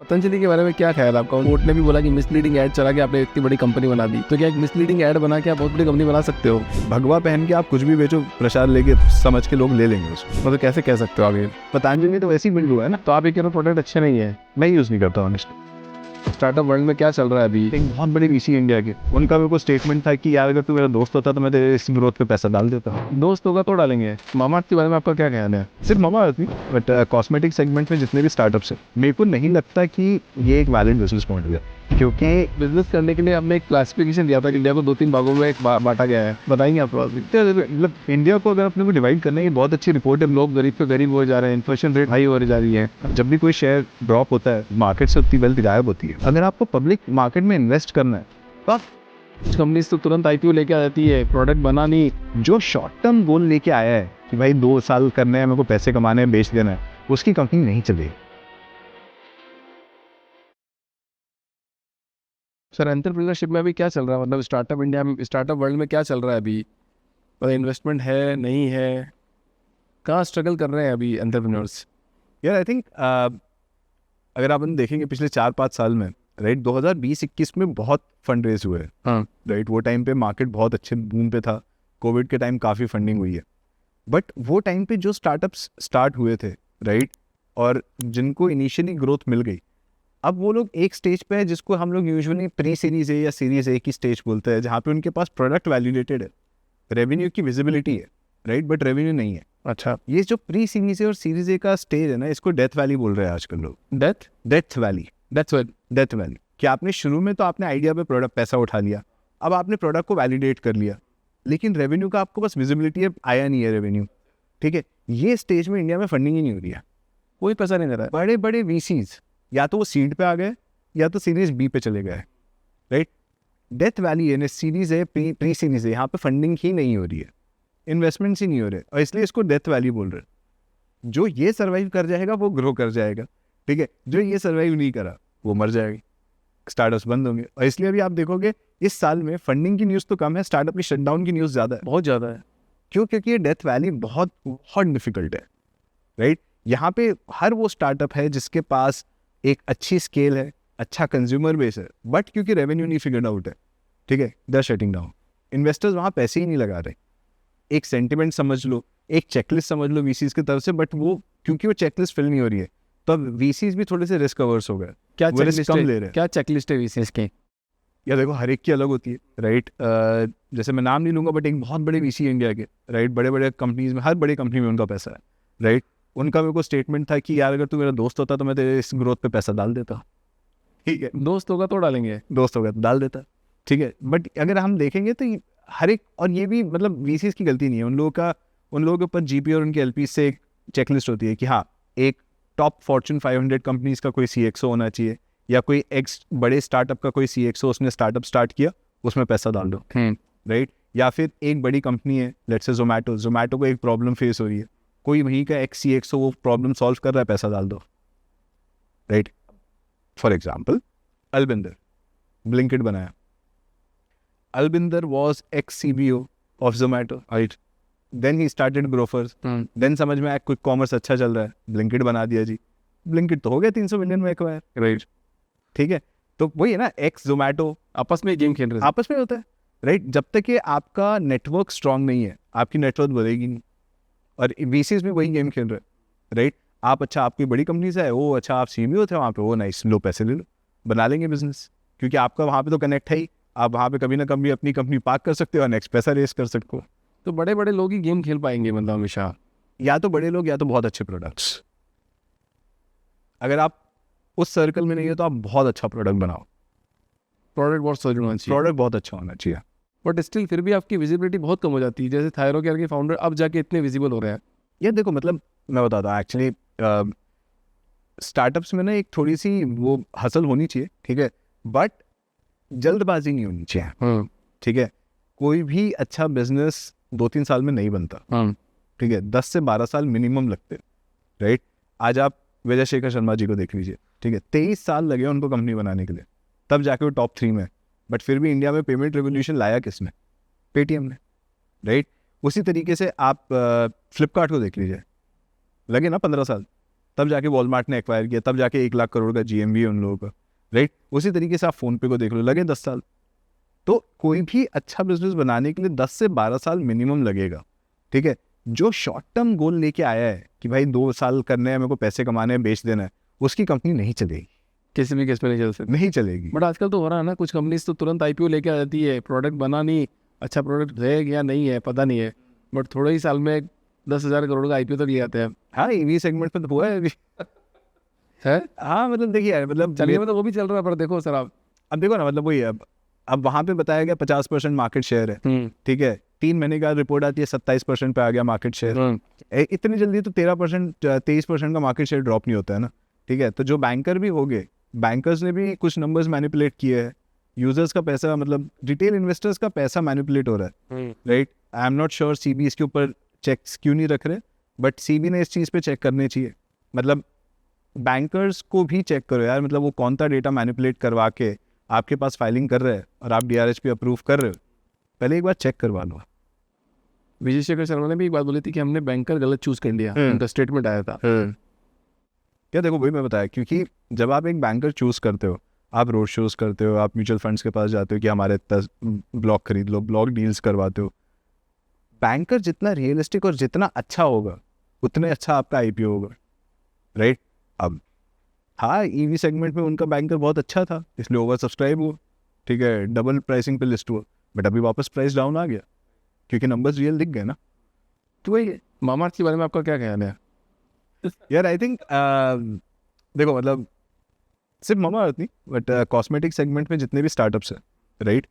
पतंजलि के बारे में क्या ख्याल है आपका? कोर्ट ने भी बोला कि मिसलीडिंग ऐड चला के आपने इतनी बड़ी कंपनी बना दी, तो क्या एक मिसलीडिंग ऐड बना के आप बहुत बड़ी कंपनी बना सकते हो? भगवा पहन के आप कुछ भी बेचो, प्रसाद लेके समझ के लोग ले लेंगे उसको। मतलब कैसे कह सकते हो आप ये? पतंजलि तो वैसे ही बिल्ड हुआ है ना, तो आप ये कह रहे हो प्रोडक्ट अच्छे नहीं है? मैं यूज़ नहीं करता ऑनेस्ट। स्टार्टअप वर्ल्ड में क्या चल रहा है अभी? एक बहुत बड़ी वीसी इंडिया के, उनका मेरे को स्टेटमेंट था कि यार अगर तू मेरा दोस्त होता तो मैं तेरे इस ग्रोथ पे पैसा डाल देता। दोस्त होगा तो डालेंगे। मामाअर्थ के बारे में आपका क्या ख्याल है? सिर्फ मामाअर्थ नहीं, बट कॉस्मेटिक सेगमेंट में जितने भी स्टार्टअप्स हैं, मेरे को नहीं लगता कि ये एक वैलिड बिजनेस मॉडल है, क्योंकि बिजनेस करने के लिए हमने एक क्लासिफिकेशन दिया था कि इंडिया को 2-3 भागों में बांटा गया है। बताएंगे आप? मतलब इंडिया को अगर अपने को डिवाइड करने की बहुत अच्छी रिपोर्ट है। लोग गरीब पे गरीब हो जा रहे हैं, इन्फ्लेशन रेट हाई हो जा रही है। जब भी कोई शेयर ड्रॉप होता है, मार्केट से उतनी वेल्थ गायब होती है। अगर आपको पब्लिक मार्केट में इन्वेस्ट करना है तो आप कंपनी तो तुरंत आईपीओ लेके आ जाती है, प्रोडक्ट बना नहीं। जो शॉर्ट टर्म गोल लेके आया है कि भाई 2 साल करने हैं, मेरे को पैसे कमाने हैं, बेच देना है, उसकी कंपनी नहीं चलेगी। सर एंटरप्रेन्योरशिप में अभी क्या चल रहा है? मतलब स्टार्टअप इंडिया में, स्टार्टअप वर्ल्ड में क्या चल रहा है अभी? मतलब इन्वेस्टमेंट है नहीं है? कहाँ स्ट्रगल कर रहे हैं अभी एंटरप्रेन्योर्स? यार आई थिंक अगर आप देखेंगे पिछले 4-5 साल में, राइट, 2020-21 में बहुत फंड रेज हुए हैं। हाँ राइट, वो टाइम पे मार्केट बहुत अच्छे बूम पे था। कोविड के टाइम काफ़ी फंडिंग हुई है, बट वो टाइम पे जो स्टार्टअप्स स्टार्ट हुए थे, राइट, और जिनको इनिशियली ग्रोथ मिल गई, अब वो लोग एक स्टेज पे है जिसको हम लोग यूजुअली प्री सीरीज ए या सीरीज ए की स्टेज बोलते हैं, जहाँ पे उनके पास प्रोडक्ट वैलिडेटेड है, रेवेन्यू की विजिबिलिटी है, राइट, बट रेवेन्यू नहीं है। अच्छा, ये जो प्री सीरीज ए और सीरीज ए का स्टेज है ना, इसको डेथ वैली बोल रहे हैं आजकल लोग। Death valley, death valley. कि आपने शुरू में तो आपने आइडिया पे प्रोडक्ट पैसा उठा लिया, अब आपने प्रोडक्ट को वैलिडेट कर लिया, लेकिन रेवेन्यू का आपको बस विजिबिलिटी है, आया नहीं है रेवेन्यू। ठीक है, ये स्टेज में इंडिया में फंडिंग ही नहीं हो रही है, कोई पैसा नहीं दे रहा है। बड़े बड़े वीसीज या तो वो सीड पे आ गए या तो सीरीज बी पे चले गए, राइट। डेथ वैली है, सीरीज है, प्री सीरीज है, यहाँ पे फंडिंग ही नहीं हो रही है, इन्वेस्टमेंट्स ही नहीं हो रहे, और इसलिए इसको डेथ वैली बोल रहे हैं। जो ये सर्वाइव कर जाएगा वो ग्रो कर जाएगा, ठीक है, जो ये सर्वाइव नहीं करा वो मर जाएगा, स्टार्टअप्स बंद होंगे। और इसलिए अभी आप देखोगे इस साल में फंडिंग की न्यूज़ तो कम है, स्टार्टअप की शटडाउन की न्यूज़ ज़्यादा है, बहुत ज़्यादा है। क्यों? क्योंकि ये डेथ वैली बहुत बहुत डिफिकल्ट है, राइट। यहाँ पे हर वो स्टार्टअप है जिसके पास एक अच्छी स्केल है, अच्छा कंज्यूमर बेस है, बट क्योंकि रेवेन्यू नहीं फिगर्ड आउट है, ठीक है, they are shutting down. Investors वहाँ पैसे ही नहीं लगा रहे। एक सेंटिमेंट समझ लो, एक चेकलिस्ट समझ लो वीसीज की तरफ से, बट वो क्योंकि वो चेकलिस्ट फिल नहीं हो रही है, तो अब वीसीज भी थोड़े से रिस्क अवर्स हो गए। क्या वो रिस्क चेकलिस्ट कम है? ले रहे हैं। क्या चेकलिस्ट है वीसीएस की? या देखो, हर एक की अलग होती है, राइट। जैसे मैं नाम नहीं लूंगा, बट एक बहुत बड़े वीसी इंडिया के, राइट, बड़े बड़े कंपनीज में, हर बड़ी कंपनी में उनका पैसा है, राइट। उनका मेरे को स्टेटमेंट था कि यार अगर तू मेरा दोस्त होता तो मैं तेरे इस ग्रोथ पे पैसा डाल देता। ठीक है, दोस्त होगा तो डालेंगे। दोस्त होगा तो डाल देता, ठीक है। बट अगर हम देखेंगे तो हर एक, और ये भी मतलब वीसीज की गलती नहीं है, उन लोगों के ऊपर जीपी और उनके एलपी से एक चेकलिस्ट होती है कि हाँ, एक टॉप फॉर्च्यून 500 कंपनीज का कोई सीएक्सओ होना चाहिए, या कोई एक्स बड़े स्टार्टअप का कोई सीएक्सओ, उसने स्टार्टअप स्टार्ट किया, उसमें पैसा डाल दो, राइट। या फिर एक बड़ी कंपनी है, लेट्स से जोमेटो को एक प्रॉब्लम फेस हो रही है, कोई वहीं का एक्स सीएक्सओ वो प्रॉब्लम सॉल्व कर रहा है, पैसा डाल दो, right. For example Albinder, Blinkit बनाया, Albinder was ex CBO of Zomato, right. Then he started Grofers, then समझ में आया क्विक कॉमर्स अच्छा चल रहा है, ब्लिंकिट बना दिया जी, ब्लिंकिट तो हो गया 300 मिलियन में एक्वायर, राइट। ठीक है। तो वही है ना, एक्स जोमेटो आपस में गेम खेल रहे हैं। आपस में होता है, राइट। जब तक कि आपका नेटवर्क स्ट्रांग नहीं है, आपकी नेटवर्क बढ़ेगी नहीं, और वीसीज में वही गेम खेल रहे हैं, राइट। आप अच्छा, आपकी बड़ी कंपनी से है, वो अच्छा, आप सीईओ थे वहाँ पे, वो नाइस, लो पैसे ले लो, बना लेंगे बिजनेस, क्योंकि आपका वहाँ पे तो कनेक्ट है ही, आप वहाँ पे कभी ना कभी अपनी कंपनी पार्क कर सकते हो और नेक्स्ट पैसा रेस कर सकते हो। तो बड़े बड़े लोग ही गेम खेल पाएंगे मतलब हमेशा, या तो बड़े लोग या तो बहुत अच्छे प्रोडक्ट्स। अगर आप उस सर्कल में नहीं है तो आप बहुत अच्छा प्रोडक्ट बनाओ, प्रोडक्ट बहुत सही होना चाहिए, प्रोडक्ट बहुत अच्छा होना चाहिए, बट स्टिल फिर भी आपकी विजिबिलिटी बहुत कम हो जाती है। जैसे थायरो केयर के फाउंडर अब जाके इतने विजिबल हो रहे हैं। ये देखो, मतलब मैं बताता हूँ, एक्चुअली स्टार्टअप्स में ना एक थोड़ी सी वो हसल होनी चाहिए, ठीक है, बट जल्दबाजी नहीं होनी चाहिए, ठीक है। कोई भी अच्छा बिजनेस 2-3 साल में नहीं बनता, ठीक है, 10 से 12 साल मिनिमम लगते, राइट। आज आप विजय शेखर शर्मा जी को देख लीजिए, ठीक है, 23 साल लगे उनको कंपनी बनाने के लिए, तब जाके वो टॉप 3 में, बट फिर भी इंडिया में पेमेंट रेवोल्यूशन लाया किसने? पेटीएम ने, राइट। उसी तरीके से आप फ्लिपकार्ट को देख लीजिए, लगे ना 15 साल, तब जाके वॉलमार्ट ने एक्वायर किया, तब जाके 1 लाख करोड़ का GMV है उन लोगों का, राइट। उसी तरीके से आप फ़ोन पे को देख लो, लगे 10 साल। तो कोई भी अच्छा बिजनेस बनाने के लिए 10 से 12 साल मिनिमम लगेगा, ठीक है। जो शॉर्ट टर्म गोल लेके आया है कि भाई 2 साल करने हैं, मेरे को पैसे कमाने हैं, बेच देना है, उसकी कंपनी नहीं चलेगी, किसी भी केस में नहीं चल सकती, नहीं चलेगी। बट आजकल तो हो रहा है ना, कुछ कंपनीज तो तुरंत IPO लेके आ जाती है, प्रोडक्ट बना नहीं, अच्छा प्रोडक्ट है या नहीं है पता नहीं है, बट थोड़े ही साल में 10,000 करोड़ का IPO तक ले आते हैं। हाँ, EV सेगमेंट में तो हुआ है अभी है हाँ, मतलब देखिए यार, मतलब चलिए में तो वो भी चल रहा है, पर देखो सर आप अब देखो ना, मतलब वही अब वहाँ पे बताया गया 50% मार्केट शेयर है, ठीक है। 3 महीने का रिपोर्ट आती है 27% पे आ गया मार्केट शेयर। इतनी जल्दी तो 13% 23% का मार्केट शेयर ड्रॉप नहीं होता है ना, ठीक है। तो जो बैंकर भी हो गए, बैंकर्स ने भी कुछ नंबर्स मैनिपुलेट किए हैं, यूजर्स का पैसा, मतलब रिटेल इन्वेस्टर्स का पैसा मैनिपुलेट हो रहा है, right. I am not sure CB इसके ऊपर चेक्स क्यों नहीं रख रहे, बट CB ने इस चीज़ पे चेक करने चाहिए। मतलब बैंकर्स को भी चेक करो यार, मतलब वो कौन सा डेटा मैनिपुलेट करवा के आपके पास फाइलिंग कर रहे हैं और आप DRHP अप्रूव कर रहे हो, पहले एक बार चेक करवा लो। विजय शेखर शर्मा ने भी एक बात बोली थी कि हमने बैंकर गलत चूज कर लिया, उनका स्टेटमेंट आया था। क्या देखो, वही मैं बताया, क्योंकि जब आप एक बैंकर चूज करते हो, आप रोड शोज करते हो, आप म्यूचुअल फंड्स के पास जाते हो कि हमारे 10 ब्लॉक खरीद लो, ब्लॉक डील्स करवाते हो, बैंकर जितना रियलिस्टिक और जितना अच्छा होगा उतने अच्छा आपका IPO होगा, राइट। अब हाँ, EV सेगमेंट में उनका बैंकर बहुत अच्छा था, इसलिए ओवर सब्सक्राइब हुआ, ठीक है, डबल प्राइसिंग पे लिस्ट हुआ, बट अभी वापस प्राइस डाउन आ गया क्योंकि नंबर्स रियल दिख गए ना। तो वही मामाअर्थ के बारे में आपका क्या ख्याल है? यार आई थिंक देखो, मतलब सिर्फ मामाअर्थ नहीं, बट कॉस्मेटिक सेगमेंट में जितने भी स्टार्टअप्स हैं, राइट,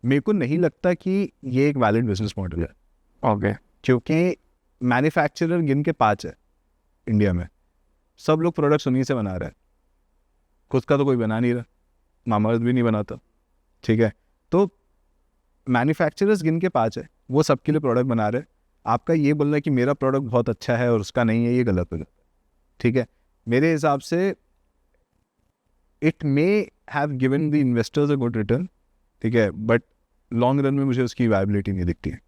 मेरे को नहीं लगता कि ये एक वैलिड बिजनेस मॉडल है। ओके, क्योंकि मैन्युफैक्चरर गिन के 5 है इंडिया में, सब लोग प्रोडक्ट्स उन्हीं से बना रहे हैं, खुद का तो कोई बना नहीं रहा, मामाअर्थ भी नहीं बनाता, ठीक है। तो मैन्युफैक्चरर्स गिन के 5 है, वो सबके लिए प्रोडक्ट बना रहे हैं। आपका ये बोलना है कि मेरा प्रोडक्ट बहुत अच्छा है और उसका नहीं है, ये गलत हो जाता है, ठीक है। मेरे हिसाब से it may have given the investors a good return, ठीक है, बट लॉन्ग रन में मुझे उसकी वायबिलिटी नहीं दिखती है।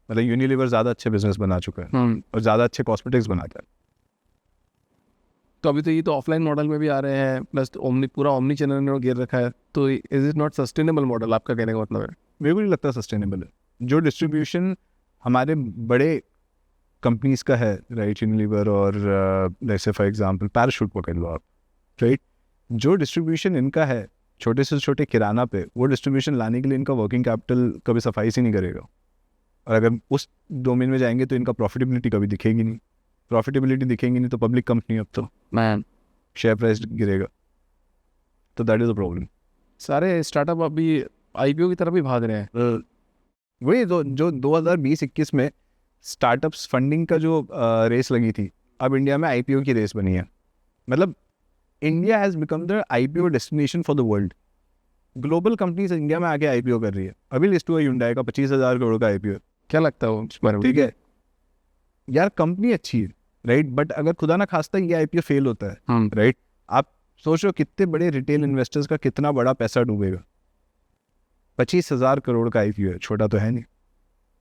मतलब यूनिलीवर ज़्यादा अच्छे बिजनेस बना चुका है और ज़्यादा अच्छे कॉस्मेटिक्स बनाता है। तो अभी तो ये तो ऑफलाइन मॉडल में भी आ रहे हैं, प्लस पूरा ओमनी चैनल ने घेर रखा है, तो is it not sustainable model, आपका कहने का मतलब है? मेरे को नहीं लगता सस्टेनेबल है। जो डिस्ट्रीब्यूशन हमारे बड़े कंपनीज का है, राइट, यूनिलीवर और जैसे फॉर एग्जांपल पैराशूट पकड़ लो आप, राइट, जो डिस्ट्रीब्यूशन इनका है छोटे से छोटे किराना पे, वो डिस्ट्रीब्यूशन लाने के लिए इनका वर्किंग कैपिटल कभी सफाई से नहीं करेगा, और अगर उस डोमेन में जाएंगे तो इनका प्रॉफिटेबिलिटी कभी दिखेगी नहीं। प्रॉफिटेबिलिटी दिखेंगी नहीं तो पब्लिक कंपनी, अब तो मैन शेयर प्राइस गिरेगा, तो दैट इज अ प्रॉब्लम। सारे स्टार्टअप अभी IPO की तरफ भी भाग रहे हैं। वही जो 2020-21 में स्टार्टअप्स फंडिंग का जो रेस लगी थी, अब इंडिया में IPO की रेस बनी है। मतलब India has become the IPO destination for the world. Global companies India में आके IPO कर रही है। अभी लिस्ट हुआ Hyundai का 25,000 करोड़ का IPO, क्या लगता है उस बारे में? ठीक है यार, कंपनी अच्छी है, राइट, बट अगर खुदा ना खास्ता ये IPO फेल होता है, राइट, आप सोच रहे हो कितने बड़े रिटेल इन्वेस्टर्स का कितना बड़ा पैसा डूबेगा। 25,000 करोड़ का IPO है, छोटा तो है नहीं।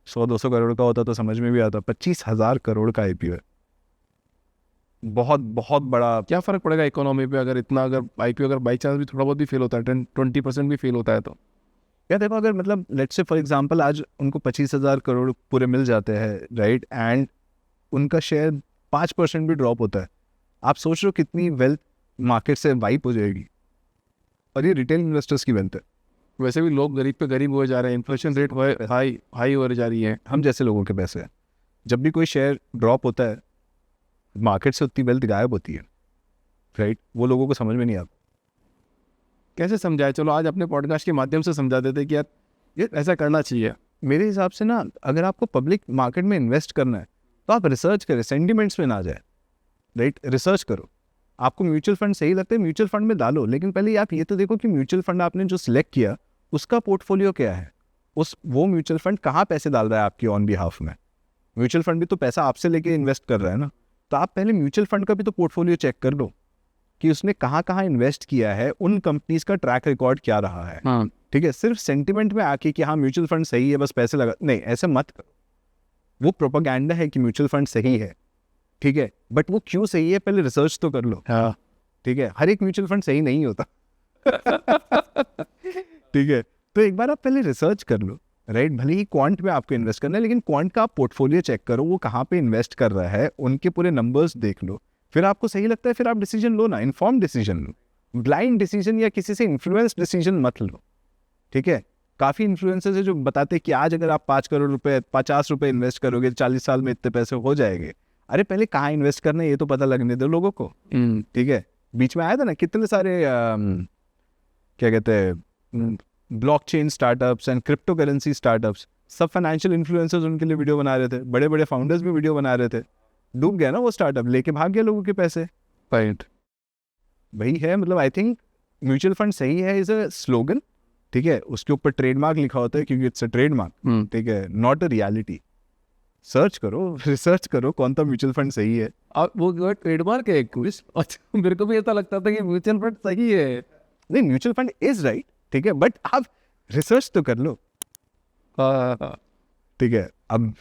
100-200 करोड़ का होता तो समझ में भी आता, 25,000 करोड़ का IPO है, बहुत बहुत बड़ा। क्या फर्क पड़ेगा इकोनॉमी पे अगर इतना, अगर IPO अगर बाई चांस भी थोड़ा बहुत भी फेल होता है, 20% भी फेल होता है तो? क्या देखो, अगर मतलब लेट्स से फॉर एग्जांपल आज उनको 25,000 करोड़ पूरे मिल जाते हैं, राइट, एंड उनका शेयर 5% भी ड्रॉप होता है, आप सोच रहे हो कितनी वेल्थ मार्केट से वाइप हो जाएगी, और ये रिटेल इन्वेस्टर्स की वेल्थ है। वैसे भी लोग गरीब पे गरीब हुए जा रहे हैं, इन्फ्लेशन रेट हाई हो जा रही है, हम जैसे लोगों के पैसे हैं। जब भी कोई शेयर ड्रॉप होता है, मार्केट से उतनी वेल्थ गायब होती है, राइट, वो लोगों को समझ में नहीं आता। कैसे समझाए? चलो आज अपने पॉडकास्ट के माध्यम से समझा देते कि यार ये ऐसा करना चाहिए। मेरे हिसाब से ना, अगर आपको पब्लिक मार्केट में इन्वेस्ट करना है तो आप रिसर्च करें, सेंटिमेंट्स में ना जाए, राइट, रिसर्च करो। आपको म्यूचुअल फंड सही लगता है, म्यूचुअल फंड में डालो, लेकिन पहले आप ये तो देखो कि म्यूचुअल फंड आपने जो सिलेक्ट किया उसका पोर्टफोलियो क्या है, वो म्यूचुअल फंड कहाँ पैसे डाल रहा है आपकी ऑन बिहाफ में। म्यूचुअल फंड भी तो पैसा आपसे लेके इन्वेस्ट कर रहा है ना, तो आप पहले म्यूचुअल फंड का भी तो पोर्टफोलियो चेक कर लो कि उसने कहाँ कहाँ इन्वेस्ट किया है, उन कंपनीज का ट्रैक रिकॉर्ड क्या रहा है, ठीक है। सिर्फ सेंटिमेंट में आके कि हाँ म्यूचुअल फंड सही है बस पैसे लगा, नहीं, ऐसे मत करो। वो प्रोपेगेंडा है कि म्यूचुअल फंड सही है, ठीक है, बट वो क्यों सही है पहले रिसर्च तो कर लो। हाँ ठीक है, हर एक म्यूचुअल फंड सही नहीं होता। ठीक है, तो एक बार आप पहले रिसर्च कर लो, राइट। भले ही क्वांट में आपको इन्वेस्ट करना है, लेकिन क्वांट का आप पोर्टफोलियो चेक करो, वो कहाँ पे इन्वेस्ट कर रहा है, उनके पूरे नंबर्स देख लो, फिर आपको सही लगता है फिर आप डिसीजन लो ना, इन्फॉर्म डिसीजन लो, ब्लाइंड डिसीजन या किसी से इन्फ्लुएंस डिसीजन मत लो। ठीक है, काफ़ी इन्फ्लुएंसर्स है जो बताते हैं कि आज अगर आप 5 करोड़ रुपए 50 रुपए इन्वेस्ट करोगे 40 साल में इतने पैसे हो जाएंगे। अरे पहले कहाँ इन्वेस्ट करना है ये तो पता लगने दो लोगों को। ठीक है, बीच में आया था ना कितने सारे क्या कहते हैं blockchain startups and crypto currency startups, सब फाइनेंशियल इन्फ्लुएंसर्स उनके लिए वीडियो बना रहे थे, बड़े बड़े फाउंडर्स भी वीडियो बना रहे थे, डूब गया ना वो स्टार्टअप, लेके भाग गया लोगों के पैसे। पॉइंट वही है, मतलब आई थिंक म्यूचुअल फंड सही है इज अ स्लोगन। ठीक है, उसके ऊपर ट्रेडमार्क लिखा होता है क्योंकि इट्स अ ट्रेडमार्क। ठीक है, नॉट अ रियलिटी। सर्च करो, रिसर्च करो कौन सा म्यूचुअल फंड सही है। और वो ट्रेडमार्क है एक अच्छा मेरे को भी ऐसा लगता था कि म्यूचुअल फंड सही है। नहीं, म्यूचुअल फंड इज राइट, ठीक है, बट आप रिसर्च तो कर लो। हाँ ठीक है, अब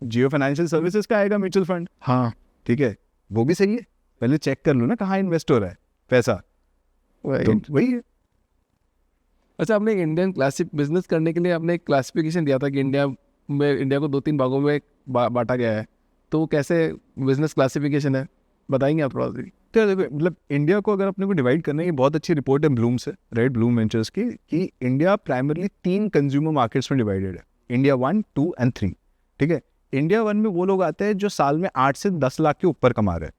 जियो फाइनेंशियल सर्विसेज का आएगा म्यूचुअल फंड। हाँ ठीक है, वो भी सही है, पहले चेक कर लो ना कहाँ इन्वेस्ट हो रहा है पैसा, तो वही है। अच्छा, आपने इंडियन क्लासिक बिजनेस करने के लिए आपने एक क्लासिफिकेशन दिया था कि इंडिया को 2-3 भागों में बांटा गया है, तो वो कैसे बिजनेस क्लासिफिकेशन है, बताएंगे आप थोड़ा सा? तो देखो, मतलब इंडिया को अगर अपने को डिवाइड करना है, ये बहुत अच्छी रिपोर्ट है ब्लूम से, राइट, ब्लूम वेंचर्स की, कि इंडिया प्राइमरली 3 कंज्यूमर मार्केट्स में डिवाइडेड है, इंडिया 1, 2 एंड 3। ठीक है, इंडिया 1 में वो लोग आते हैं जो साल में 8 से 10 लाख के ऊपर कमा रहे हैं,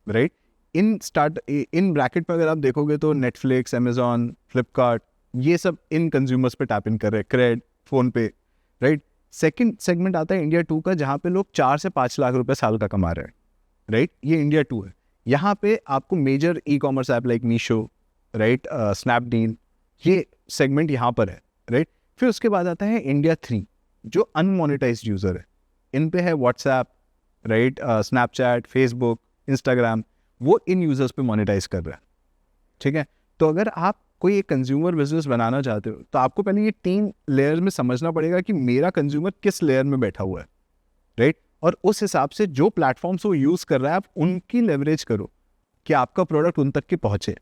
राइट। इन ब्रैकेट पर अगर आप देखोगे तो नेटफ्लिक्स, अमेजॉन, फ्लिपकार्ट, ये सब इन कंज्यूमर्स पे टैप इन कर रहे हैं, क्रेड, फोन पे, राइट। सेकंड सेगमेंट आता है इंडिया 2 का, जहाँ पे लोग 4 से 5 लाख रुपए साल का कमा रहे हैं, राइट। ये इंडिया 2 है। यहाँ पे आपको major e commerce app like Meesho, right, Snapdeal, ये सेगमेंट यहाँ पर है, राइट। फिर उसके बाद आता है इंडिया 3 जो अनमोनेटाइज्ड यूजर है, इन पे है WhatsApp, right, Snapchat, Facebook, Instagram, वो इन यूजर्स पे मोनेटाइज कर रहा है। ठीक है, तो अगर आप कोई एक कंज्यूमर बिजनेस बनाना चाहते हो तो आपको पहले ये 3 लेयर में समझना पड़ेगा कि मेरा कंज्यूमर किस लेयर में बैठा हुआ है, राइट। और उस हिसाब से जो प्लेटफॉर्म्स वो यूज़ कर रहा है आप उनकी लेवरेज करो कि आपका प्रोडक्ट उन तक के पहुँचे।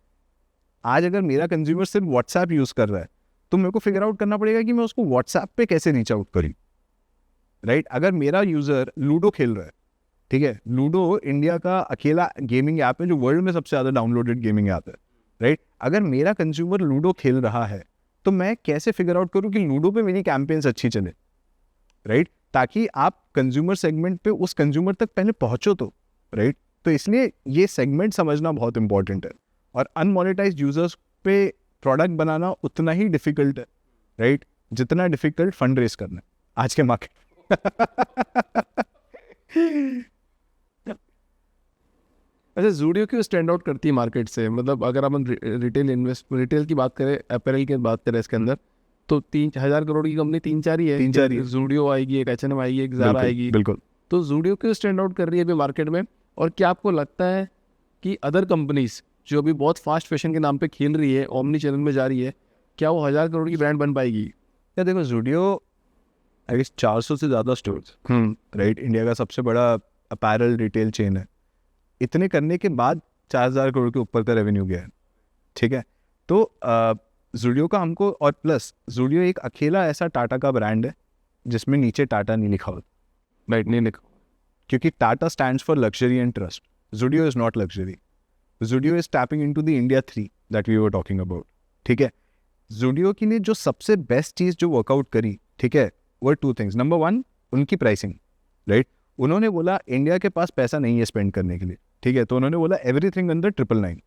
आज अगर मेरा कंज्यूमर सिर्फ व्हाट्सएप यूज़ कर रहा है तो मेरे को फिगर आउट करना पड़ेगा कि मैं उसको व्हाट्सएप पे कैसे रीच आउट करूँ, राइट। अगर मेरा यूज़र लूडो खेल रहा है, ठीक है, लूडो इंडिया का अकेला गेमिंग ऐप है जो वर्ल्ड में सबसे ज़्यादा डाउनलोडेड गेमिंग ऐप है, राइट। अगर मेरा कंज्यूमर लूडो खेल रहा है तो मैं कैसे फिगर आउट करूँ कि लूडो पे मेरी कैंपेन्स अच्छी चले, राइट, ताकि आप कंज्यूमर सेगमेंट पे उस कंज्यूमर तक पहले पहुंचो तो, राइट। तो इसलिए ये सेगमेंट समझना बहुत इंपॉर्टेंट है, और अनमोनेटाइज्ड यूजर्स पे प्रोडक्ट बनाना उतना ही डिफिकल्ट है, राइट, जितना डिफिकल्ट फंड रेज करना आज के मार्केट। अच्छा, ज़ूडियो क्यों स्टैंड आउट करती है मार्केट से? मतलब अगर हम रिटेल की बात करें, अपैरल की बात करें इसके अंदर, तो 3,000 करोड़ की कंपनी 3-4 ही है। 3-4 ही। ज़ूडियो आएगी, एक H&M आएगी, एक ज़ारा आएगी। बिल्कुल। तो ज़ूडियो क्यों स्टैंड आउट कर रही है अभी मार्केट में? और क्या आपको लगता है कि अदर कंपनीज जो अभी बहुत फास्ट फैशन के नाम पे खेल रही है, ओमनी चैनल में जा रही है, क्या वो 1,000 करोड़ की ब्रांड बन पाएगी? या देखो, ज़ूडियो आई गेस 400 से ज़्यादा स्टोर्स, राइट, इंडिया का सबसे बड़ा अपैरल रिटेल चेन है। इतने करने के बाद 4,000 करोड़ के ऊपर का रेवेन्यू गया है, ठीक है। तो ज़ूडियो का हमको, और प्लस ज़ूडियो एक अकेला ऐसा टाटा का ब्रांड है जिसमें नीचे टाटा नहीं लिखा होता, राइट, नहीं लिखा, क्योंकि Tata stands for luxury and trust. Zudio is not luxury, Zudio is tapping into the India 3 that we were talking about, ठीक है। ज़ूडियो के लिए जो सबसे बेस्ट चीज़ जो वर्कआउट करी, ठीक है, वो 2 थिंग्स। नंबर 1, उनकी प्राइसिंग, राइट। उन्होंने बोला इंडिया के पास पैसा नहीं है स्पेंड करने के लिए, ठीक है, तो उन्होंने बोला एवरीथिंग अंडर 999।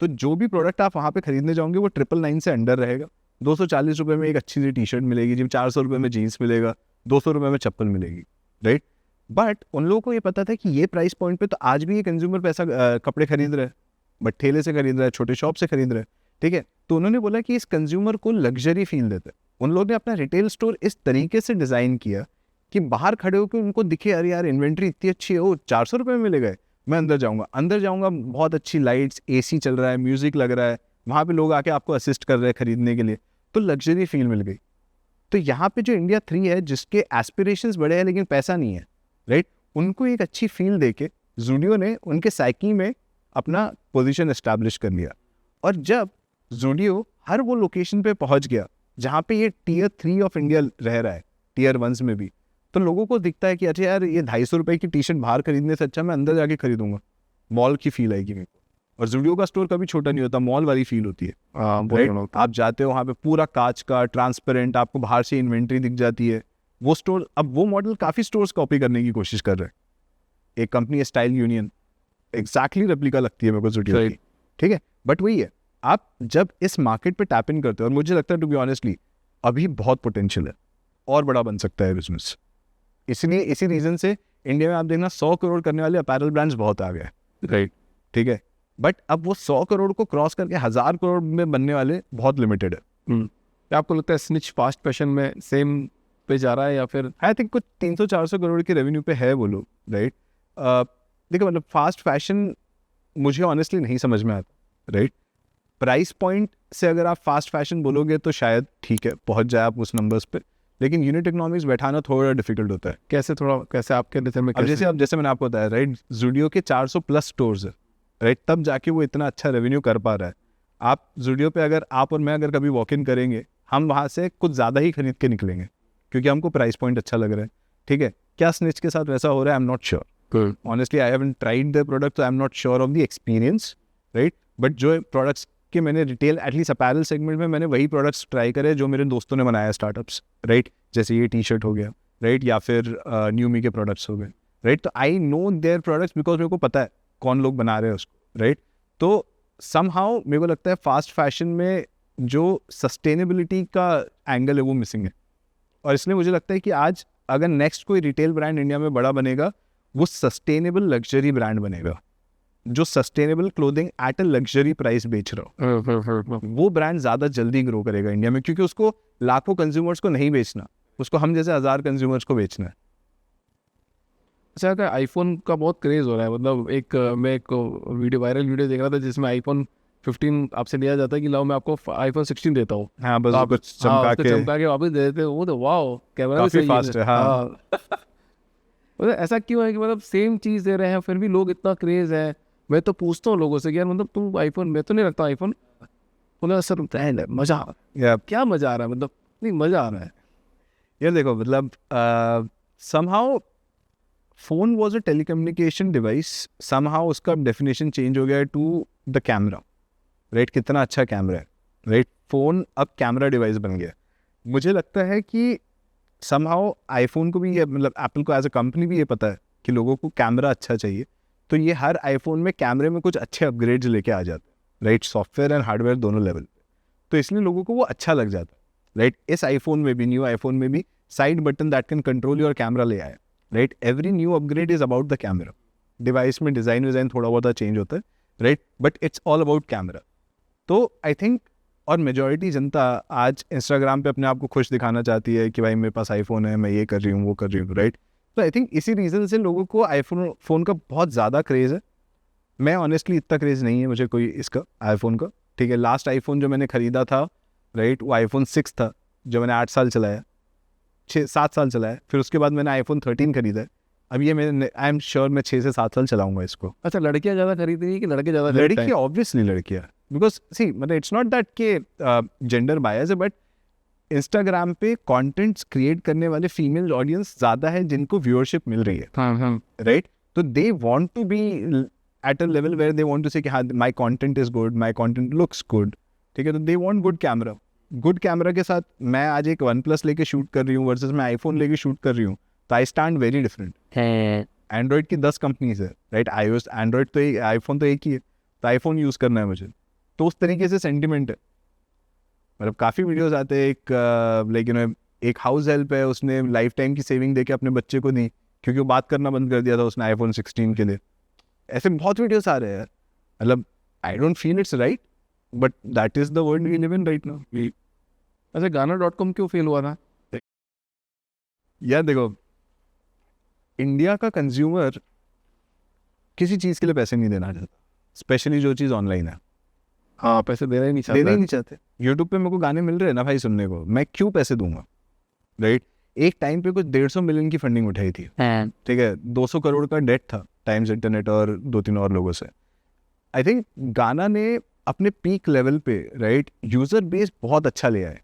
तो जो भी प्रोडक्ट आप वहाँ पे खरीदने जाओगे वो 999 से अंडर रहेगा। 240 रुपये में एक अच्छी सी टी-शर्ट मिलेगी जी, 400 रुपये में जीन्स मिलेगा, 200 रुपये में चप्पल मिलेगी, राइट। बट उन लोगों को ये पता था कि ये प्राइस पॉइंट पे तो आज भी ये कंज्यूमर पैसा कपड़े खरीद रहे हैं, बट ठेले से खरीद रहा है, छोटे शॉप से खरीद रहे हैं, ठीक है। तो उन्होंने बोला कि इस कंज्यूमर को लग्जरी फील देते हैं। उन लोगों ने अपना रिटेल स्टोर इस तरीके से डिज़ाइन किया कि बाहर खड़े होकर उनको दिखे, अरे यार इन्वेंट्री इतनी अच्छी है, वो 400 रुपये में मिलेगा, मैं अंदर जाऊंगा, बहुत अच्छी लाइट्स, एसी चल रहा है, म्यूजिक लग रहा है, वहाँ पे लोग आके आपको असिस्ट कर रहे हैं खरीदने के लिए, तो लग्जरी फील मिल गई। तो यहाँ पे जो इंडिया 3 है जिसके एस्पिरेशंस बड़े हैं लेकिन पैसा नहीं है, राइट, उनको एक अच्छी फील देके ज़ूडियो ने उनके साइकी में अपना पोजीशन एस्टैब्लिश कर लिया। और जब ज़ूडियो हर वो लोकेशन पे पहुंच गया जहाँ पे ये टियर 3 ऑफ इंडिया रह रहा है, टियर 1 में भी, तो लोगों को दिखता है कि अच्छा यार ये 250 रुपये की टी शर्ट बाहर खरीदने से अच्छा मैं अंदर जाके खरीदूंगा, मॉल की फील आएगी मेरे को। और ज़ूडियो का स्टोर कभी छोटा नहीं होता, मॉल वाली फील होती है। Right? आप जाते हो वहाँ पे पूरा कांच का ट्रांसपेरेंट, आपको बाहर से इन्वेंट्री दिख जाती है। वो स्टोर, अब वो मॉडल काफ़ी स्टोर्स कॉपी करने की कोशिश कर रहे हैं। एक कंपनी है स्टाइल यूनियन, एग्जैक्टली रेप्लिका लगती है मेरे को ज़ूडियो की, ठीक है। बट वही है, आप जब इस मार्केट पे टैप इन करते हो, और मुझे लगता है टू बी ऑनेस्टली अभी बहुत पोटेंशियल है और बड़ा बन सकता है बिजनेस। इसलिए इसी रीज़न से इंडिया में आप देखना 100 करोड़ करने वाले अपैरल ब्रांड्स बहुत आ गए, राइट, ठीक है। बट अब वो 100 करोड़ को क्रॉस करके 1000 करोड़ में बनने वाले बहुत लिमिटेड है। क्या आपको लगता है स्निच फास्ट फैशन में सेम पे जा रहा है या फिर? आई थिंक कुछ 300-400 करोड़ के रेवेन्यू पे है वो लोग, राइट। देखो मतलब फास्ट फैशन मुझे ऑनेस्टली नहीं समझ में आता, राइट। प्राइस पॉइंट से अगर आप फास्ट फैशन बोलोगे तो शायद ठीक है, पहुंच जाए आप उस नंबर्स पे, लेकिन यूनिट इकोनॉमिक्स बैठाना थोड़ा डिफिकल्ट होता है। कैसे आपके नज़र में? अब जैसे मैंने आपको बताया, राइट, ज़ूडियो के 400 प्लस स्टोर्स है, राइट, तब जाके वो इतना अच्छा रेवेन्यू कर पा रहा है। आप ज़ूडियो पे अगर आप और मैं अगर कभी वॉक इन करेंगे, हम वहाँ से कुछ ज़्यादा ही खरीद के निकलेंगे क्योंकि हमको प्राइस पॉइंट अच्छा लग रहा है, ठीक है। क्या स्निच के साथ वैसा हो रहा है? I am not sure, honestly I haven't tried the product, तो I am not sure of the experience, right. But जो प्रोडक्ट्स के मैंने रिटेल एटलीस्ट अपैरल सेगमेंट में मैंने वही प्रोडक्ट्स ट्राई करे जो मेरे दोस्तों ने बनाया स्टार्टअप्स, राइट, जैसे ये टी शर्ट हो गया, राइट, या फिर न्यूमी के प्रोडक्ट्स हो गए, राइट। तो I know their products because मेरे को पता है कौन लोग बना रहे हैं उसको, राइट। तो समहाउ मेरे को लगता है फास्ट फैशन में जो सस्टेनेबिलिटी का एंगल है वो मिसिंग है। और इसलिए मुझे लगता है कि आज अगर नेक्स्ट कोई रिटेल ब्रांड इंडिया में बड़ा बनेगा, वो सस्टेनेबल लग्जरी ब्रांड बनेगा जो sustainable clothing at a luxury price बेच रहा हो। वो ब्रांड ज़्यादा जल्दी ग्रो करेगा इंडिया में, क्योंकि उसको लाखों कंज्यूमर्स को नहीं बेचना, उसको हम जैसे 1000 कंज्यूमर्स को बेचना है। अच्छा, अगर आईफोन का बहुत क्रेज़ हो रहा है, मतलब मैं एक वायरल वीडियो देख रहा था जिसमें आईफोन 15 आपसे लिया जाता है कि लाओ मैं आपको आईफोन 16 देता हूँ, हाँ, बस आप कुछ चमका के वापस दे देते हो। वो तो वाओ, कैमरा भी काफी सही फास्ट है, हाँ। मतलब ऐसा क्यों है कि मतलब सेम चीज़ दे रहे हैं फिर भी लोग इतना क्रेज़ है? मैं तो पूछता हूँ लोगों से कि यार मतलब तुम आईफोन, मैं तो नहीं रखता आईफोन, बोला सर मज़ा, क्या मज़ा आ रहा है, मतलब नहीं मज़ा आ रहा है यार। देखो मतलब somehow phone was a telecommunication device, somehow उसका डेफिनेशन चेंज हो गया टू द कैमरा, राइट। कितना अच्छा कैमरा है, राइट। फोन अब कैमरा डिवाइस बन गया। मुझे लगता है कि समहाउ आईफोन को भी ये, मतलब एप्पल को एज अ कंपनी भी ये पता है कि लोगों को कैमरा अच्छा चाहिए, तो ये हर आईफोन में कैमरे में कुछ अच्छे अपग्रेड्स लेके आ जाते हैं, राइट, सॉफ्टवेयर एंड हार्डवेयर दोनों लेवल पे। तो इसलिए लोगों को वो अच्छा लग जाता है, राइट। इस आईफोन में भी, न्यू आईफोन में भी side button that can control your camera ले आया, right. Every new upgrade is about the camera. Device में डिज़ाइन थोड़ा बहुत चेंज होता है, right, but it's all about camera. तो आई थिंक, और मेजॉरिटी जनता आज इंस्टाग्राम पे अपने आप को खुश दिखाना चाहती है कि भाई मेरे पास आईफोन है, मैं ये कर रही हूँ, वो कर रही हूँ, राइट। तो आई थिंक इसी रीज़न से लोगों को फ़ोन का बहुत ज़्यादा क्रेज़ है। मैं ऑनेस्टली इतना क्रेज़ नहीं है मुझे कोई इसका, आईफोन का, ठीक है। लास्ट आईफोन जो मैंने ख़रीदा था, राइट, वो आईफोन 6 था जो मैंने 8 साल चलाया, 6-7 साल चलाया। फिर उसके बाद मैंने आईफोन 13 खरीदा है। अब ये मैं आई एम श्योर मैं 6 से 7 साल चलाऊंगा इसको। अच्छा, लड़कियां ज़्यादा खरीद रही है कि लड़के ज़्यादा? लड़कियाँ ऑब्वियसली लड़कियाँ, बिकॉज सी मतलब इट्स नॉट दैट के जेंडर बायस है, बट इंस्टाग्राम पे कंटेंट्स क्रिएट करने वाले फीमेल ऑडियंस ज़्यादा है जिनको व्यूअरशिप मिल रही है, राइट। तो they want to be at a level where they want to say कि हाँ my content is good, my content looks good, ठीक है। तो they want good camera. Good camera के साथ मैं आज एक OnePlus लेके शूट कर रही हूँ वर्सेस मैं आईफोन लेके शूट कर रही हूँ, तो I stand very different. Android की 10 कंपनीज है, राइट। iOS एंड्रॉइड तो एक, आईफोन तो एक ही है, तो आईफोन यूज़ करना है मुझे। तो उस तरीके से सेंटिमेंट है। मतलब काफ़ी वीडियोस आते हैं, एक हाउस हेल्प है, उसने लाइफ टाइम की सेविंग देके अपने बच्चे को दी क्योंकि वो बात करना बंद कर दिया था उसने आईफोन 16 के लिए। ऐसे बहुत वीडियोस आ रहे हैं यार। मतलब I don't feel it's right, but that is the world we live in right now. अच्छा, गाना.com क्यों फेल हुआ था? यार देखो, इंडिया का कंज्यूमर किसी चीज़ के लिए पैसे नहीं देना चाहता, स्पेशली जो चीज़ ऑनलाइन है। हाँ, पैसे देना ही नहीं चाहते। यूट्यूब पे मेरे को गाने मिल रहे हैं ना भाई सुनने को, मैं क्यों पैसे दूंगा, राइट। एक टाइम पे कुछ 150 मिलियन की फंडिंग उठाई थी, ठीक है, 200 करोड़ का डेट था, टाइम्स इंटरनेट और 2-3 और लोगों से। आई थिंक गाना ने अपने पीक लेवल पे राइट यूज़र बेस बहुत अच्छा ले आए,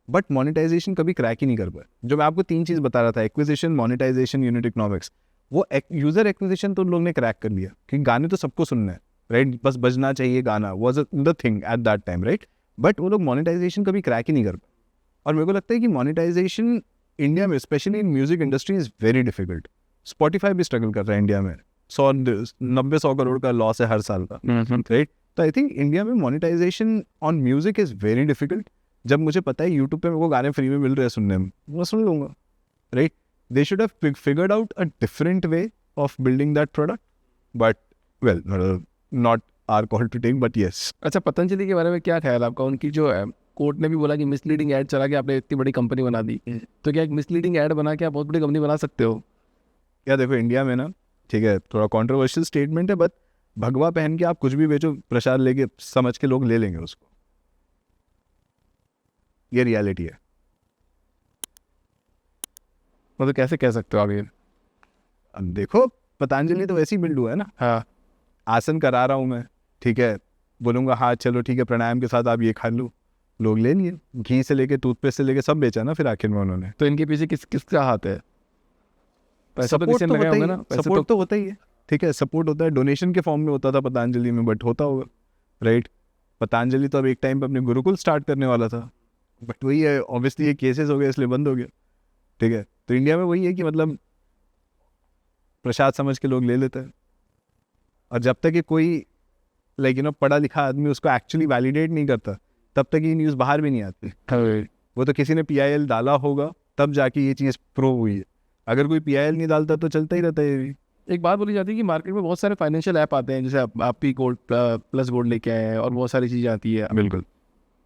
बट मोनेटाइजेशन कभी क्रैक ही नहीं कर पाए। जो मैं आपको 3 चीज़ बता रहा था, एक्विजिशन, मोनेटाइजेशन, यूनिट इकोनॉमिक्स, वो यूज़र एक्विजिशन तो उन लोग ने क्रैक कर लिया कि गाने तो सबको सुनना है राइट, बस बजना चाहिए गाना was the thing at that time right, but वो लोग मोनेटाइजेशन कभी क्रैक ही नहीं कर पाए। और मेरे को लगता है कि मोनेटाइजेशन इंडिया में specially in music industry is very difficult. Spotify भी स्ट्रगल कर रहा है इंडिया में, 90-100 करोड़ का लॉस है हर साल का राइट। तो आई थिंक इंडिया में monetisation on music is very difficult. जब मुझे पता है यूट्यूब पे मेरे को गाने फ्री में मिल रहे हैं सुनने में, मैं सुन लूँगा right. They should have figured out a different way of building that product, but well not our call to take, but yes. अच्छा, पतंजलि के बारे में क्या ख्याल है आपका? उनकी जो कोर्ट ने भी बोला कि मिसलीडिंग ऐड चला के आपने इतनी बड़ी कंपनी बना दी, तो क्या एक मिसलीडिंग ऐड बना के आप बहुत बड़ी कंपनी बना सकते हो? क्या देखो इंडिया में ना, ठीक है, थोड़ा कॉन्ट्रोवर्शियल स्टेटमेंट है, बट भगवा पहन के आप कुछ भी बेचो, प्रसाद लेके समझ के लोग ले लेंगे उसको, ये रियलिटी है। मतलब कैसे कह सकते हो आप ये? अब देखो पतंजलि तो वैसे ही बिल्ड हुआ है ना, हाँ, आसन करा रहा हूँ मैं, ठीक है, बोलूँगा हाँ चलो ठीक है प्राणायाम के साथ आप ये खा लो, लोग ले लिए, घी से लेके टूथपेस्ट से लेके सब बेचा ना फिर आखिर में उन्होंने। तो इनके पीछे किसका हाथ है? पैसा तो सपोर्ट किसी तो ने लगाया होता ही होगा ना? है, पैसा सपोर्ट तो होता ही है, ठीक है, सपोर्ट होता है, डोनेशन के फॉर्म में होता था पतंजलि में, बट होता होगा राइट। पतंजलि तो अब एक टाइम पे अपने गुरुकुल स्टार्ट करने वाला था, बट वही है ऑब्वियसली ये केसेस हो गए इसलिए बंद हो गया, ठीक है। तो इंडिया में वही है कि मतलब प्रसाद समझ के लोग ले लेते हैं, और जब तक कि कोई लाइक यू नो पढ़ा लिखा आदमी उसको एक्चुअली वैलिडेट नहीं करता, तब तक ये न्यूज़ बाहर भी नहीं आती। वो तो किसी ने PIL डाला होगा तब जाके ये चीज़ प्रूव हुई है, अगर कोई PIL नहीं डालता तो चलता ही रहता है ये भी। एक बात बोली जाती है कि मार्केट में बहुत सारे फाइनेंशियल ऐप आते हैं, जैसे आप भी गोल्ड प्लस गोल्ड लेके आए हैं और बहुत सारी चीज़ें आती है। बिल्कुल,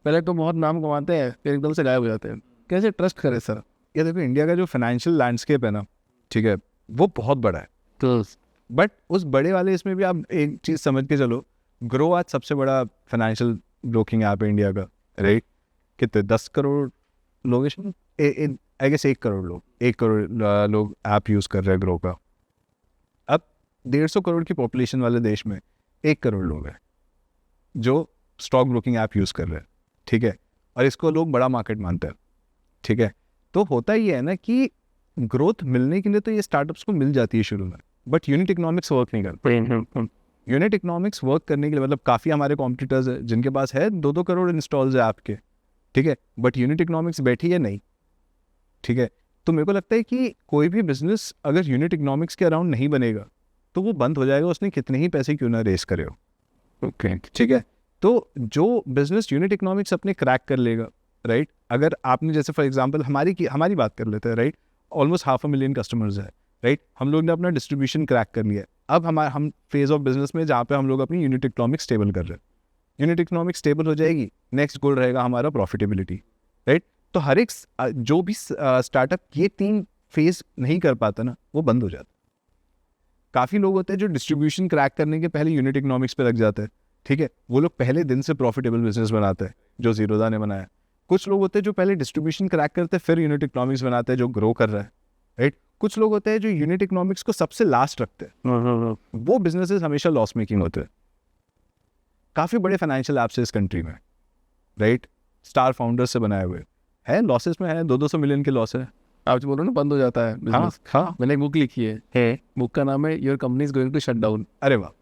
पहले तो बहुत नाम कमाते हैं, फिर एकदम से गायब हो जाते हैं। कैसे ट्रस्ट करें सर? ये देखो इंडिया का जो फाइनेंशियल लैंडस्केप है ना, ठीक है, वो बहुत बड़ा है, तो बट उस बड़े वाले इसमें भी आप एक चीज़ समझ के चलो, ग्रो आज सबसे बड़ा फाइनेंशियल ब्रोकिंग ऐप है इंडिया का राइट। कितने 10 करोड़ लोग आई गेस 1 करोड़ लोग, 1 करोड़ लोग ऐप यूज़ कर रहे हैं ग्रो का। अब 150 करोड़ की पॉपुलेशन वाले देश में 1 करोड़ लोग हैं जो स्टॉक ब्रोकिंग ऐप यूज़ कर रहे हैं, ठीक है, और इसको लोग बड़ा मार्केट मानते हैं, ठीक है। तो होता ही है ना कि ग्रोथ मिलने के लिए तो ये स्टार्टअप्स को मिल जाती है शुरू में, बट यूनिट इकोनॉमिक्स वर्क नहीं करता। यूनिट इकोनॉमिक्स वर्क करने के लिए मतलब काफ़ी हमारे कॉम्पिटिटर्स है जिनके पास है 2-2 करोड़ इंस्टॉल्स है ऐप के, ठीक है, बट यूनिट इकोनॉमिक्स बैठी है नहीं, ठीक है। तो मेरे को लगता है कि कोई भी बिजनेस अगर यूनिट इकोनॉमिक्स के अराउंड नहीं बनेगा तो वो बंद हो जाएगा, उसने कितने ही पैसे क्यों ना रेस करे हो, ओके, ठीक है। तो जो बिजनेस यूनिट इकोनॉमिक्स अपने क्रैक कर लेगा राइट, अगर आपने जैसे फॉर एग्जांपल हमारी बात कर लेते हैं राइट, ऑलमोस्ट 500,000 कस्टमर्स है राइट, हम लोग ने अपना डिस्ट्रीब्यूशन क्रैक कर लिया, अब हम फेज ऑफ बिजनेस में जहाँ पे हम लोग अपनी यूनिट इकोनॉमिक्स स्टेबल कर रहे हैं, यूनिट इकोनॉमिक्स स्टेबल हो जाएगी, नेक्स्ट गोल रहेगा हमारा प्रॉफिटेबिलिटी राइट। तो हर एक जो भी स्टार्टअप ये 3 फेज नहीं कर पाता ना, वो बंद हो जाता। काफ़ी लोग होते हैं जो डिस्ट्रीब्यूशन क्रैक करने के पहले यूनिट इकोनॉमिक्स पे लग जाते हैं, ठीक है, वो लोग पहले दिन से प्रॉफिटेबल बिजनेस बनाते हैं, जो जीरोदा ने बनाया। कुछ लोग होते हैं जो पहले डिस्ट्रीब्यूशन क्रैक करते हैं फिर यूनिट इकोनॉमिक्स बनाते हैं, जो ग्रो कर रहा है राइट। कुछ लोग होते हैं जो यूनिट इकोनॉमिक्स को सबसे लास्ट रखते हैं, वो बिजनेसेस हमेशा लॉस मेकिंग होते हैं। काफ़ी बड़े फाइनेंशियल ऐप्स है इस कंट्री में राइट, स्टार फाउंडर्स से बनाए हुए है, लॉसेस में है, 200 मिलियन के लॉस है। आप जो बोल रहे हो ना बंद हो जाता है बिजनेस। हाँ, मैंने एक बुक लिखी है, बुक का नाम है your company is going to shut down. अरे वाह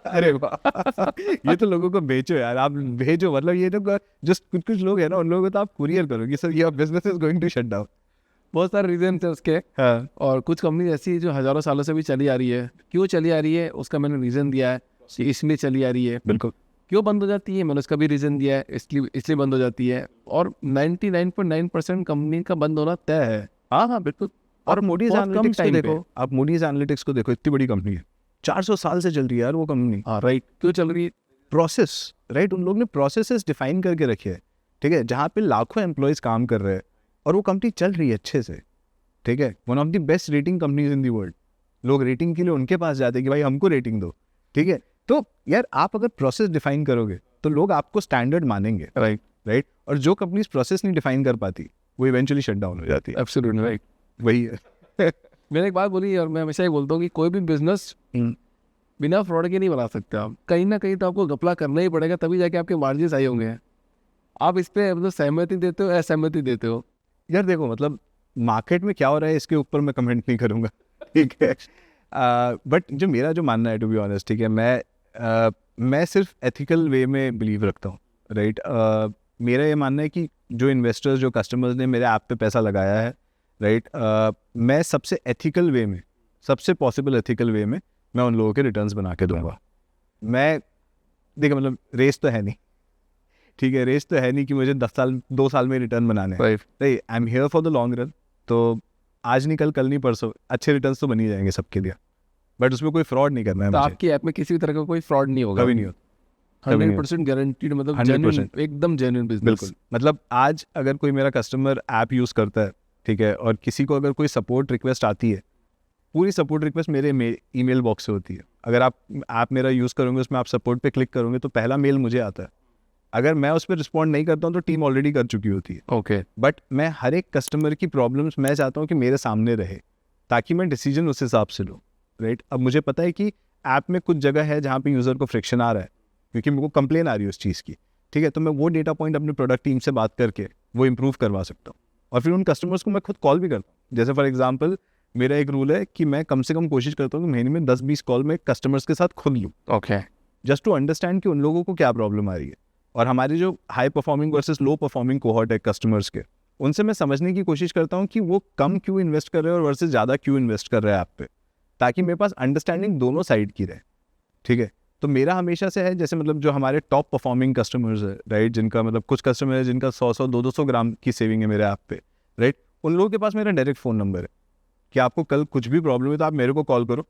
अरे वाह ये तो लोगों को बेचो यार, आप भेजो, मतलब ये तो जो कुछ लोग हैं ना उन लोगों को तो आप कुरियर करो कि sir your business is going to shut down. बहुत सारे रीजन थे उसके। हाँ, और कुछ कंपनी ऐसी है जो हज़ारों सालों से भी चली आ रही है। क्यों चली आ रही है उसका मैंने रीज़न दिया है, इसलिए चली आ रही है। बिल्कुल। क्यों बंद हो जाती है मैंने उसका भी रीज़न दिया है, इसलिए बंद हो जाती है। और 99.9% कंपनी का बंद होना तय है। हाँ बिल्कुल। और मूडीज बहुत कम एनालिटिक्स को time पे। देखो, आप मूडीज एनालिटिक्स को देखो, इतनी बड़ी कंपनी है, 400 साल से चल रही है यार वो कंपनी। हाँ राइट, क्यों चल रही है? प्रोसेस राइट, उन लोग ने प्रोसेसेस डिफाइन करके रखे हैं, ठीक है, जहाँ पे लाखों एम्प्लॉयज़ काम कर रहे हैं और वो कंपनी चल रही है अच्छे से, ठीक है। One of the best rating companies in the world, लोग रेटिंग के लिए उनके पास जाते हैं कि भाई हमको रेटिंग दो, ठीक है। तो यार आप अगर प्रोसेस डिफाइन करोगे तो लोग आपको स्टैंडर्ड मानेंगे, राइट राइट। और जो कंपनीज प्रोसेस नहीं डिफाइन कर पाती वो इवेंचुअली शट डाउन हो जाती है। Absolutely right. वही है मैंने एक बात बोली और मैं हमेशा ही बोलता हूँ कि कोई भी बिजनेस बिना फ्रॉड के नहीं बना सकते आप। कहीं ना कहीं तो आपको घपला करना ही पड़ेगा, तभी जाके आपके मार्जिन सही होंगे। आप इस पे मतलब सहमति देते हो, असहमति देते हो? यार देखो, मतलब मार्केट में क्या हो रहा है इसके ऊपर मैं कमेंट नहीं करूँगा, ठीक है। बट जो मेरा जो मानना है, टू बी ऑनेस्ट, ठीक है, मैं सिर्फ एथिकल वे में बिलीव रखता हूँ, राइट। मेरा ये मानना है कि जो इन्वेस्टर्स, जो कस्टमर्स ने मेरे ऐप पे पैसा लगाया है, राइट, मैं सबसे एथिकल वे में, सबसे पॉसिबल एथिकल वे में मैं उन लोगों के रिटर्न्स बना के दूंगा। मैं देखिए, मतलब रेस तो है नहीं, ठीक है, रेस तो है नहीं कि मुझे 2 साल में रिटर्न बनाने हैं। राइट। नहीं, I am here for the long run. तो आज नहीं कल, कल नहीं परसों अच्छे रिटर्न्स तो बन ही जाएंगे सबके लिए, बट उसमें कोई फ्रॉड नहीं करना है तो मुझे। आपकी ऐप में किसी भी तरह का कोई फ्रॉड नहीं होगा? कभी नहीं होता, कभी नहीं 100% गारंटीड, मतलब 100%। genuine, एकदम जेन्युइन बिजनेस। बिल्कुल। मतलब आज अगर कोई मेरा कस्टमर ऐप यूज़ करता है, ठीक है, और किसी को अगर कोई सपोर्ट रिक्वेस्ट आती है, पूरी सपोर्ट रिक्वेस्ट मेरे ईमेल बॉक्स से होती है। अगर आप ऐप मेरा यूज़ करोगे, उसमें आप सपोर्ट पे क्लिक करोगे तो पहला मेल मुझे आता है। अगर मैं उस पर रिस्पॉन्ड नहीं करता हूँ तो टीम ऑलरेडी कर चुकी होती है। ओके। बट मैं हर एक कस्टमर की प्रॉब्लम्स मैं चाहता हूँ कि मेरे सामने रहे, ताकि मैं डिसीजन उस हिसाब से लूँ, राइट। अब मुझे पता है कि ऐप में कुछ जगह है जहाँ पे यूज़र को फ्रिक्शन आ रहा है, क्योंकि मेरे को कंप्लेन आ रही है उस चीज़ की, ठीक है, तो मैं वो डेटा पॉइंट अपने प्रोडक्ट टीम से बात करके वो इंप्रूव करवा सकता हूँ। और फिर उन कस्टमर्स को मैं खुद कॉल भी करता हूँ। जैसे फॉर एग्जांपल, मेरा एक रूल है कि मैं कम से कम कोशिश करता हूँ कि महीने में 10-20 कॉल मैं कस्टमर्स के साथ खुद लूँ, ओके। जस्ट टू अंडरस्टैंड कि उन लोगों को क्या प्रॉब्लम आ रही है। और हमारे जो हाई परफॉर्मिंग वर्सेस लो परफॉर्मिंग कोहॉर्ट है कस्टमर्स के, उनसे मैं समझने की कोशिश करता हूँ कि वो कम क्यों इन्वेस्ट कर रहे हैं और वर्सेस ज़्यादा क्यों इन्वेस्ट कर रहे हैं ऐप पे, ताकि मेरे पास अंडरस्टैंडिंग दोनों साइड की रहे, ठीक है। तो मेरा हमेशा से है, जैसे मतलब जो हमारे टॉप परफॉर्मिंग कस्टमर्स है, राइट, जिनका मतलब कुछ कस्टमर है जिनका 100-100, 200 ग्राम की सेविंग है मेरे ऐप पे, राइट, उन लोगों के पास मेरा डायरेक्ट फ़ोन नंबर है कि आपको कल कुछ भी प्रॉब्लम है तो आप मेरे को कॉल करो,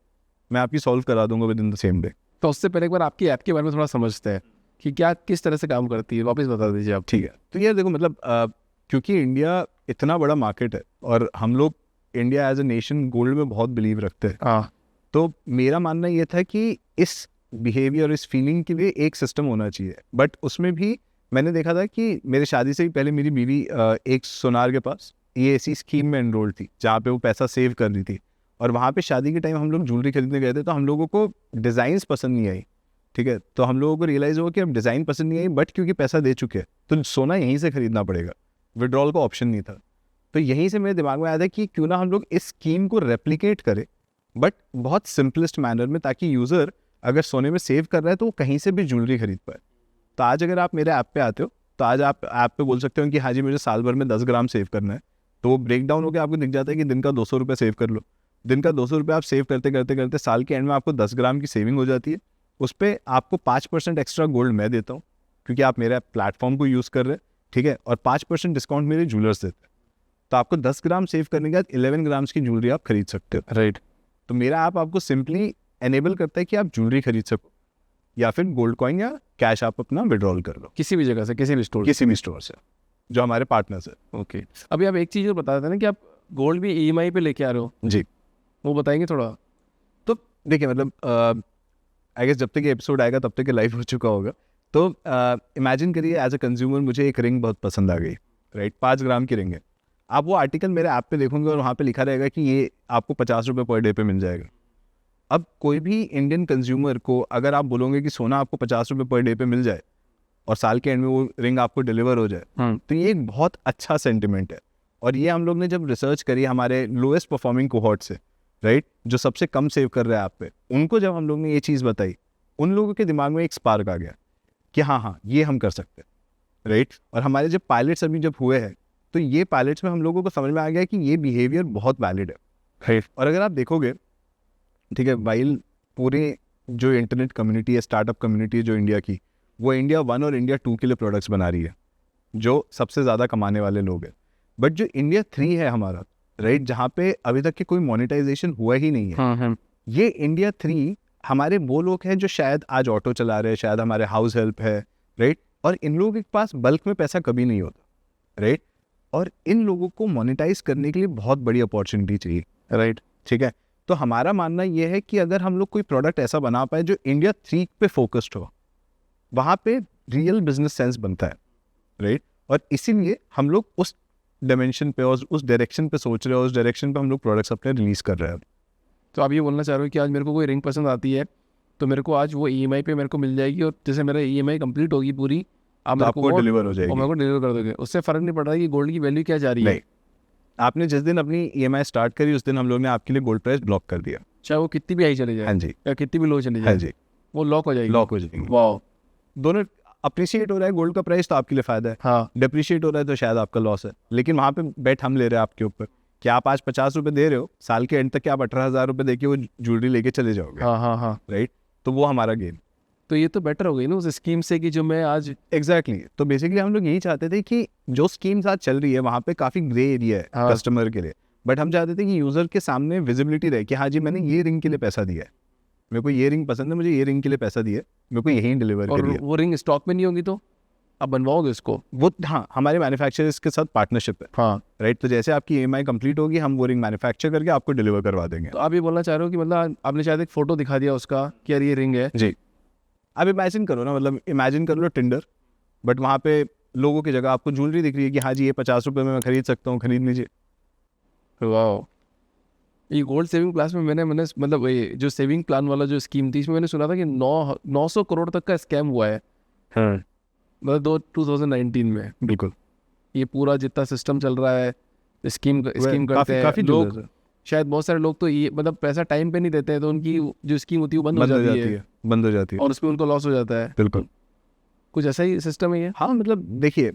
मैं आपकी सॉल्व करा दूंगा with in the same day. तो उससे पहले एक बार आपकी ऐप के बारे में थोड़ा समझते हैं कि क्या किस तरह से काम करती है, वापस बता दीजिए आप। ठीक है, तो यार देखो, मतलब क्योंकि इंडिया इतना बड़ा मार्केट है और हम लोग India as a nation gold में बहुत बिलीव रखते हैं, हाँ। तो मेरा मानना ये था कि इस बिहेवियर, इस फीलिंग के लिए एक सिस्टम होना चाहिए। बट उसमें भी मैंने देखा था कि मेरे शादी से ही पहले मेरी बीवी एक सोनार के पास EAC स्कीम में एनरोल्ड थी, जहाँ पे वो पैसा सेव कर रही थी। और वहाँ पे शादी के टाइम हम लोग ज्वेलरी खरीदने गए थे, तो हम लोगों को डिज़ाइंस पसंद नहीं आई, ठीक है, तो हम लोगों को रियलाइज़ हुआ कि अब डिज़ाइन पसंद नहीं आई, बट क्योंकि पैसा दे चुके हैं तो सोना यहीं से खरीदना पड़ेगा, विड्रॉल का ऑप्शन नहीं था। तो यहीं से मेरे दिमाग में आया था कि क्यों ना हम लोग इस स्कीम को रेप्लिकेट करें, बट बहुत सिंपलेस्ट मैनर में, ताकि यूज़र अगर सोने में सेव कर रहा है तो वो कहीं से भी ज्वेलरी खरीद पाए। तो आज अगर आप मेरे ऐप पे आते हो तो आज आप ऐप पे बोल सकते हो कि हाँ जी मुझे साल भर में 10 ग्राम सेव करना है, तो वो ब्रेक डाउन होकर आपको दिख जाता है कि दिन का 200 रुपये सेव कर लो। दिन का 200 रुपये आप सेव करते करते करते साल के एंड में आपको 10 ग्राम की सेविंग हो जाती है। उस पर आपको 5% एक्स्ट्रा गोल्ड मैं देता हूँ, क्योंकि आप मेरे प्लेटफॉर्म को यूज़ कर रहे हैं, ठीक है, और 5% डिस्काउंट मेरे ज्वेलर्स देते हैं। तो आपको 10 ग्राम सेव करने के बाद 11 ग्राम्स की ज्वेलरी आप खरीद सकते हो, राइट। तो मेरा ऐप आपको सिंपली एनेबल करता है कि आप ज्वेलरी खरीद सको, या फिर गोल्ड कॉइन या कैश आप अपना विड्रॉल कर लो किसी भी जगह से, किसी भी स्टोर किसी भी स्टोर से जो हमारे पार्टनर्स है। ओके। अभी आप एक चीज़ और बता देते ना कि आप गोल्ड भी EMI पे लेके आ रहे हो, जी, वो बताएंगे थोड़ा? तो देखिए, मतलब आई गेस जब तक ये एपिसोड आएगा तब तक ये लाइव हो चुका होगा। तो इमेजिन करिए, एज अ कंज्यूमर मुझे एक रिंग बहुत पसंद आ गई, राइट, 5 ग्राम की रिंग है। आप वो आर्टिकल मेरे ऐप पे देखोगे और वहाँ पे लिखा रहेगा कि ये आपको 50 रुपये पर डे पे मिल जाएगा। अब कोई भी इंडियन कंज्यूमर को अगर आप बोलोगे कि सोना आपको 50 रुपये पर डे पे मिल जाए और साल के एंड में वो रिंग आपको डिलीवर हो जाए, तो ये एक बहुत अच्छा सेंटिमेंट है। और ये हम लोग ने जब रिसर्च करी हमारे लोएस्ट परफॉर्मिंग कोहॉर्ट से, राइट, जो सबसे कम सेव कर रहे हैं ऐप पे, उनको जब हम लोग ने ये चीज़ बताई, उन लोगों के दिमाग में एक स्पार्क आ गया कि हाँ ये हम कर सकते हैं, राइट। और हमारे जब पायलट्स अभी जब हुए हैं, तो ये पायलट्स में हम लोगों को समझ में आ गया कि ये बिहेवियर बहुत वैलिड है, राइट। और अगर आप देखोगे, ठीक है, वाइल पूरे जो इंटरनेट कम्युनिटी है, स्टार्टअप कम्युनिटी है जो इंडिया की, वो इंडिया 1 और इंडिया 2 के लिए प्रोडक्ट्स बना रही है, जो सबसे ज़्यादा कमाने वाले लोग हैं। बट जो इंडिया 3 है हमारा, राइट, जहाँ पे अभी तक के कोई मोनेटाइजेशन हुआ ही नहीं है, ये इंडिया 3 हमारे वो लोग हैं जो शायद आज ऑटो चला रहे हैं, शायद हमारे हाउस हेल्प है, राइट, और इन लोगों के पास बल्क में पैसा कभी नहीं होता, राइट, और इन लोगों को मोनेटाइज करने के लिए बहुत बड़ी अपॉर्चुनिटी चाहिए, राइट, ठीक है। तो हमारा मानना ये है कि अगर हम लोग कोई प्रोडक्ट ऐसा बना पाए जो इंडिया 3 पे फोकस्ड हो, वहाँ पे रियल बिजनेस सेंस बनता है, राइट, और इसीलिए हम लोग उस डायमेंशन पे और उस डायरेक्शन पे सोच रहे हैं, उस डायरेक्शन पे हम लोग प्रोडक्ट्स अपने रिलीज कर रहे हैं। तो आप ये बोलना चाह रहे हो कि आज मेरे को कोई रिंग पसंद आती है तो मेरे को आज वो EMI पे मेरे को मिल जाएगी, और जैसे मेरा EMI कंप्लीट होगी पूरी, आप तो मेरे आपको वो डिलीवर हो और जाएगी। मेरे को डिलीवर कर दोगे, उससे फ़र्क नहीं पड़ रहा कि गोल्ड की वैल्यू क्या जा रही है। नहीं, आपने जिस दिन अपनी EMI स्टार्ट करी उस दिन हम लोग ने आपके लिए गोल्ड प्राइस ब्लॉक कर दिया। चाहे वो कितनी भी हाई चले जाए हाँ जी, या कितनी भी लो चली हाँ जाए, जी, वो लॉक हो जाएगी। लॉक हो जाएगी। वाह। दोनों अप्रिशिएट हो रहा है गोल्ड का प्राइस तो आपके लिए फायदा है, हाँ डिप्रिशिएट हो रहा है तो शायद आपका लॉस है। लेकिन वहाँ पे बेट हम ले रहे हैं आपके ऊपर कि आप आज 50 रुपये दे रहे हो, साल के एंड तक कि आप 18,000 रुपये देके वो ज्वेलरी लेके चले जाओगे। हाँ हाँ हाँ। राइट, तो वो हमारा गेम। तो ये तो बेटर हो गई ना उस स्कीम से कि जो मैं आज। एग्जैक्टली तो बेसिकली हम लोग यही चाहते थे कि जो स्कीम्स आज चल रही है वहाँ पे काफ़ी ग्रे एरिया है हाँ। कस्टमर के लिए, बट हम चाहते थे कि यूज़र के सामने विजिबिलिटी रहे कि हाँ जी मैंने ये रिंग के लिए पैसा दिया है, मेरे को ये रिंग पसंद है, मुझे ये रिंग के लिए पैसा दिया है, मेरे को यही डिलीवर और करिए। वो रिंग स्टॉक में नहीं होगी तो आप बनवाओगे उसको। वो हाँ, हमारे मैन्युफैक्चरर्स के साथ पार्टनरशिप है। हाँ। राइट, तो जैसे आपकी EMI कंप्लीट होगी हम वो रिंग मैन्युफैक्चर करके आपको डिलीवर करवा देंगे। तो आप ये बोलना चाह रहे हो कि मतलब आपने शायद एक फ़ोटो दिखा दिया उसका कि यार ये रिंग है। जी, अब इमेजिन करो ना, मतलब इमेजिन कर लो टिंडर, बट वहाँ पे लोगों की जगह आपको ज्वेलरी दिख रही है कि हाँ जी ये 50 रुपये में मैं खरीद सकता हूँ, खरीद लीजिए। वाह। ये गोल्ड सेविंग प्लान में मैंने मैंने मतलब ये जो सेविंग प्लान वाला जो स्कीम थी इसमें मैंने सुना था कि 900 करोड़ तक का स्कैम हुआ है, हाँ मतलब 2019 में। बिल्कुल, ये पूरा जितना सिस्टम चल रहा है स्कीम करते काफ़ी हैं काफ़ी लोग, शायद बहुत सारे लोग तो ये मतलब पैसा टाइम पे नहीं देते हैं तो उनकी जो स्कीम होती है वो बंद हो जाती है बंद हो जाती है। और उसमें उनको लॉस हो जाता है। बिल्कुल, कुछ ऐसा ही सिस्टम है ये। हाँ मतलब देखिए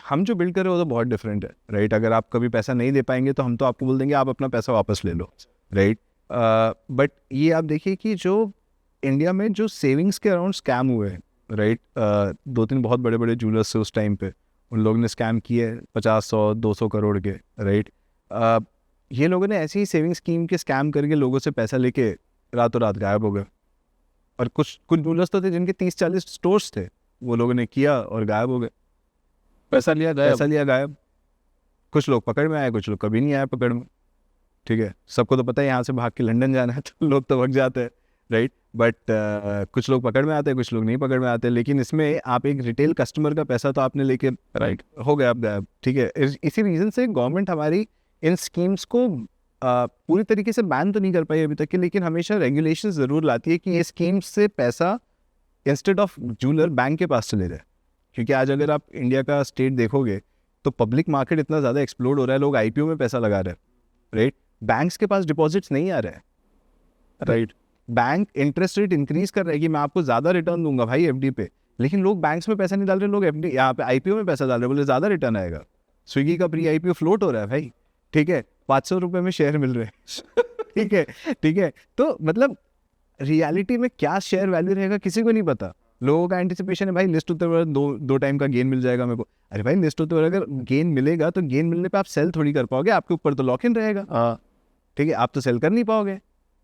हम जो बिल्ड कर रहे हो तो बहुत डिफरेंट है। राइट, अगर आप कभी पैसा नहीं दे पाएंगे तो हम तो आपको बोल देंगे आप अपना पैसा वापस ले लो। राइट, बट ये आप देखिए कि जो इंडिया में जो सेविंग्स के अराउंड स्कैम हुए हैं, राइट, 2-3 बहुत बड़े बड़े जूलर्स से उस टाइम पे उन लोगों ने स्कैम किए 50-100-200 करोड़ के। राइट, ये लोगों ने ऐसी ही सेविंग स्कीम के स्कैम करके लोगों से पैसा लेके रातों रात गायब हो गए। और कुछ जूलर्स तो थे जिनके 30-40 स्टोर्स थे, वो लोगों ने किया और गायब हो गए, पैसा लिया गायब। कुछ लोग पकड़ में आए, कुछ लोग कभी नहीं आए पकड़ में। ठीक है, सबको तो पता है यहाँ से भाग के लंदन जाना है तो लोग तो भाग जाते हैं। राइट, बट कुछ लोग पकड़ में आते हैं, कुछ लोग नहीं पकड़ में आते। लेकिन इसमें आप एक रिटेल कस्टमर का पैसा तो आपने लेके राइट हो गया आप गायब। ठीक है, इसी रीज़न से गवर्नमेंट हमारी इन स्कीम्स को पूरी तरीके से बैन तो नहीं कर पाई अभी तक के, लेकिन हमेशा रेगुलेशन ज़रूर लाती है कि ये स्कीम्स से पैसा इंस्टेड ऑफ जूलर बैंक के पास चले जाए। क्योंकि आज अगर आप इंडिया का स्टेट देखोगे तो पब्लिक मार्केट इतना ज़्यादा एक्सप्लोड हो रहा है, लोग IPO में पैसा लगा रहे हैं। राइट, बैंक्स के पास डिपॉजिट्स नहीं आ रहे हैं। Right, bank interest rate increase कर रहा है कि मैं आपको ज़्यादा रिटर्न दूंगा भाई FD पे, लेकिन लोग बैंक्स में पैसा नहीं डाल रहे, लोग FD यहाँ पे IPO में पैसा डाल रहे हैं, बोले ज़्यादा रिटर्न आएगा। स्विगी का प्री IPO फ्लोट हो रहा है भाई, ठीक है, 500 रुपये में शेयर मिल रहे हैं। ठीक है, तो मतलब रियलिटी में क्या शेयर वैल्यू रहेगा किसी को नहीं पता। लोगों का एंटिसिपेशन है भाई लिस्ट होते हुए दो टाइम का गेन मिल जाएगा मेरे को। अरे भाई लिस्ट होते हुए अगर गेन मिलेगा तो गेन मिलने पे आप सेल थोड़ी कर पाओगे, आपके ऊपर तो लॉक इन रहेगा। हाँ ठीक है, आप तो सेल कर नहीं पाओगे।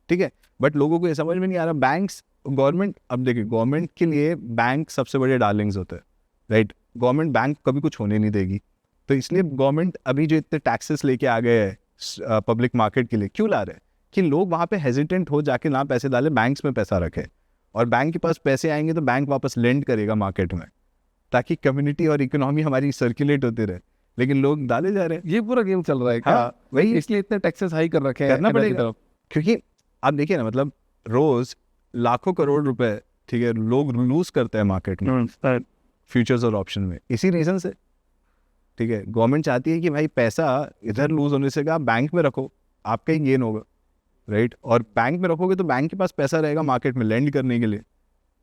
ठीक है, बट लोगों को ये समझ में नहीं आ रहा। बैंक्स, गवर्नमेंट, अब देखिए गवर्नमेंट के लिए बैंक सबसे बड़े डार्लिंग्स होते हैं। राइट, गवर्नमेंट बैंक कभी कुछ होने नहीं देगी, तो इसलिए गवर्नमेंट अभी जो इतने टैक्सेस लेके आ गए हैं पब्लिक मार्केट के लिए क्यों ला रहे हैं कि लोग वहाँ पे हेजिटेंट हो जाके ना पैसे डालें, बैंक्स में पैसा रखें, और बैंक के पास पैसे आएंगे तो बैंक वापस लेंड करेगा मार्केट में, ताकि कम्युनिटी और इकोनॉमी हमारी सर्कुलेट होते रहे। लेकिन लोग डाले जा रहे हैं। ये पूरा गेम चल रहा है क्या? हाँ, वही इसलिए इतने टैक्सेस हाई कर रखे हैं करना इधर की पड़ेगा। तरफ। क्योंकि आप देखिए ना, मतलब रोज लाखों करोड़ रुपए, ठीक है, लोग लूज करते हैं मार्केट में फ्यूचर्स और ऑप्शन में, इसी रीजन से। ठीक है, गवर्नमेंट चाहती है कि भाई पैसा इधर लूज होने से आप बैंक में रखो, आपका ही गेन होगा। राइट, और बैंक में रखोगे तो बैंक के पास पैसा रहेगा मार्केट में लैंड करने के लिए,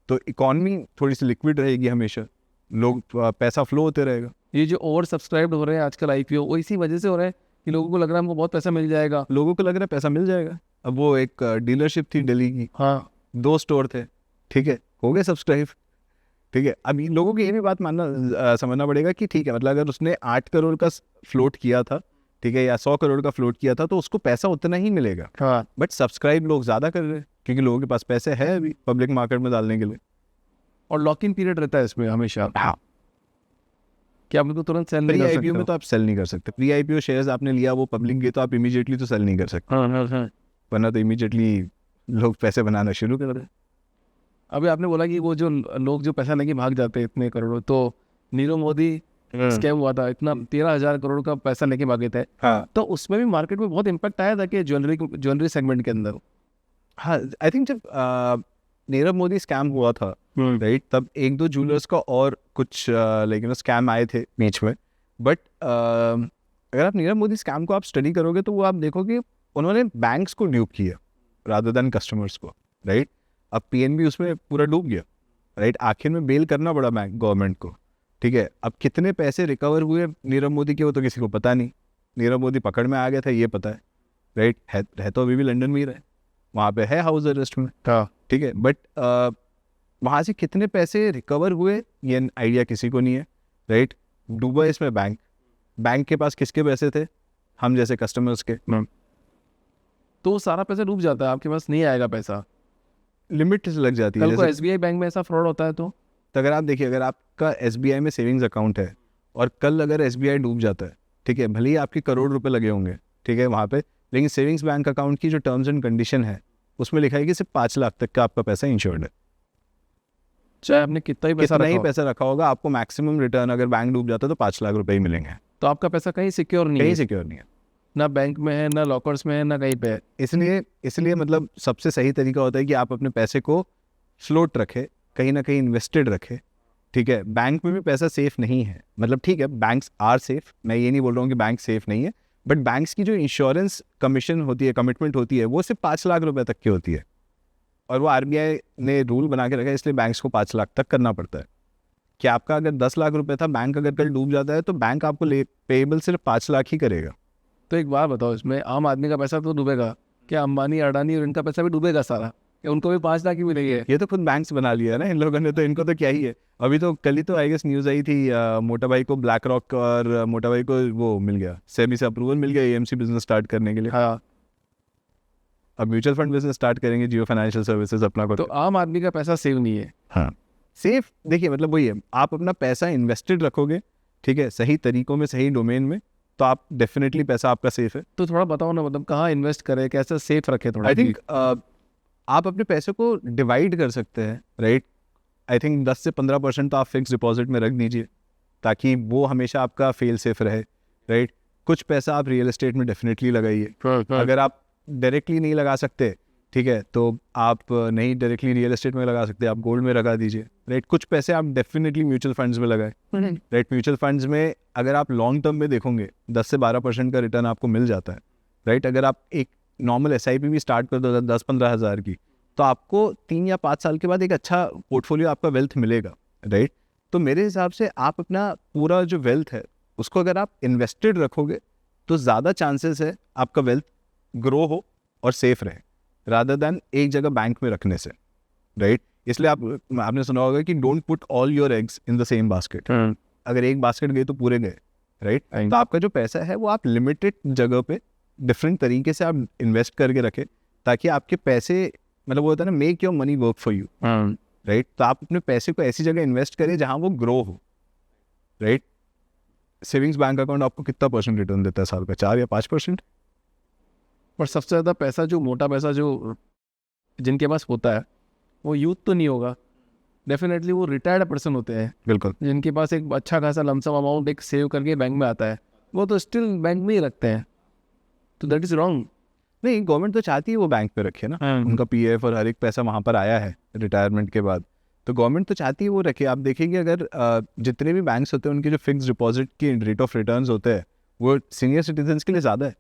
तो इकॉनमी थोड़ी सी लिक्विड रहेगी, हमेशा लोग पैसा फ्लो होते रहेगा। ये जो ओवर सब्सक्राइब्ड हो रहे हैं आजकल IPO, वो इसी वजह से हो रहा है कि लोगों को लग रहा है हमको बहुत पैसा मिल जाएगा। लोगों को लग रहा है पैसा मिल जाएगा। अब वो एक डीलरशिप थी दिल्ली की, हाँ 2 स्टोर थे, ठीक है, हो गए सब्सक्राइब। ठीक है, अब इन लोगों को ये भी बात मानना समझना पड़ेगा कि ठीक है, मतलब अगर उसने 8 करोड़ का फ्लोट किया था, ठीक है, या 100 करोड़ का फ्लोट किया था, तो उसको पैसा उतना ही मिलेगा। हाँ। बट सब्सक्राइब लोग ज़्यादा कर रहे हैं क्योंकि लोगों के पास पैसे है अभी पब्लिक मार्केट में डालने के लिए। और लॉक इन पीरियड रहता है इसमें हमेशा। हाँ, क्या आप इनको तुरंत सेल नहीं प्री कर IPO सकते में हो? तो आप सेल नहीं कर सकते। प्री IPO शेयर्स आपने लिया, वो पब्लिक गए, तो आप इमीडिएटली तो सेल नहीं कर सकते, हाँ। वरना तो इमीडिएटली लोग पैसे बनाना शुरू कर दें। अभी आपने बोला कि वो जो लोग जो पैसा लेके भाग जाते हैं इतने करोड़ों, तो नीरव मोदी स्कैम हुआ था, इतना 13,000 करोड़ का पैसा लेके भागे थे। हाँ तो उसमें भी मार्केट में बहुत इम्पैक्ट आया था कि ज्वेलरी सेगमेंट के अंदर। हाँ, आई थिंक जब नीरव मोदी स्कैम हुआ था राइट, तब एक दो ज्वेलर्स का और कुछ लाइक स्कैम आए थे बीच में। बट अगर आप नीरव मोदी स्कैम को आप स्टडी करोगे तो वो आप देखोगे उन्होंने बैंक्स को ड्यूप किया रादर देन कस्टमर्स को, राइट। अब पीएनबी उसमें पूरा डूब गया, राइट। आखिर में बेल करना पड़ा बैंक गवर्नमेंट को, ठीक है। अब कितने पैसे रिकवर हुए नीरव मोदी के वो तो किसी को पता नहीं। नीरव मोदी पकड़ में आ गया था ये पता है, राइट। है तो अभी भी लंदन में ही रहे, वहाँ पे है हाउस अरेस्ट में, ठीक है। बट वहाँ से कितने पैसे रिकवर हुए ये आइडिया किसी को नहीं है, राइट। डूबा इसमें बैंक के पास किसके पैसे थे? हम जैसे कस्टमर्स के। तो वो सारा पैसा डूब जाता है, आपके पास नहीं आएगा पैसा। लिमिट लग जाती है। कल को एसबीआई बैंक में ऐसा फ्रॉड होता है तो अगर आप देखिए, अगर आपका एसबीआई में सेविंग्स अकाउंट है और कल अगर एसबीआई डूब जाता है, ठीक है, भले ही आपके करोड़ रुपए लगे होंगे, ठीक है, वहाँ पे, लेकिन सेविंग्स बैंक अकाउंट की जो टर्म्स एंड कंडीशन है उसमें लिखा है कि सिर्फ 5 लाख तक का आपका पैसा इंश्योर्ड है। चाहे आपने कितना ही पैसा रखा होगा, आपको मैक्सिमम रिटर्न अगर बैंक डूब जाता है तो 5 लाख रुपए ही मिलेंगे। तो आपका पैसा कहीं सिक्योर नहीं कहीं है, सिक्योर नहीं है, ना बैंक में है, ना लॉकर्स में है, ना कहीं पे है। इसलिए मतलब सबसे सही तरीका होता है कि आप अपने पैसे को फ्लोट रखें, कहीं ना कहीं इन्वेस्टेड रखें, ठीक है। बैंक में भी पैसा सेफ नहीं है, मतलब ठीक है बैंक्स आर सेफ, मैं ये नहीं बोल रहा हूँ कि बैंक सेफ नहीं है, बट बैंक्स की जो इंश्योरेंस कमीशन होती है, कमिटमेंट होती है, वो सिर्फ 5 लाख रुपए तक की होती है। और वो आरबीआई ने रूल बना के रखा है, इसलिए बैंक्स को 5 लाख तक करना पड़ता है। कि आपका अगर 10 लाख रुपए था, बैंक अगर कल डूब जाता है तो बैंक आपको पेएबल सिर्फ 5 लाख ही करेगा। तो एक बात बताओ, इसमें आम आदमी का पैसा तो डूबेगा, क्या अंबानी अडानी और इनका पैसा भी डूबेगा सारा? क्या उनको भी 5 लाख ही मिलेंगे? ये तो खुद बैंक्स बना लिया है ना इन लोगों ने, तो इनको तो क्या ही है। अभी तो कल ही तो आई गेस न्यूज़ आई थी, मोटा भाई को ब्लैक रॉक और मोटा भाई को वो मिल गया, सेबी से अप्रूवल मिल गया एएमसी बिजनेस स्टार्ट करने के लिए। हाँ, अब म्यूचुअल फंड बिजनेस स्टार्ट करेंगे जियो फाइनेंशियल सर्विसेज अपना को। तो आम आदमी का पैसा सेव नहीं है। हाँ, सेफ देखिए मतलब वही है, आप अपना पैसा इन्वेस्टेड रखोगे, ठीक है, सही तरीकों में, सही डोमेन में, तो आप डेफिनेटली पैसा आपका सेफ है। तो थोड़ा बताओ ना, मतलब कहाँ इन्वेस्ट करें, कैसे सेफ रखें थोड़ा। आई थिंक आप अपने पैसे को डिवाइड कर सकते हैं, राइट। आई थिंक 10 से 15% तो आप फिक्स डिपॉजिट में रख दीजिए ताकि वो हमेशा आपका फेल सेफ रहे, राइट। कुछ पैसा आप रियल एस्टेट में डेफिनेटली लगाइए। अगर आप डायरेक्टली नहीं लगा सकते, ठीक है, तो आप नहीं डायरेक्टली रियल एस्टेट में लगा सकते, आप गोल्ड में लगा दीजिए, राइट। कुछ पैसे आप डेफिनेटली म्यूचुअल फंड्स में लगाएं, राइट। म्यूचुअल फंड्स में अगर आप लॉन्ग टर्म में देखोगे 10 से 12% का रिटर्न आपको मिल जाता है, राइट। अगर आप एक नॉर्मल एसआईपी भी स्टार्ट कर दो 10-15 हज़ार की, तो आपको 3 या 5 साल के बाद एक अच्छा पोर्टफोलियो आपका वेल्थ मिलेगा, राइट। तो मेरे हिसाब से आप अपना पूरा जो वेल्थ है उसको अगर आप इन्वेस्टेड रखोगे तो ज़्यादा चांसेस है आपका वेल्थ ग्रो हो और सेफ रहे रादर दैन एक जगह बैंक में रखने से, राइट। इसलिए आपने सुना होगा कि don't put all your eggs in the same basket. अगर एक बास्केट गए तो पूरे गए, राइट। तो आपका जो पैसा है वो आप लिमिटेड जगह पे डिफरेंट तरीके से आप इन्वेस्ट करके रखें ताकि आपके पैसे, मतलब वो होता है ना, make your money work for you, right. तो आप अपने पैसे को ऐसी जगह इन्वेस्ट करें जहां वो ग्रो हो, राइट। सेविंग्स बैंक अकाउंट आपको कितना परसेंट रिटर्न देता है साल का? 4 या 5%। पर सबसे ज़्यादा पैसा, जो मोटा पैसा जो जिनके पास होता है, वो यूथ तो नहीं होगा, डेफिनेटली वो रिटायर्ड पर्सन होते हैं, बिल्कुल, जिनके पास एक अच्छा खासा लमसम अमाउंट एक सेव करके बैंक में आता है, वो तो स्टिल बैंक में ही रखते हैं। तो दैट इज़ रॉन्ग। नहीं, गवर्नमेंट तो चाहती है वो बैंक पे रखे ना, उनका पीएफ और हर एक पैसा वहाँ पर आया है रिटायरमेंट के बाद, तो गवर्नमेंट तो चाहती है वो रखे। आप देखेंगे अगर जितने भी बैंक्स होते हैं उनके जो फिक्स डिपॉजिट की रेट ऑफ रिटर्न्स होते हैं वो सीनियर सिटीजन्स के लिए ज़्यादा है,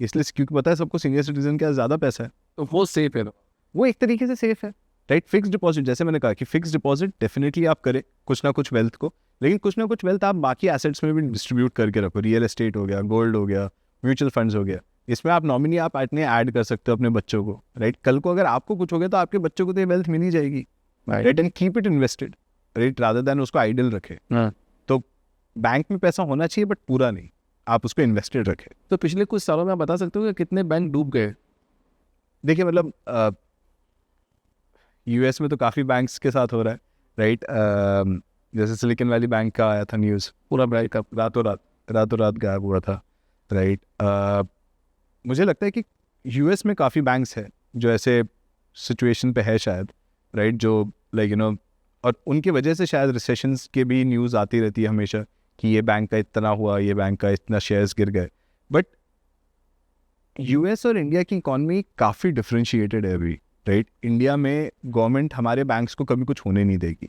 इसलिए क्योंकि पता है सबको सीनियर सिटीजन के पास ज़्यादा पैसा है, तो वो सेफ है, वो एक तरीके से सेफ है, राइट। फिक्स डिपॉजिट, जैसे मैंने कहा कि फिक्स डिपॉजिट डेफिनेटली आप करें कुछ ना कुछ वेल्थ को, लेकिन कुछ ना कुछ वेल्थ आप बाकी एसेट्स में भी डिस्ट्रीब्यूट करके रखो। रियल एस्टेट हो गया, गोल्ड हो गया, म्यूचुअल फंड्स हो गया, इसमें आप नॉमिनी आप अपने ऐड कर सकते हो अपने बच्चों को, राइट। कल को अगर आपको कुछ हो गया तो आपके बच्चों को तो ये वेल्थ मिल ही जाएगी, right. And keep it invested, right, rather than उसको आइडल रखे। तो बैंक में पैसा होना चाहिए बट पूरा नहीं, आप उसको इन्वेस्टेड रखें। तो पिछले कुछ सालों में आप बता सकते हो कि कितने बैंक डूब गए? देखिए मतलब यूएस में तो काफ़ी बैंक्स के साथ हो रहा है, राइट। जैसे सिलिकॉन वैली बैंक का आया था न्यूज़, पूरा बैंक का रातों रात गायब हुआ था, राइट। मुझे लगता है कि यूएस में काफ़ी बैंक्स हैं जो ऐसे सिचुएशन पे है शायद, राइट, जो लाइक यू नो, और उनकी वजह से शायद रिसेशंस के भी न्यूज़ आती रहती है हमेशा कि ये बैंक का इतना हुआ, ये बैंक का इतना शेयर्स गिर गए। बट यूएस और इंडिया की इकॉनमी काफ़ी डिफरेंशिएटेड है अभी, राइट। इंडिया में गवर्नमेंट हमारे बैंक्स को कभी कुछ होने नहीं देगी,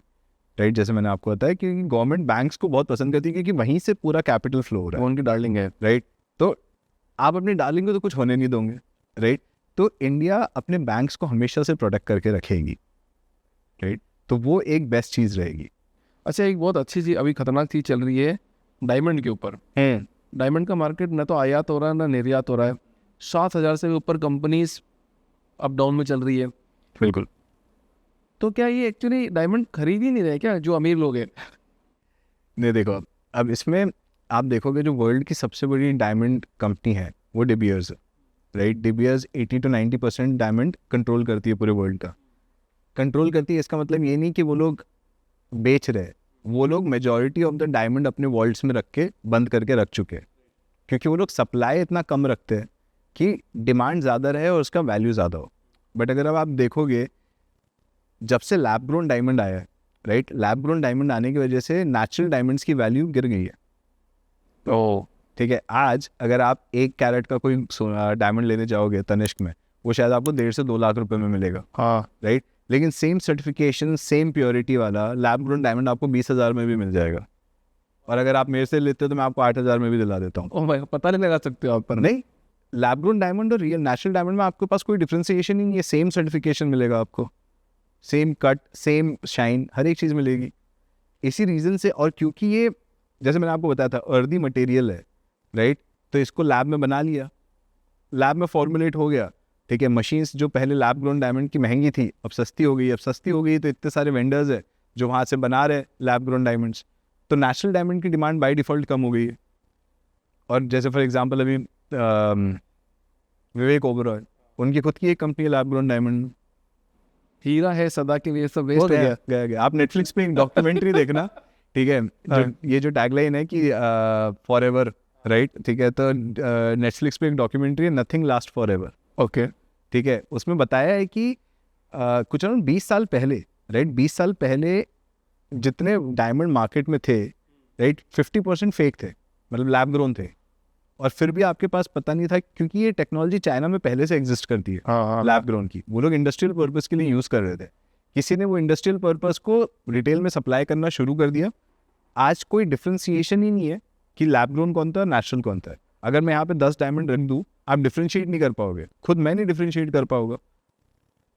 राइट। जैसे मैंने आपको बताया कि गवर्नमेंट बैंक्स को बहुत पसंद करती है क्योंकि वहीं से पूरा कैपिटल फ्लो हो रहा है, वो उनकी डार्लिंग है। राइट। तो आप अपनी डार्लिंग को तो कुछ होने नहीं दोगे, राइट। तो इंडिया अपने बैंक्स को हमेशा से प्रोटेक्ट करके रखेगी, राइट। तो वो एक बेस्ट चीज़ रहेगी। अच्छा, एक बहुत अच्छी चीज़ अभी खतरनाक चीज़ चल रही है डायमंड के ऊपर। डायमंड का मार्केट ना तो आयात हो रहा है ना निर्यात हो रहा है। 7,000 से भी ऊपर कंपनीज अप डाउन में चल रही है। बिल्कुल। तो क्या ये एक्चुअली डायमंड खरीद ही नहीं रहे क्या जो अमीर लोग हैं? नहीं, देखो अब इसमें आप देखोगे जो वर्ल्ड की सबसे बड़ी डायमंड कंपनी है वो डी बियर्स है, right. De Beers 80 to 90% diamond control करती है, पूरे वर्ल्ड का कंट्रोल करती है। इसका मतलब ये नहीं कि वो लोग बेच रहे हैं, वो लोग मेजॉरिटी ऑफ द डायमंड अपने वॉल्ट्स में रख के बंद करके रख चुके हैं, क्योंकि वो लोग सप्लाई इतना कम रखते हैं कि डिमांड ज़्यादा रहे और उसका वैल्यू ज़्यादा हो। बट अगर अब आप देखोगे जब से लैब ग्रोन डायमंड आया है, राइट, लैब ग्रोन डायमंड आने की वजह से नेचुरल डायमंड्स की वैल्यू गिर गई है। ओह, ठीक है, आज अगर आप 1 कैरेट का कोई डायमंड लेने जाओगे तनिष्क में, वो शायद आपको 1.5 से 2 लाख रुपए में मिलेगा, हाँ। राइट। लेकिन सेम सर्टिफिकेशन सेम प्योरिटी वाला लैब ग्रोन डायमंड आपको 20,000 में भी मिल जाएगा। और अगर आप मेरे से लेते हो तो मैं आपको 8,000 में भी दिला देता हूँ। ओह भाई, पता नहीं लगा सकते हो आप पर? नहीं, लैब ग्रोन डायमंड और रियल नेचुरल डायमंड में आपके पास कोई डिफ्रेंसिएशन ही नहीं है, सेम सर्टिफिकेशन मिलेगा आपको, सेम कट, सेम शाइन, हर एक चीज़ मिलेगी। इसी रीज़न से, और क्योंकि ये जैसे मैंने आपको बताया था अर्दी मटेरियल है, राइट, तो इसको लैब में बना लिया, लैब में फॉर्मुलेट हो गया, ठीक है। मशीन्स जो पहले लैब ग्रोन डायमंड की महंगी थी अब सस्ती हो गई, अब सस्ती हो गई तो इतने सारे वेंडर्स है जो वहाँ से बना रहे लैब ग्रोन डायमंड्स, तो नेचुरल डायमंड की डिमांड बाय डिफ़ॉल्ट कम हो गई है। और जैसे फॉर एग्जांपल अभी विवेक ओबरॉय, उनकी खुद की एक कंपनी है लैब ग्रोन डायमंड। हीरा है सदा के लिए, सब वेस्ट हो हो गया। गया। आप नेटफ्लिक्स पे एक डॉक्यूमेंट्री देखना, ठीक है, ये जो टैगलाइन है कि फॉर एवर, राइट, ठीक है। तो नेटफ्लिक्स पे एक डॉक्यूमेंट्री है nothing last for ever, okay. ठीक है। उसमें बताया है कि कुछ अराउंड 20 साल पहले, राइट, 20 साल पहले जितने डायमंड मार्केट में थे, राइट, 50% फेक थे, मतलब लैब ग्रोन थे। और फिर भी आपके पास पता नहीं था, क्योंकि ये टेक्नोलॉजी चाइना में पहले से एग्जिस्ट करती है, हाँ, लैब ग्रोन की। वो लोग इंडस्ट्रियल पर्पस के लिए यूज़ कर रहे थे, किसी ने वो इंडस्ट्रियल पर्पस को रिटेल में सप्लाई करना शुरू कर दिया। आज कोई डिफ्रेंसिएशन ही नहीं है कि लैब ग्रोन कौन था और नेचुरल कौन था। अगर मैं यहाँ पे 10 डायमंड रख दूँ, आप डिफ्रेंशिएट नहीं कर पाओगे, खुद मैं नहीं डिफ्रेंशिएट कर पाऊंगा,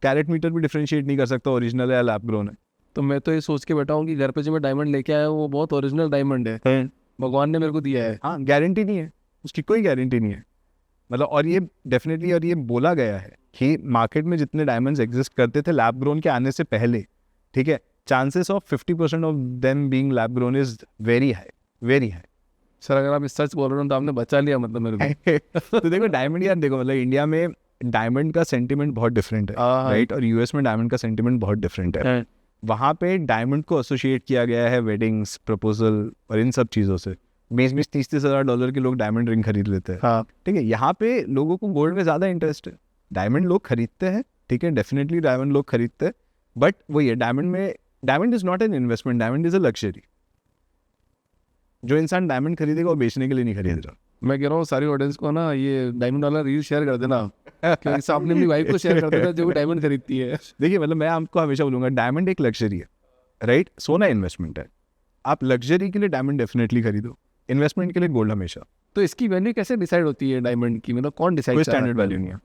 कैरेट मीटर भी डिफ्रेंशिएट नहीं कर सकता ओरिजिनल है या लैब ग्रोन है। तो मैं तो ये सोच के बैठा हूँ कि घर पे जो मैं डायमंड लेके आया हूँ वो बहुत ओरिजिनल डायमंड है, भगवान ने मेरे को दिया है। हाँ, गारंटी नहीं है, उसकी कोई गारंटी नहीं है, मतलब। और ये डेफिनेटली, और ये बोला गया है कि मार्केट में जितने डायमंड्स एग्जिस्ट करते थे लैब ग्रोन के आने से पहले, ठीक है, chances of 50% of them being lab grown is very high, very high. Sir अगर आप इस सच बोल रहे हो तो आपने बचा लिया मतलब मेरे को। तो देखो डायमंड, यार देखो, मतलब इंडिया में डायमंड का सेंटिमेंट बहुत डिफरेंट है, राइट, और यूएस में डायमंड का सेंटिमेंट बहुत डिफरेंट है। वहाँ पे डायमंड को एसोसिएट किया गया है वेडिंग्स, प्रपोजल और इन सब चीज़ों से। 20-20, 30-30 हज़ार डॉलर के लोग डायमंड रिंग खरीद लेते हैं, हाँ। ठीक है। यहाँ पे लोगों को गोल्ड में ज़्यादा इंटरेस्ट है, डायमंड लोग खरीदते हैं, ठीक है, डेफिनेटली डायमंड लोग खरीदते हैं। बट वो ये diamond is not an investment, diamond is a luxury. जो इंसान डायमंड खरीदेगा वो बेचने के लिए नहीं खरीद रहा। मैं कह रहा हूँ सारी ऑडियंस को ना ये डायमंड वाला रील शेयर कर देना, क्योंकि सामने अपनी वाइफ को शेयर कर देना जो भी डायमंड खरीदती है। देखिए, मतलब मैं आपको हमेशा बोलूँगा डायमंड एक लग्जरी है, राइट, सोना इन्वेस्टमेंट है। आप लग्जरी के लिए डायमंड डेफिनेटली खरीदो, इन्वेस्टमेंट के लिए गोल्ड हमेशा। तो इसकी वैल्यू कैसे डिसाइड होती है डायमंड की, मतलब कौन डिसाइड? कोई स्टैंडर्ड वैल्यू नहीं है,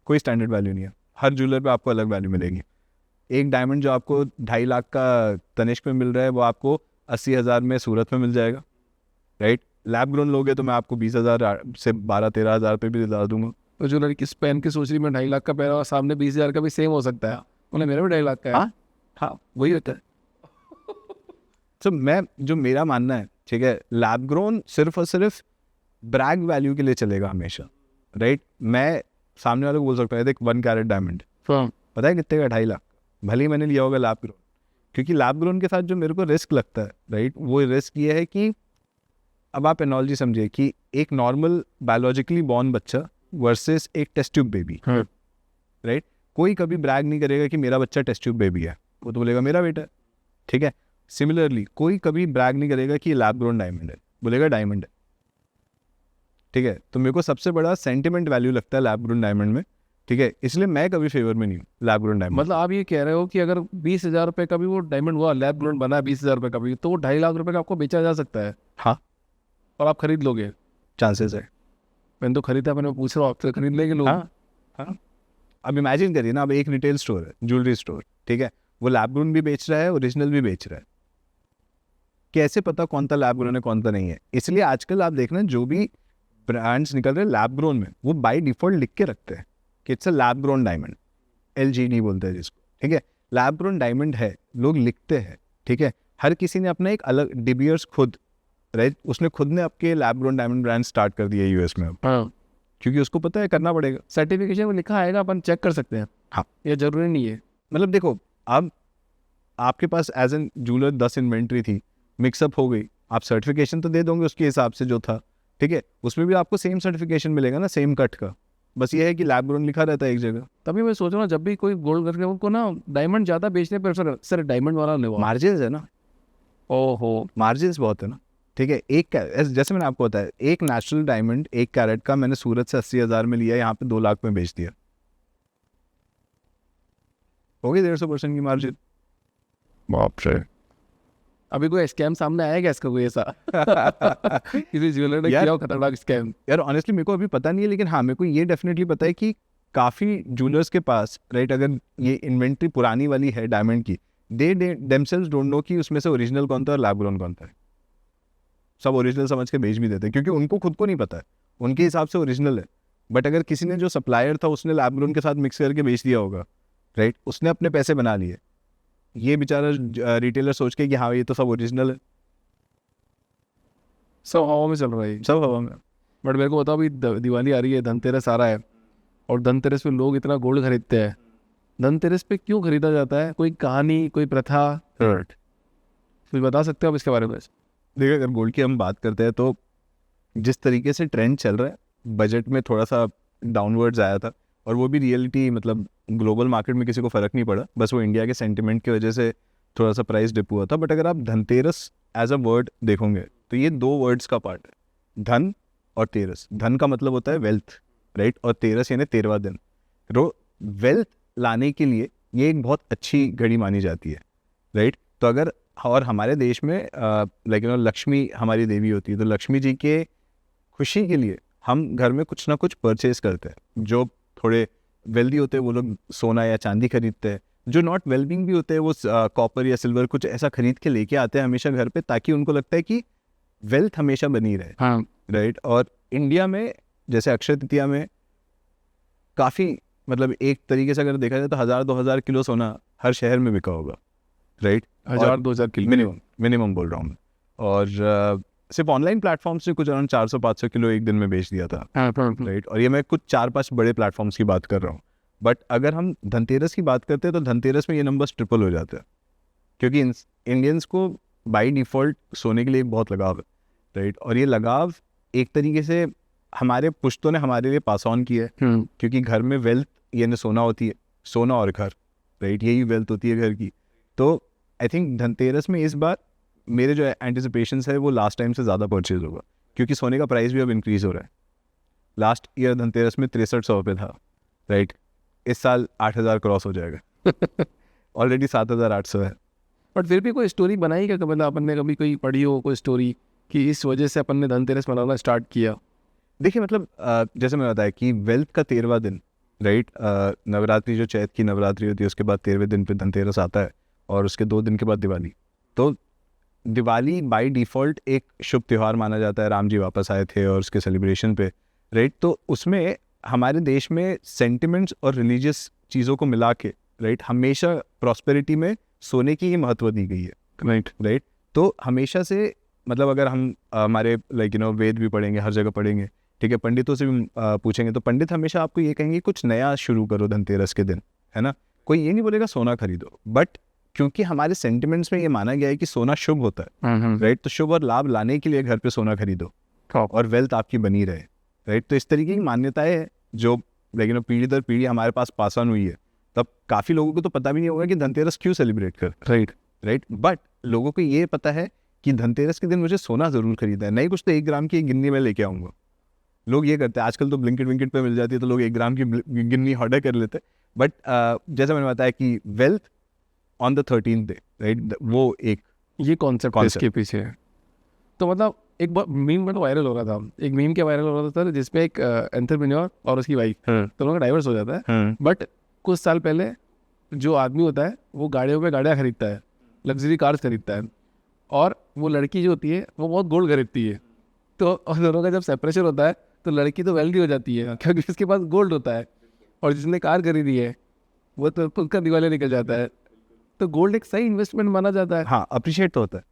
कोई स्टैंडर्ड वैल्यू नहीं है। हर ज्वेलर पे आपको अलग वैल्यू मिलेगी। एक डायमंड जो आपको 2.5 लाख का तनिष्क में मिल रहा है वो आपको 80,000 में सूरत में मिल जाएगा, राइट। लैब ग्रोन लोगे तो मैं आपको 20,000 से 12-13 हज़ार पे भी दिला दूंगा। तो जो लड़की पहन के सोच रही मैं 2.5 लाख का पहना और सामने 20,000 का भी सेम हो सकता है, उन्हें मेरा भी 2.5 लाख का है। हाँ, वही होता है। तो जो मेरा मानना है, ठीक है, लैब ग्रोन सिर्फ और सिर्फ ब्रैग वैल्यू के लिए चलेगा हमेशा, राइट। मैं सामने वाले को बोल सकता है देख 1 कैरेट डायमंड पता है कितने का, 2.5 लाख, भले ही मैंने लिया होगा लैब ग्रोन, क्योंकि लैब ग्रोन के साथ जो मेरे को रिस्क लगता है, राइट, वो रिस्क ये है कि अब आप एनोलॉजी समझिए कि एक नॉर्मल बायोलॉजिकली बॉर्न बच्चा वर्सेस एक टेस्ट ट्यूब बेबी, राइट। कोई कभी ब्रैग नहीं करेगा कि मेरा बच्चा टेस्ट ट्यूब बेबी है, वो तो बोलेगा मेरा बेटा है, ठीक है। सिमिलरली कोई कभी ब्रैग नहीं करेगा कि ये लैब ग्रोन डायमंड है, बोलेगा डायमंड है, ठीक है। तो मेरे को सबसे बड़ा सेंटिमेंट वैल्यू लगता है लैब ग्रोन डायमंड में, ठीक है, इसलिए मैं कभी फेवर में नहीं हूँ लैब ग्रोन डायमंड। मतलब आप ये कह रहे हो कि अगर 20,000 रुपये का भी वो डायमंड हुआ, लैब ग्रोन बना 20,000 रुपये का भी, तो वो 2.5 लाख रुपये का आपको बेचा जा सकता है हाँ, और आप खरीद लोगे? चांसेस है। मैंने तो खरीदा, मैंने पूछ रहा हूँ आपसे, खरीद लेंगे लोग? हाँ हाँ, अब इमेजिन करिए ना, अब एक रिटेल स्टोर है, ज्वेलरी स्टोर, ठीक है, वो लैब ग्रोन भी बेच रहा है, ओरिजिनल भी बेच रहा है, कैसे पता कौन सा लैब ग्रोन है कौन सा नहीं है? इसलिए आजकल आप देखना जो भी ब्रांड्स निकल रहे हैं लैब ग्रोन में, वो बाय डिफॉल्ट लिख के रखते हैं कि it's a lab grown diamond, LGD बोलते हैं जिसको, ठीक है, लैब ग्रोन डायमंड है, लोग लिखते हैं, ठीक है। हर किसी ने अपना एक अलग, डिबियर्स खुद, राइट, उसने खुद ने आपके lab grown diamond brand start कर दिया US में अब, हाँ, क्योंकि उसको पता है करना पड़ेगा। सर्टिफिकेशन में लिखा आएगा, अपन चेक कर सकते हैं। हाँ, ये जरूरी नहीं है। मतलब देखो, अब आपके पास एज एन जूलर 10 इन्वेंट्री थी, मिक्सअप हो गई, आप सर्टिफिकेशन तो दे दोगे उसके हिसाब से जो था, ठीक है, उसमें भी आपको सेम सर्टिफिकेशन मिलेगा ना, सेम कट का, बस ये है कि लैब ग्रोन लिखा रहता है एक जगह। तभी मैं सोच रहा हूँ जब भी कोई गोल्ड करके उनको ना डायमंड ज़्यादा बेचने पर सर डायमंड वाला ले। मार्जिन है ना, ओहो, मार्जिन बहुत है ना, ठीक है। एक जैसे मैंने आपको बताया, एक नेचुरल डायमंड 1 कैरेट का मैंने सूरत से 80,000 में लिया, यहाँ पे 2 लाख में बेच दिया, हो गई 150% की मार्जिन। बाप रे। अभी कोई स्कैम सामने आया क्या इसका, कोई ऐसा किसी ज्वेलर ने यार- किया हो खतरनाक स्कैम? यार ऑनेस्टली मेरे को अभी पता नहीं है, लेकिन हाँ मेरे को ये डेफिनेटली पता है कि काफ़ी जूलर्स के पास, राइट, अगर ये इन्वेंट्री पुरानी वाली है डायमंड की, दे देमसेल्व्स डोंट नो कि उसमें से ओरिजिनल कौन था और लैब ग्रोन कौन था। सब ओरिजिनल समझ के बेच भी देते हैं, क्योंकि उनको खुद को नहीं पता है, उनके हिसाब से ओरिजिनल है, बट अगर किसी ने जो सप्लायर था उसने लैब ग्रोन के साथ मिक्स करके बेच दिया होगा, राइट, उसने अपने पैसे बना लिए, ये बेचारा रिटेलर सोच के कि हाँ ये तो सब ओरिजिनल है, सब हवा में चल रहा है। सब हवा में। बट मेरे को बताओ, अभी दिवाली आ रही है, धनतेरस आ रहा है, और धनतेरस पे लोग इतना गोल्ड खरीदते हैं, धनतेरस पे क्यों खरीदा जाता है? कोई कहानी, कोई प्रथा, कुछ बता सकते हो आप इसके बारे में? देखिए, अगर गोल्ड की हम बात करते हैं तो जिस तरीके से ट्रेंड चल रहा है, बजट में थोड़ा सा डाउनवर्ड्स आया था, और वो भी रियलिटी, मतलब ग्लोबल मार्केट में किसी को फ़र्क नहीं पड़ा, बस वो इंडिया के सेंटिमेंट की वजह से थोड़ा सा प्राइस डिप हुआ था। बट अगर आप धनतेरस एज अ वर्ड देखोगे तो ये 2 वर्ड्स का पार्ट है, धन और तेरस। धन का मतलब होता है वेल्थ, राइट, और तेरस यानी 13वां दिन। वेल्थ लाने के लिए ये एक बहुत अच्छी घड़ी मानी जाती है, राइट। तो अगर, और हमारे देश में लाइक लक्ष्मी हमारी देवी होती है, तो लक्ष्मी जी के खुशी के लिए हम घर में कुछ ना कुछ परचेज करते हैं। जो थोड़े वेल्दी होते हैं वो लोग सोना या चांदी खरीदते हैं, जो नॉट वेलबिंग भी होते हैं वो कॉपर या सिल्वर कुछ ऐसा खरीद के लेके आते हैं हमेशा घर पे, ताकि उनको लगता है कि वेल्थ हमेशा बनी रहे, हाँ, राइट। और इंडिया में जैसे अक्षय तृतीया में काफ़ी, मतलब एक तरीके से अगर देखा जाए तो 1000-2000 किलो सोना हर शहर में बिका होगा, राइट, 1000-2000 किलो मिनिमम बोल रहा हूँ मैं। और सिर्फ ऑनलाइन प्लेटफॉर्म से कुछ अराउंड 400-500 किलो एक दिन में बेच दिया था, राइट। और ये मैं कुछ 4-5 बड़े प्लेटफॉर्म्स की बात कर रहा हूँ। बट अगर हम धनतेरस की बात करते हैं तो धनतेरस में ये नंबर्स ट्रिपल हो जाते हैं, क्योंकि इंडियंस को बाय डिफ़ॉल्ट सोने के लिए बहुत लगाव है, राइट। और ये लगाव एक तरीके से हमारे पुश्तों ने हमारे लिए पास ऑन किया है, क्योंकि घर में वेल्थ यानी सोना होती है, सोना और घर, राइट, यही वेल्थ होती है घर की। तो आई थिंक धनतेरस में इस बार मेरे जो एंटिसिपेशंस है वो लास्ट टाइम से ज़्यादा परचेज होगा, क्योंकि सोने का प्राइस भी अब इंक्रीज़ हो रहा है। लास्ट ईयर धनतेरस में 6300 रुपये था, राइट, इस साल 8000 क्रॉस हो जाएगा, ऑलरेडी 7800 है। बट फिर भी कोई स्टोरी बनाई क्या, मतलब अपन ने कभी कोई पढ़ी हो कोई स्टोरी कि इस वजह से अपन ने धनतेरस मनाना स्टार्ट किया? देखिए, मतलब जैसे मैंने बताया कि वेल्थ का 13वां दिन, राइट, नवरात्रि जो चैत की नवरात्रि होती है उसके बाद 13वें दिन पे धनतेरस आता है, और उसके 2 दिन के बाद दिवाली। तो दिवाली बाय डिफ़ॉल्ट एक शुभ त्यौहार माना जाता है, राम जी वापस आए थे और उसके सेलिब्रेशन पे, राइट। तो उसमें हमारे देश में सेंटिमेंट्स और रिलीजियस चीज़ों को मिला के, राइट, हमेशा प्रॉस्पेरिटी में सोने की ही महत्व दी गई है, राइट। तो हमेशा से, मतलब अगर हम हमारे वेद भी पढ़ेंगे, हर जगह पढ़ेंगे, ठीक है, पंडितों से भी पूछेंगे तो पंडित हमेशा आपको ये कहेंगे कुछ नया शुरू करो धनतेरस के दिन, है ना। कोई ये नहीं बोलेगा सोना खरीदो, बट क्योंकि हमारे सेंटिमेंट्स में ये माना गया है कि सोना शुभ होता है, राइट, तो शुभ और लाभ लाने के लिए घर पे सोना खरीदो और वेल्थ आपकी बनी रहे, राइट। तो इस तरीके की मान्यताएं हैं जो पीढ़ी दर पीढ़ी हमारे पास ऑन हुई है। तब काफ़ी लोगों को तो पता भी नहीं होगा कि धनतेरस क्यों सेलिब्रेट कर, राइट। बट लोगों को ये पता है कि धनतेरस के दिन मुझे सोना जरूर खरीदना है, नहीं कुछ तो 1 ग्राम की एक गिन्नी में लेके आऊंगा। लोग ये करते हैं, आजकल तो ब्लिंकिट विंकिट पे मिल जाती है तो लोग 1 ग्राम की गिन्नी ऑर्डर कर लेते हैं। बट जैसा मैंने बताया कि wealth on the 13th day, right, वो एक ये कॉन्सेप्ट Concept. इसके पीछे है। तो मतलब एक बार मीम बड़ा वायरल हो रहा था, एक मीम क्या वायरल हो रहा था सर, जिसमें एक एंटरप्रेन्योर और उसकी वाइफ दोनों का डाइवर्स हो जाता है, बट कुछ साल पहले जो आदमी होता है वो गाड़ियों पे गाड़ियाँ खरीदता है, लग्जरी कार्स खरीदता है, और वो लड़की जो होती है वो बहुत गोल्ड खरीदती है। तो और दोनों का जब सेपरेशन होता है तो लड़की तो वेल्दी हो जाती है क्योंकि उसके पास गोल्ड होता है, और जिसने कार खरीदी है वो तो उसका दिवालिया निकल जाता है। तो गोल्ड एक सही इन्वेस्टमेंट माना जाता है, हाँ अप्रिशिएट तो होता है,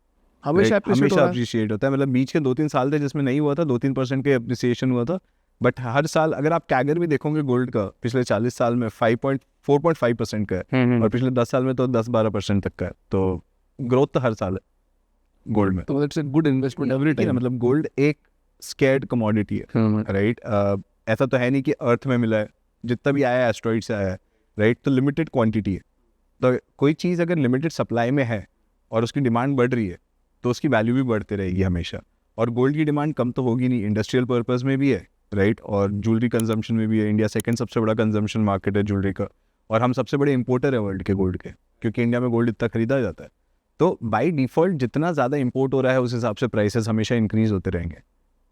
हमेशा Right, appreciate हो हमेशा रहा है। अप्रिशिएट होता है। मतलब बीच के 2-3 साल थे जिसमें नहीं हुआ था, 2-3% के अप्रिसिएशन हुआ था, बट हर साल अगर आप कैगर भी देखोगे गोल्ड का पिछले 40 साल में 4.5% का है, और पिछले 10 साल में तो 10-12% तक का है। तो ग्रोथ तो हर साल है गोल्ड में। तो it's a good investment every time. मतलब गोल्ड एक स्कैर्ड कमोडिटी है, राइट। ऐसा तो है नहीं कि अर्थ में मिला है, जितना भी आया है एस्ट्रॉइड से आया है, राइट। तो लिमिटेड क्वांटिटी है, तो कोई चीज़ अगर लिमिटेड सप्लाई में है और उसकी डिमांड बढ़ रही है तो उसकी वैल्यू भी बढ़ती रहेगी हमेशा। और गोल्ड की डिमांड कम तो होगी नहीं, इंडस्ट्रियल पर्पस में भी है, राइट, और ज्वेलरी कंजम्पशन में भी है। इंडिया सेकंड सबसे बड़ा कंजम्पशन मार्केट है ज्वेलरी का, और हम सबसे बड़े इंपोर्टर है वर्ल्ड के गोल्ड के, क्योंकि इंडिया में गोल्ड इतना खरीदा जाता है। तो बाई डिफ़ॉल्ट जितना ज़्यादा इंपोर्ट हो रहा है उस हिसाब से प्राइसेस हमेशा इंक्रीज होते रहेंगे,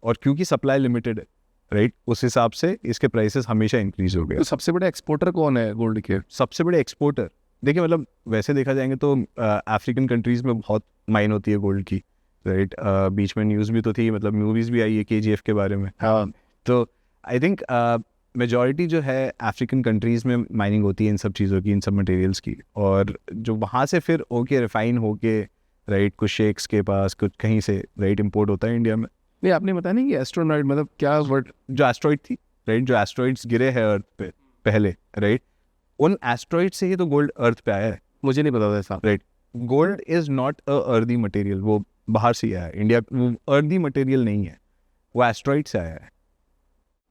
और क्योंकि सप्लाई लिमिटेड है, राइट, उस हिसाब से इसके प्राइसेस हमेशा इंक्रीज हो गए। तो सबसे बड़े एक्सपोर्टर कौन है गोल्ड के? सबसे बड़े एक्सपोर्टर, देखिए मतलब वैसे देखा जाएंगे तो अफ्रीकन कंट्रीज़ में बहुत माइन होती है गोल्ड की, राइट। बीच में न्यूज़ भी तो थी, मतलब मूवीज़ भी आई है KGF के बारे में। हाँ, तो आई थिंक मेजॉरिटी जो है अफ्रीकन कंट्रीज़ में माइनिंग होती है इन सब चीज़ों की, इन सब मटेरियल्स की, और जो वहाँ से फिर होके रिफाइन होके, राइट, कुछ शेक्स के पास कुछ कहीं से, राइट, इंपोर्ट होता है इंडिया में। नहीं आपने बताया नहीं कि एस्ट्रोनॉइट मतलब क्या वर्ड? जो एस्ट्रॉइड थी, राइट, जो एस्ट्रॉइड्स गिरे हैं अर्थ पे पहले, राइट, उन एस्ट्रॉइड से ही तो गोल्ड अर्थ पे आया है, मुझे नहीं पता था ऐसा। Right. Gold is not a earthy material, वो बाहर से आया है, इंडिया वो अर्दी मटेरियल नहीं है, वो एस्ट्रॉइड से आया है।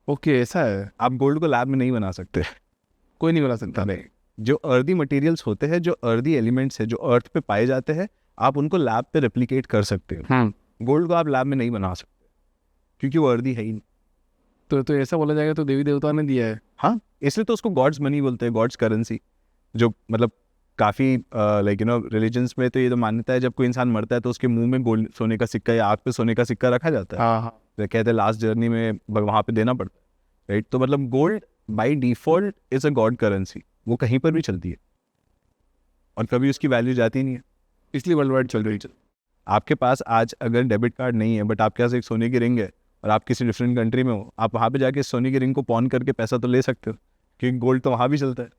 ओके ऐसा है, आप गोल्ड को लैब में नहीं बना सकते, कोई नहीं बना सकता। नहीं। जो अर्दी मटेरियल्स होते हैं, जो अर्दी एलिमेंट्स है जो अर्थ पे पाए जाते हैं, आप उनको लैब पे रेप्लिकेट कर सकते हो। गोल्ड को आप लैब में नहीं बना सकते क्योंकि वो अर्दी है ही नहीं। तो ऐसा बोला जाएगा तो देवी देवता ने दिया है। हाँ, इसलिए तो उसको गॉड्स मनी बोलते हैं, गॉड्स करेंसी। जो मतलब काफ़ी लाइक रिलीजन्स में तो ये तो मान्यता है, जब कोई इंसान मरता है तो उसके मुंह में गोल्ड सोने का सिक्का या आँख पे सोने का सिक्का रखा जाता है। हाँ हाँ, तो कहते हैं लास्ट जर्नी में वहाँ पे देना पड़ता है, राइट। तो मतलब gold by default is a God currency, वो कहीं पर भी चलती है और कभी उसकी वैल्यू जाती नहीं है, इसलिए वर्ल्ड वाइड चल रही है। आपके पास आज अगर डेबिट कार्ड नहीं है बट आपके पास एक सोने की रिंग है और आप किसी डिफरेंट कंट्री में हो, आप वहाँ पे जाके सोने की रिंग को पॉन करके पैसा तो ले सकते हो, क्योंकि गोल्ड तो वहाँ भी चलता है,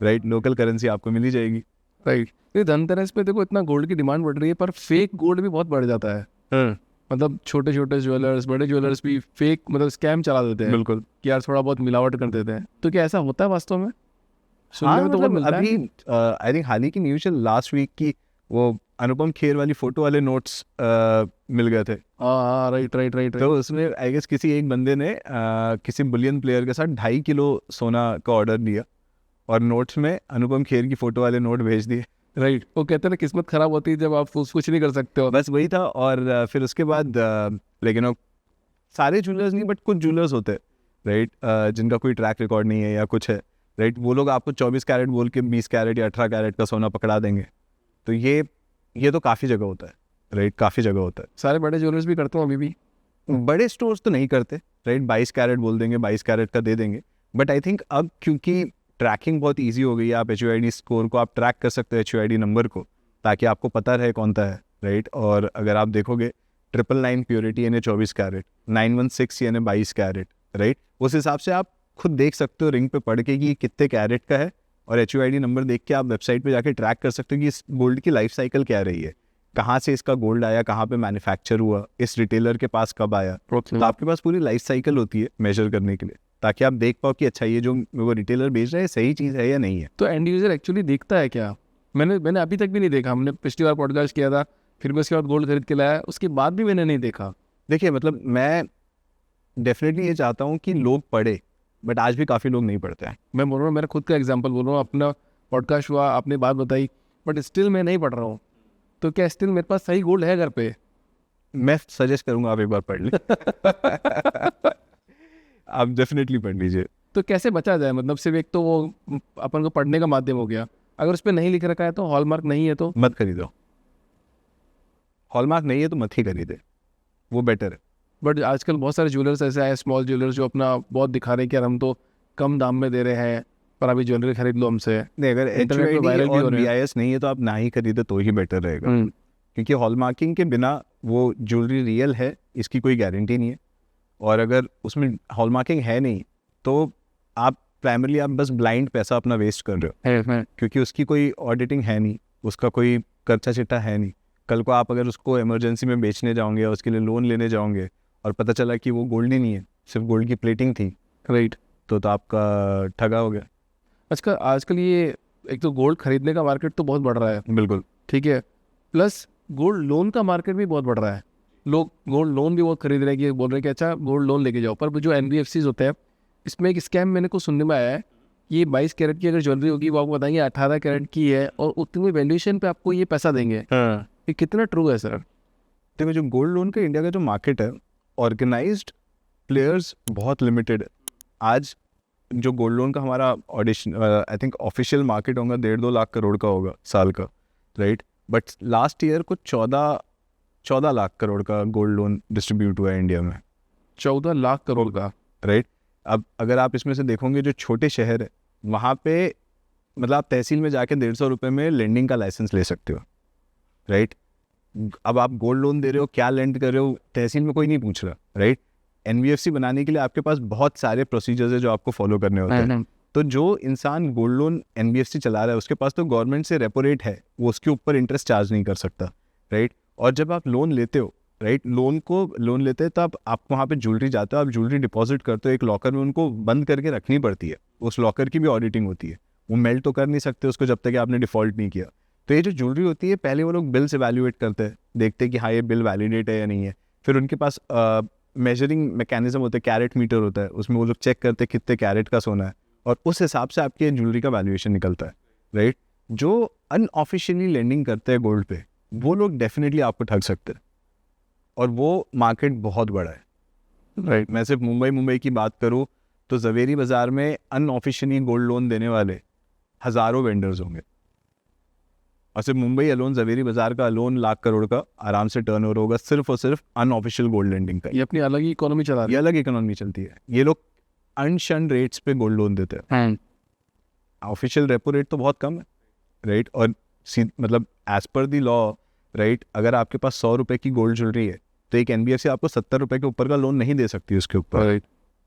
राइट। लोकल करेंसी आपको मिल ही जाएगी, राइट। ये धनतेरस पे देखो इतना गोल्ड की डिमांड बढ़ रही है, पर फेक गोल्ड भी बहुत बढ़ जाता है। मतलब छोटे छोटे ज्वेलर्स, बड़े ज्वेलर्स भी फेक मतलब स्कैम चला देते हैं बिल्कुल। कि यार थोड़ा बहुत मिलावट कर देते हैं। तो क्या ऐसा होता है वास्तव में? सुनने हाँ, में तो बहुत मतलब मिलता है। अभी आई थिंक हाल ही की न्यूज़ लास्ट वीक की, वो अनुपम खेर वाली फोटो वाले नोट्स मिल गए थे। हाँ राइट राइट राइट। तो उसमें आई गेस किसी एक बंदे ने किसी बुलियन प्लेयर के साथ 2.5 किलो सोना का ऑर्डर दिया और नोट्स में अनुपम खेर की फोटो वाले नोट भेज दिए, राइट। वो कहते हैं ना किस्मत खराब होती है जब आप कुछ नहीं कर सकते हो। बस वही था। और फिर उसके बाद लेकिन सारे ज्वेलर्स नहीं बट कुछ ज्वेलर्स होते हैं, राइट, जिनका कोई ट्रैक रिकॉर्ड नहीं है या कुछ है, राइट, वो लोग आपको 24 कैरेट बोल के 20 कैरेट या 18 कैरेट का सोना पकड़ा देंगे। तो ये तो काफ़ी जगह होता है, राइट, काफ़ी जगह होता है। सारे बड़े ज्वेलर्स भी करते हो अभी भी? बड़े स्टोर्स तो नहीं करते, राइट, 22 कैरेट बोल देंगे, 22 कैरेट का दे देंगे। बट आई थिंक अब क्योंकि ट्रैकिंग बहुत ईजी हो गई है, आप HUID स्कोर को आप ट्रैक कर सकते हो, HUID नंबर को, ताकि आपको पता रहे कौन सा है, राइट। और अगर आप देखोगे 999 प्योरिटी यानी 24 कैरेट, 916 यानी 22 कैरेट, राइट, उस हिसाब से आप खुद देख सकते हो रिंग पे पढ़ के कि ये कितने कैरेट का है, और HUID नंबर देख के आप वेबसाइट पे जाके ट्रैक कर सकते हो कि इस गोल्ड की लाइफ साइकिल क्या रही है, कहाँ से इसका गोल्ड आया, कहाँ पे मैन्युफैक्चर हुआ, इस रिटेलर के पास कब आया। तो आपके पास पूरी लाइफ साइकिल होती है मेजर करने के लिए, ताकि आप देख पाओ कि अच्छा ये जो वो रिटेलर बेच रहा है सही चीज़ है या नहीं है। तो एंड यूजर एक्चुअली देखता है क्या? मैंने अभी तक भी नहीं देखा। हमने पिछली बार पॉडकास्ट किया था, फिर मैं उसके बाद गोल्ड खरीद के लाया, उसके बाद भी मैंने नहीं देखा। देखिए मतलब मैं डेफिनेटली ये चाहता हूँ कि लोग पढ़े, बट आज भी काफ़ी लोग नहीं पढ़ते हैं। मैं बोल रहा हूँ, मेरा खुद का एग्जाम्पल बोल रहा हूँ, अपना पॉडकास्ट हुआ, आपने बात बताई, बट स्टिल मैं नहीं पढ़ रहा हूँ। तो क्या स्टिल मेरे पास सही गोल्ड है घर पे? मैं सजेस्ट करूंगा आप एक बार पढ़ लें। आप डेफिनेटली पढ़ लीजिए। तो कैसे बचा जाए? मतलब सिर्फ एक तो वो अपन को पढ़ने का माध्यम हो गया, अगर उस पर नहीं लिख रखा है तो, हॉलमार्क नहीं है तो? मत खरीदो, हॉलमार्क नहीं है तो मत ही खरीदे, वो बेटर है। बट आजकल बहुत सारे ज्वेलर्स ऐसे आए, स्मॉल ज्वेलर्स, जो अपना बहुत दिखा रहे हैं कि यार हम तो कम दाम में दे रहे हैं पर अभी ज्वेलरी खरीद लो हमसे। नहीं, अगर इंटरनेट पे HUID वायरल भी हो और रहे हैं। BIS नहीं है तो आप ना ही खरीदे तो ही बेटर रहेगा। हम्म। क्योंकि हॉलमार्किंग के बिना वो ज्वेलरी रियल है इसकी कोई गारंटी नहीं है, और अगर उसमें हॉलमार्किंग है नहीं तो आप प्राइमरली आप बस ब्लाइंड पैसा अपना वेस्ट कर रहे हो, क्योंकि उसकी कोई ऑडिटिंग है नहीं, उसका कोई कर्चा चिट्ठा है नहीं। कल को आप अगर उसको इमरजेंसी में बेचने जाओगे या उसके लिए लोन लेने जाओगे और पता चला कि वो गोल्ड ही नहीं है, सिर्फ गोल्ड की प्लेटिंग थी, राइट। तो आपका ठगा हो गया। आजकल आजकल ये एक तो गोल्ड खरीदने का मार्केट तो बहुत बढ़ रहा है, बिल्कुल। ठीक है, प्लस गोल्ड लोन का मार्केट भी बहुत बढ़ रहा है। लोग गोल्ड लोन भी बहुत खरीद रहे हैं, कि बोल रहे हैं कि अच्छा गोल्ड लोन लेके जाओ। पर जो NBFCs होते हैं, इसमें एक स्कैम मैंने को सुनने में आया है, ये 22 कैरेट की अगर ज्वेलरी होगी वो आपको बताएंगे 18 कैरेट की है, और उतनी वैल्यूएशन पे आपको ये पैसा देंगे। ये कितना ट्रू है सर? देखो, जो गोल्ड लोन का इंडिया का जो मार्केट है, ऑर्गेनाइज्ड प्लेयर्स बहुत लिमिटेड है। आज जो गोल्ड लोन का हमारा audition, I think official market होगा 1.5-2 लाख करोड़ का होगा साल का, राइट। बट लास्ट ईयर को 14 लाख करोड़ का गोल्ड लोन डिस्ट्रीब्यूट हुआ है इंडिया में। 14 लाख करोड़ का, राइट। अब अगर आप इसमें से देखोगे जो छोटे शहर है वहाँ पे, मतलब आप तहसील में जाके 150 रुपये में लेंडिंग का लाइसेंस ले सकते हो, राइट। अब आप गोल्ड लोन दे रहे हो, क्या लेंड कर रहे हो, तहसील में कोई नहीं पूछ रहा, राइट। NBFC बनाने के लिए आपके पास बहुत सारे प्रोसीजर्स है जो आपको फॉलो करने होते हैं। तो जो इंसान गोल्ड लोन NBFC चला रहा है उसके पास तो गवर्नमेंट से रेपो रेट है, वो उसके ऊपर इंटरेस्ट चार्ज नहीं कर सकता, राइट। और जब आप लोन लेते हो, राइट, लोन लेते हैं तो आप वहाँ पे ज्वेलरी जाते हो, आप ज्वेलरी डिपॉजिट करते हो एक लॉकर में, उनको बंद करके रखनी पड़ती है, उस लॉकर की भी ऑडिटिंग होती है, वो मेल्ट तो कर नहीं सकते उसको जब तक आपने डिफॉल्ट नहीं किया। तो ये जो ज्वेलरी होती है, पहले वो लोग बिल से वैल्यूएट करते हैं, देखते हैं कि हाँ ये बिल वैलिडेट है या नहीं है। फिर उनके पास मेजरिंग मैकेनिज्म होता है, कैरेट मीटर होता है, उसमें वो लोग चेक करते हैं कितने कैरेट का सोना है, और उस हिसाब से आपके ज्वेलरी का वैल्यूएशन निकलता है, राइट। जो अनऑफिशियली लेंडिंग करते हैं गोल्ड पे, वो लोग डेफिनेटली आपको ठग सकते हैं, और वो मार्केट बहुत बड़ा है, राइट। मैं सिर्फ मुंबई की बात करूँ तो जवेरी बाज़ार में अनऑफिशियली गोल्ड लोन देने वाले हज़ारों वेंडर्स होंगे, और सिर्फ मुंबई अलोन, जवेरी बाज़ार का अलोन लाख करोड़ का आराम से टर्नओवर होगा सिर्फ और सिर्फ अनऑफिशियल गोल्ड लेंडिंग का। ये अपनी अलग ही इकोनॉमी चला रही ये अलग इकोनॉमी चलती है। ये लोग अनशन रेट्स पे गोल्ड लोन देते हैं, ऑफिशियल रेपो रेट तो बहुत कम है, राइट। और मतलब as per the law, right, अगर आपके पास 100 रुपये की गोल्ड ज्वेलरी है तो एक NBFC आपको 70 रुपये के ऊपर का लोन नहीं दे सकती उसके ऊपर, राइट।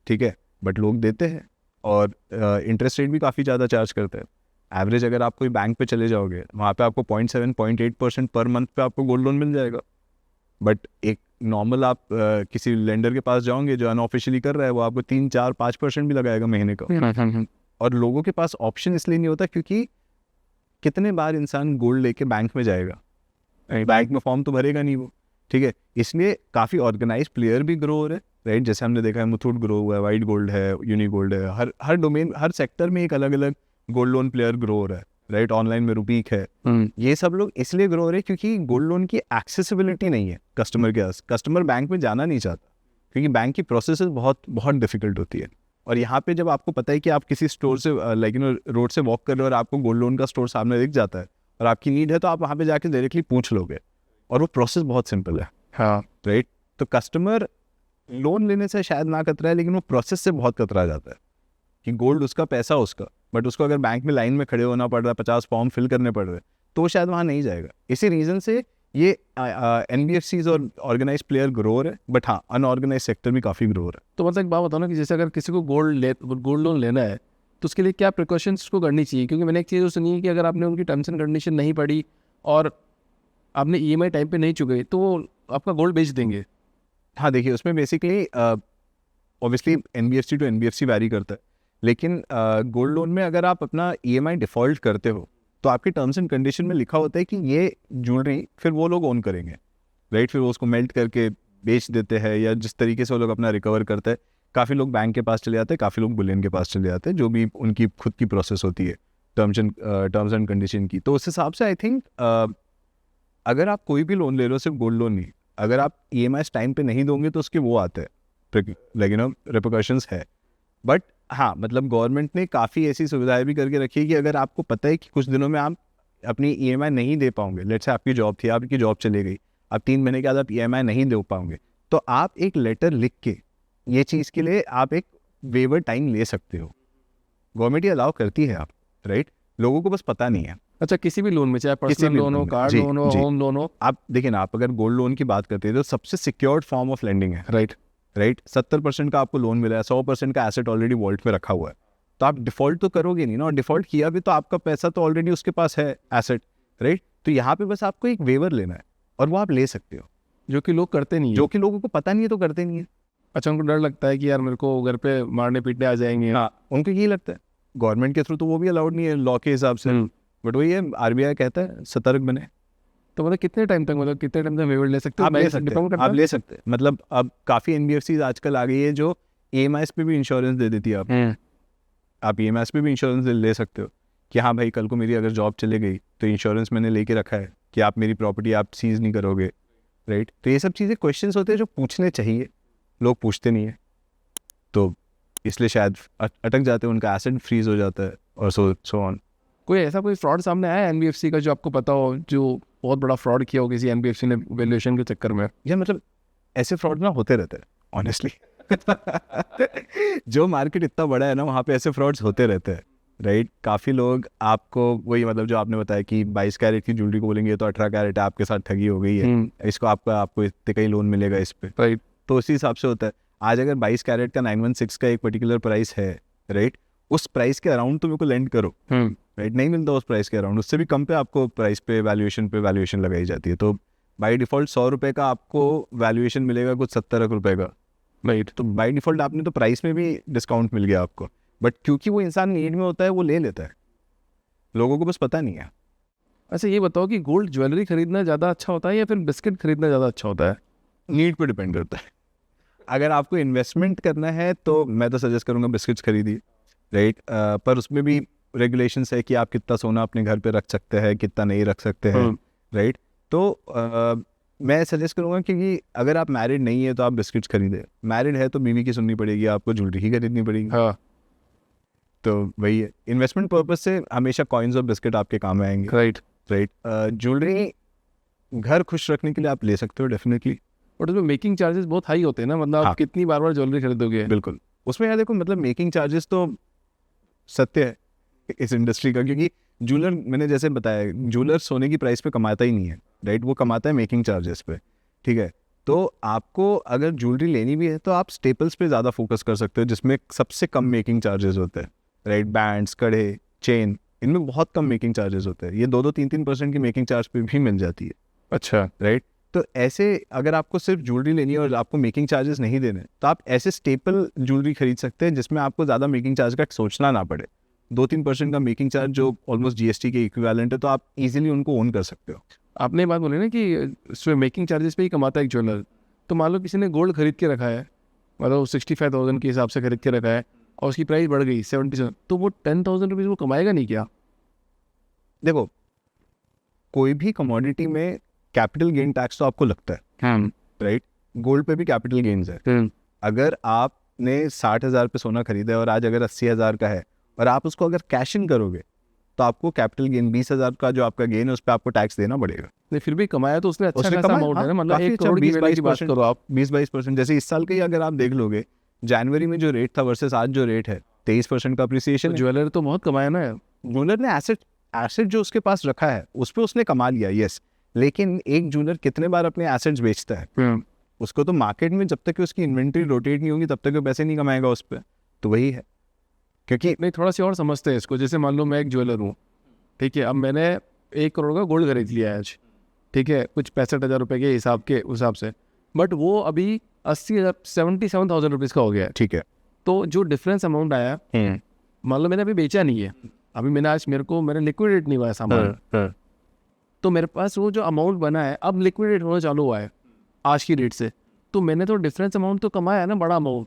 ठीक है, बट लोग देते हैं, और इंटरेस्ट रेट भी काफ़ी ज़्यादा चार्ज करते हैं। एवरेज अगर आप कोई बैंक पे चले जाओगे वहाँ पे आपको 0.7-0.8% पर मंथ पे आपको गोल्ड लोन मिल जाएगा। बट एक नॉर्मल आप किसी लेंडर के पास जाओगे जो अनऑफिशियली कर रहा है, वो आपको 3-4-5% भी लगाएगा महीने का। और लोगों के पास ऑप्शन इसलिए नहीं होता क्योंकि कितने बार इंसान गोल्ड लेके बैंक में जाएगा, बैंक में फॉर्म तो भरेगा नहीं वो, ठीक है। इसलिए काफ़ी ऑर्गेनाइज प्लेयर भी ग्रो हो रहे हैं, राइट। जैसे हमने देखा है मुथूट ग्रो हुआ है, वाइट गोल्ड है, यूनी गोल्ड है, हर डोमेन, हर सेक्टर में एक अलग अलग गोल्ड लोन प्लेयर ग्रो हो रहा है, राइट। ऑनलाइन में रूपीक है, ये सब लोग इसलिए ग्रो हो रहे हैं क्योंकि गोल्ड लोन की एक्सेसिबिलिटी नहीं है कस्टमर के पास। कस्टमर बैंक में जाना नहीं चाहता क्योंकि बैंक की प्रोसेस बहुत बहुत डिफिकल्ट होती है। और यहाँ पे जब आपको पता है कि आप किसी स्टोर से लाइक रोड से वॉक कर रहे हो और आपको गोल्ड लोन का स्टोर सामने दिख जाता है और आपकी नीड है, तो आप वहाँ पे जाके डायरेक्टली पूछ लोगे, और वो प्रोसेस बहुत सिंपल है, हाँ, राइट। तो कस्टमर लोन लेने से शायद ना कतरा है, लेकिन वो प्रोसेस से बहुत कतरा जाता है कि गोल्ड उसका, पैसा उसका, बट उसको अगर बैंक में लाइन में खड़े होना पड़ रहा है, 50 फॉर्म फिल करने पड़ रहे हैं, तो शायद वहाँ नहीं जाएगा। इसी रीज़न से ये NBFCs और ऑर्गेनाइज प्लेयर ग्रो रहे, बट हाँ अनऑर्गेनाइज सेक्टर भी काफ़ी ग्रो रहा है। तो मतलब एक बात बताओ ना कि जैसे अगर किसी को गोल्ड लोन लेना है तो उसके लिए क्या प्रिकॉशंस को करनी चाहिए? क्योंकि मैंने एक चीज़ सुनी है कि अगर आपने उनकी टर्म्स एंड कंडीशन नहीं पढ़ी और आपने EMI टाइम पे नहीं चुके तो वो आपका गोल्ड बेच देंगे। हाँ, देखिए उसमें basically obviously NBFC to NBFC vary करता है, लेकिन गोल्ड लोन में अगर आप अपना EMI डिफ़ॉल्ट करते हो तो आपके टर्म्स एंड कंडीशन में लिखा होता है कि ये ज्वेलरी फिर वो लोग ओन करेंगे, राइट। फिर वो उसको मेल्ट करके बेच देते हैं, या जिस तरीके से वो लोग अपना रिकवर करते हैं। काफ़ी लोग बैंक के पास चले जाते हैं, काफ़ी लोग बुलियन के पास चले जाते हैं, जो भी उनकी खुद की प्रोसेस होती है टर्म्स एंड कंडीशन की। तो उस हिसाब से आई थिंक अगर आप कोई भी लोन ले लो, सिर्फ गोल्ड लोन नहीं, अगर आप EMI टाइम पे नहीं दोगे तो उसके वो आते हैं, लेकिन रिपोर्कशंस है। बट हाँ, मतलब गवर्नमेंट ने काफ़ी ऐसी सुविधाएं भी करके रखी है कि अगर आपको पता है कि कुछ दिनों में आप अपनी EMI नहीं दे पाओगे, लेट्स से आपकी जॉब थी, आपकी जॉब चली गई, अब 3 महीने के बाद आप EMI नहीं दे पाओगे, तो आप एक लेटर लिख के ये चीज़ के लिए आप एक वेवर टाइम ले सकते हो। गवर्नमेंट ये अलाउ करती है आप, राइट? लोगों को बस पता नहीं है। अच्छा, किसी भी लोन में, चाहे किसी पर्सनल भी लोन हो, लोन में, कार जी, लोन हो, जी। होम लोन हो, आप देखिए ना, आप अगर गोल्ड लोन की बात करते हैं तो सबसे सिक्योर्ड फॉर्म ऑफ लेंडिंग है, राइट। राइट? 70% का आपको लोन मिला है, 100% का एसेट ऑलरेडी वॉल्ट में रखा हुआ है, तो आप डिफॉल्ट तो करोगे नहीं ना, और डिफॉल्ट किया भी तो आपका पैसा तो ऑलरेडी उसके पास है, एसेट, राइट? तो यहाँ पे बस आपको एक वेवर लेना है और वो आप ले सकते हो, जो कि लोग करते नहीं है। जो कि लोगों को पता नहीं है तो करते नहीं है। अच्छा, उनको डर लगता है कि यार मेरे को घर पे मारने पीटने आ जाएंगे। हाँ, उनको यही लगता है। गवर्नमेंट के थ्रू तो वो भी अलाउड नहीं है लॉ के हिसाब से, बट वही है, RBI कहता है सतर्क बने। तो मतलब कितने टाइम तक, मतलब कितने टाइम तक वेवर ले सकते हो? आप ले बैंक से सकते डिपेंड हैं, करता आप है? ले सकते हैं। मतलब अब काफ़ी NBFCs आजकल आ गई है जो EMIs पे भी इंश्योरेंस दे देती है। आप EMIs पे भी इंश्योरेंस ले सकते हो कि हाँ भाई, कल को मेरी अगर जॉब चले गई तो इंश्योरेंस मैंने लेके रखा है कि आप मेरी प्रॉपर्टी आप सीज नहीं करोगे, राइट? तो ये सब चीज़ें क्वेश्चंस होते हैं जो पूछने चाहिए, लोग पूछते नहीं है, तो इसलिए शायद अटक जाते हैं, उनका एसेट फ्रीज हो जाता है और सो ऑन। कोई ऐसा कोई फ्रॉड सामने आया है NBFC का जो आपको पता हो, जो बहुत बड़ा फ्रॉड किया हो किसी NBFC ने वैल्यूएशन के चक्कर में? या मतलब ऐसे फ्रॉड ना होते रहते हैं ऑनेस्टली। जो मार्केट इतना बड़ा है ना, वहाँ पे ऐसे फ्रॉड्स होते रहते हैं, राइट? काफ़ी लोग आपको वही, मतलब जो आपने बताया कि 22 कैरेट की ज्वेलरी को बोलेंगे तो 18 कैरेट है, आपके साथ ठगी हो गई है, इसको आपको इतने का ही लोन मिलेगा इस पे, राइट। तो उसी हिसाब से होता है। आज अगर 22 कैरेट का 916 का एक पर्टिकुलर प्राइस है, राइट, उस प्राइस के अराउंड तो मेरे को लेंड करो, राइट? नहीं मिलता उस प्राइस के अराउंड, उससे भी कम पे आपको प्राइस पे वैल्यूएशन लगाई जाती है। तो बाय डिफ़ॉल्ट 100 रुपये का आपको वैल्यूएशन मिलेगा कुछ 70 रुपये का, राइट? तो बाय डिफ़ॉल्ट आपने तो प्राइस में भी डिस्काउंट मिल गया आपको, बट क्योंकि वो इंसान नीड में होता है वो ले लेता है, लोगों को बस पता नहीं है। अच्छा, ये बताओ कि गोल्ड ज्वेलरी खरीदना ज़्यादा अच्छा होता है या फिर बिस्किट खरीदना ज़्यादा अच्छा होता है? नीड पे डिपेंड करता है। अगर आपको इन्वेस्टमेंट करना है तो मैं तो सजेस्ट करूँगा बिस्किट्स खरीदिए, राइट? पर उसमें भी रेगुलेशंस है कि आप कितना सोना अपने घर पे रख सकते हैं, कितना नहीं रख सकते हैं, राइट? तो मैं सजेस्ट करूँगा कि अगर आप मैरिड नहीं है तो आप बिस्किट्स खरीदें, मैरिड है तो बीवी की सुननी पड़ेगी, आपको ज्वेलरी ही खरीदनी पड़ेगी। हाँ, तो वही है, इन्वेस्टमेंट पर्पज से हमेशा कॉइन्स और बिस्किट आपके काम आएंगे, राइट। राइट? ज्वेलरी घर खुश रखने के लिए आप ले सकते हो डेफिनेटली, बट उसमें मेकिंग चार्जेस बहुत हाई होते हैं ना, मतलब हाँ। आप कितनी बार बार ज्वेलरी खरीदोगे? बिल्कुल। उसमें यार देखो, मतलब मेकिंग चार्जेस तो सत्य है इस इंडस्ट्री का, क्योंकि ज्वेलर, मैंने जैसे बताया, ज्वेलर सोने की प्राइस पे कमाता ही नहीं है, राइट? वो कमाता है मेकिंग चार्जेस पे, ठीक है? तो आपको अगर ज्वेलरी लेनी भी है तो आप स्टेपल्स पे ज़्यादा फोकस कर सकते हो, जिसमें सबसे कम मेकिंग चार्जेस होते हैं, राइट? बैंड्स, कड़े, चेन, इनमें बहुत कम मेकिंग चार्जेस होते हैं। ये 2-3% की मेकिंग चार्ज पे भी मिल जाती है। अच्छा, राइट? तो ऐसे अगर आपको सिर्फ ज्वेलरी लेनी है और आपको मेकिंग चार्जेस नहीं देने, तो आप ऐसे स्टेपल ज्वेलरी खरीद सकते हैं जिसमें आपको ज़्यादा मेकिंग चार्ज का सोचना ना पड़े। 2-3% का मेकिंग चार्ज जो ऑलमोस्ट GST के इक्विवेलेंट है, तो आप इजीली उनको ओन कर सकते हो। आपने बात बोली ना कि इसमें मेकिंग चार्जेस पे ही कमाता है एक ज्वेलर। तो मान लो किसी ने गोल्ड खरीद के रखा है, मतलब 65,000 के हिसाब से खरीद के रखा है और उसकी प्राइस बढ़ गई 77, तो वो 10,000 रुपीज़ वो कमाएगा नहीं क्या? देखो, कोई भी कमोडिटी में कैपिटल गेन टैक्स तो आपको लगता है, राइट? गोल्ड पे भी कैपिटल गेन्स है। अगर आपने 60,000 पे सोना खरीदा है और आज अगर 80,000 का है और आप उसको अगर कैश इन करोगे तो आपको कैपिटल गेन 20,000 का जो आपका गेन है उस पर आपको टैक्स देना पड़ेगा। नहीं, फिर भी कमाया तो उसने अच्छा उसने खासा कमाया, अमाउंट है ना, हाँ, मतलब काफी 1 अच्छा, करोड़ की 20-22% वैल्यू की बात करो आप। 20-22%। जैसे इस साल का ही अगर आप देख लोगे, जनवरी में जो रेट था वर्सेस आज जो रेट है, 23% का अप्रिसिएशन। ज्वेलर तो बहुत कमाया ना। ज्वेलर ने एसेट जो उसके पास रखा है उस पर उसने कमा लिया, यस, लेकिन एक ज्वेलर कितने बार अपने एसेट्स बेचता है? उसको तो मार्केट में जब तक कि उसकी इन्वेंट्री रोटेट नहीं होगी तब तक वो पैसे नहीं कमाएगा उस पर। तो वही है, क्योंकि नहीं, थोड़ा सी और समझते हैं इसको। जैसे मान लो मैं एक ज्वेलर हूँ, ठीक है, अब मैंने 1 करोड़ का गोल्ड खरीद लिया है आज, ठीक है, कुछ 65,000 रुपये के हिसाब से, बट वो अभी 77,000 रुपीज़ का हो गया है। ठीक है, तो जो डिफरेंस अमाउंट आया, मान लो मैंने अभी बेचा नहीं है, अभी मैंने आज मैंने लिक्विडेट नहीं हुआ है सामान, तो मेरे पास वो जो अमाउंट बना है अब लिक्विडेट होना चालू हुआ है आज की रेट से, तो मैंने तो डिफरेंस अमाउंट तो कमाया है ना, बड़ा अमाउंट।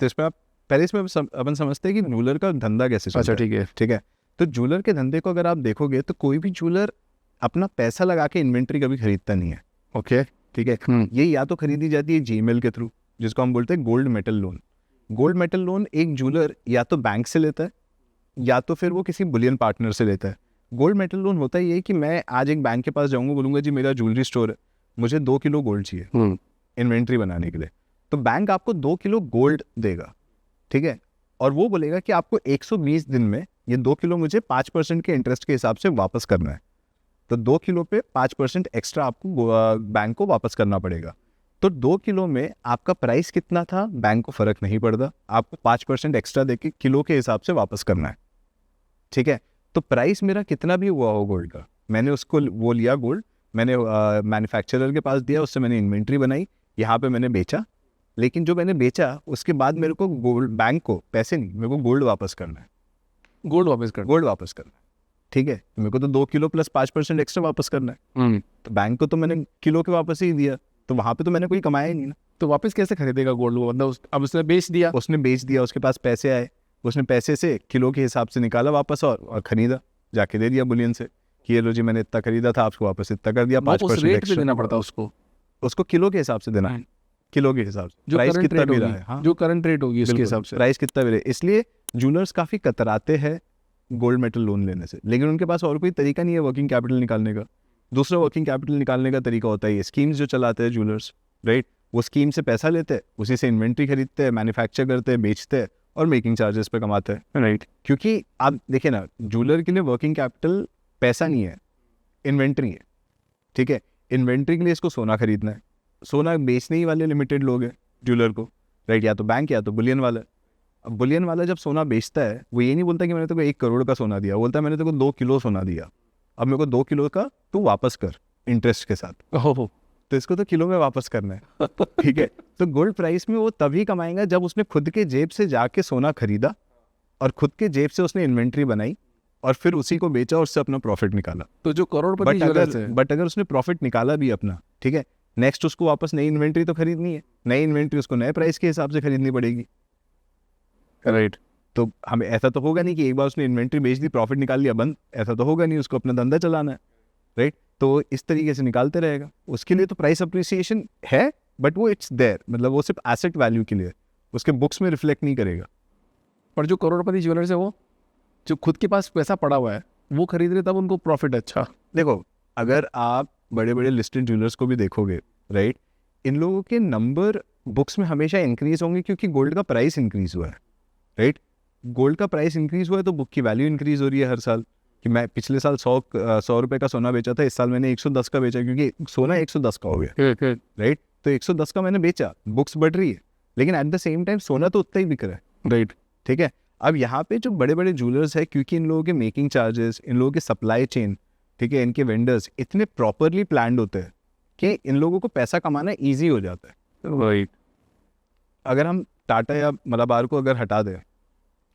तो इसमें आप पहले इसमें अपन समझते हैं कि ज्वेलर का धंधा कैसे चलता है। अच्छा, ठीक है। ठीक है, तो ज्वेलर के धंधे को अगर आप देखोगे तो कोई भी ज्वेलर अपना पैसा लगा के इन्वेंट्री कभी खरीदता नहीं है। ओके। ठीक है, ये या तो खरीदी जाती है जीमेल के थ्रू, जिसको हम बोलते हैं gold metal loan. Gold metal loan एक ज्वेलर या तो बैंक से लेता है या तो फिर वो किसी बुलियन पार्टनर से लेता है। गोल्ड मेटल लोन होता है ये कि मैं आज एक बैंक के पास जाऊंगा, बोलूंगा जी मेरा ज्वेलरी स्टोर है, मुझे 2 किलो गोल्ड चाहिए इन्वेंट्री बनाने के लिए, तो बैंक आपको 2 किलो गोल्ड देगा। ठीक है, और वो बोलेगा कि आपको 120 दिन में ये 2 किलो मुझे 5% के इंटरेस्ट के हिसाब से वापस करना है। तो 2 किलो पे 5% एक्स्ट्रा आपको बैंक को वापस करना पड़ेगा। तो 2 किलो में आपका प्राइस कितना था बैंक को फर्क नहीं पड़ता, आपको 5% एक्स्ट्रा देके किलो के हिसाब से वापस करना है। ठीक है, तो प्राइस मेरा कितना भी हुआ हो गोल्ड का, मैंने उसको वो लिया गोल्ड, मैंने मैन्युफैक्चरर के पास दिया, उससे मैंने इन्वेंट्री बनाई, यहाँ पे मैंने बेचा, लेकिन जो मैंने बेचा उसके बाद मेरे को गोल्ड, बैंक को पैसे नहीं, मेरे को गोल्ड वापस करना है। गोल्ड वापस कर। गोल्ड वापस करना है। ठीक है, तो मेरे को तो 2 किलो प्लस 5% एक्स्ट्रा वापस करना है। तो बैंक को तो मैंने किलो के वापस ही दिया, तो वहां पे तो मैंने कोई कमाया ही नहीं ना। तो वापस कैसे खरीदेगा गोल्ड वो, मतलब अब उसने बेच दिया। उसने बेच दिया, उसके पास पैसे आए, उसने पैसे से किलो के हिसाब से निकाला वापस और खरीदा, जाके दे दिया बुलियन से कि ये लो जी मैंने इतना खरीदा था, आपको वापस इतना कर दिया, 5% रेट पे एक्स्ट्रा देना पड़ता उसको। उसको किलो के हिसाब से देना है, किलो के हिसाब से जो प्राइस करंट कितना रेट भी होगी, रहा है। हाँ, जो करंट रेट होगी उसके हिसाब से प्राइस कितना भी रहे। इसलिए ज्वेलर्स काफी कतराते हैं गोल्ड मेटल लोन लेने से, लेकिन उनके पास और कोई तरीका नहीं है वर्किंग कैपिटल निकालने का। दूसरा वर्किंग कैपिटल निकालने का तरीका होता है ये स्कीम्स जो चलाते हैं ज्वेलर्स, राइट। वो स्कीम से पैसा लेते हैं, उसी से इन्वेंट्री खरीदते हैं, मैन्युफैक्चर करते हैं, बेचते हैं और मेकिंग चार्जेस पे कमाते हैं, राइट। क्योंकि आप देखिए ना, ज्वेलर के लिए वर्किंग कैपिटल पैसा नहीं है, इन्वेंट्री है। ठीक है, इन्वेंट्री के लिए इसको सोना खरीदना है, सोना बेचने ही वाले लिमिटेड लोग हैं ज्वेलर को, राइट, या तो बैंक या तो बुलियन वाला। अब बुलियन वाला जब सोना बेचता है वो ये नहीं बोलता कि मैंने तेरे को 1 करोड़ का सोना दिया, बोलता है मैंने तेरे को 2 किलो सोना दिया, अब मेरे को 2 किलो का तू वापस कर इंटरेस्ट के साथ। ओहो, तो इसको तो किलो में वापस करना है। ठीक है, तो गोल्ड प्राइस में वो तभी कमाएगा जब उसने खुद के जेब से जाके सोना खरीदा और खुद के जेब से उसने इन्वेंट्री बनाई और फिर उसी को बेचा और उससे अपना प्रॉफिट निकाला। तो जो करोड़पति ज्वेलर्स है, बट अगर उसने प्रॉफिट निकाला भी अपना, ठीक है, नेक्स्ट उसको वापस नई इन्वेंट्री तो खरीदनी है, नई इन्वेंट्री उसको नए प्राइस के हिसाब से खरीदनी पड़ेगी, राइट। तो हमें ऐसा तो होगा नहीं कि एक बार उसने इन्वेंट्री बेच दी प्रॉफिट निकाल लिया बंद, ऐसा तो होगा नहीं, उसको अपना धंधा चलाना है, राइट। तो इस तरीके से निकालते रहेगा। उसके लिए तो प्राइस अप्रिसिएशन है, बट वो इट्स देयर, मतलब वो सिर्फ एसेट वैल्यू के लिए, उसके बुक्स में रिफ्लेक्ट नहीं करेगा। पर जो करोड़पति ज्वेलर्स है वो जो खुद के पास पैसा पड़ा हुआ है वो खरीद रहे, तब उनको प्रॉफिट अच्छा। देखो, अगर आप बड़े बड़े लिस्टेड ज्वेलर्स को भी देखोगे, राइट, इन लोगों के नंबर बुक्स में हमेशा इंक्रीज होंगे क्योंकि गोल्ड का प्राइस इंक्रीज हुआ है, राइट। गोल्ड का प्राइस इंक्रीज हुआ है तो बुक की वैल्यू इंक्रीज हो रही है हर साल। कि मैं पिछले साल 100 रुपये का सोना बेचा था, इस साल मैंने 110 का बेचा क्योंकि सोना 110 का हो गया, राइट। तो 110 का मैंने बेचा, बुक्स बढ़ रही है, लेकिन एट द सेम टाइम सोना तो उतना ही बिक रहा है, राइट। ठीक है, अब यहाँ पे जो बड़े बड़े ज्वेलर्स है, क्योंकि इन लोगों के मेकिंग चार्जेस, इन लोगों के सप्लाई चेन, ठीक है, इनके वेंडर्स इतने प्रॉपरली प्लान्ड होते हैं कि इन लोगों को पैसा कमाना ईजी हो जाता है, राइट। अगर हम टाटा या मलाबार को अगर हटा दें,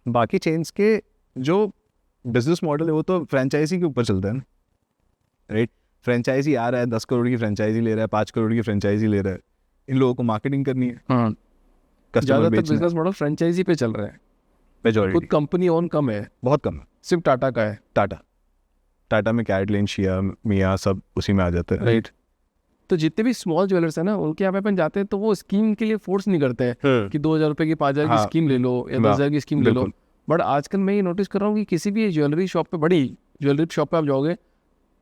बाकी चेन्स के जो बिजनेस मॉडल है वो तो फ्रेंचाइजी के ऊपर चलता है ना, राइट। फ्रेंचाइजी आ रहा है, 10 करोड़ की फ्रेंचाइजी ले रहा है, 5 करोड़ की फ्रेंचाइजी ले रहा है, इन लोगों को मार्केटिंग करनी है, हाँ, ज्यादातर बिजनेस मॉडल फ्रेंचाइजी पे चल रहा है, मेजॉरिटी। खुद कंपनी ओन कम है, बहुत कम है, सिर्फ टाटा का है। टाटा में कैटलिन, शिया, मिया सब उसी में आ जाते हैं, राइट। तो जितने भी स्मॉल ज्वेलर्स है ना, उनके यहाँ पे अपन जाते हैं तो वो स्कीम के लिए फोर्स नहीं करते हैं कि 2000 रुपये की 5000 की स्कीम ले लो या 10,000 की स्कीम ले लो। बट आजकल मैं ये नोटिस कर रहा हूँ कि किसी भी ज्वेलरी शॉप पे, बड़ी ज्वेलरी शॉप पे आप जाओगे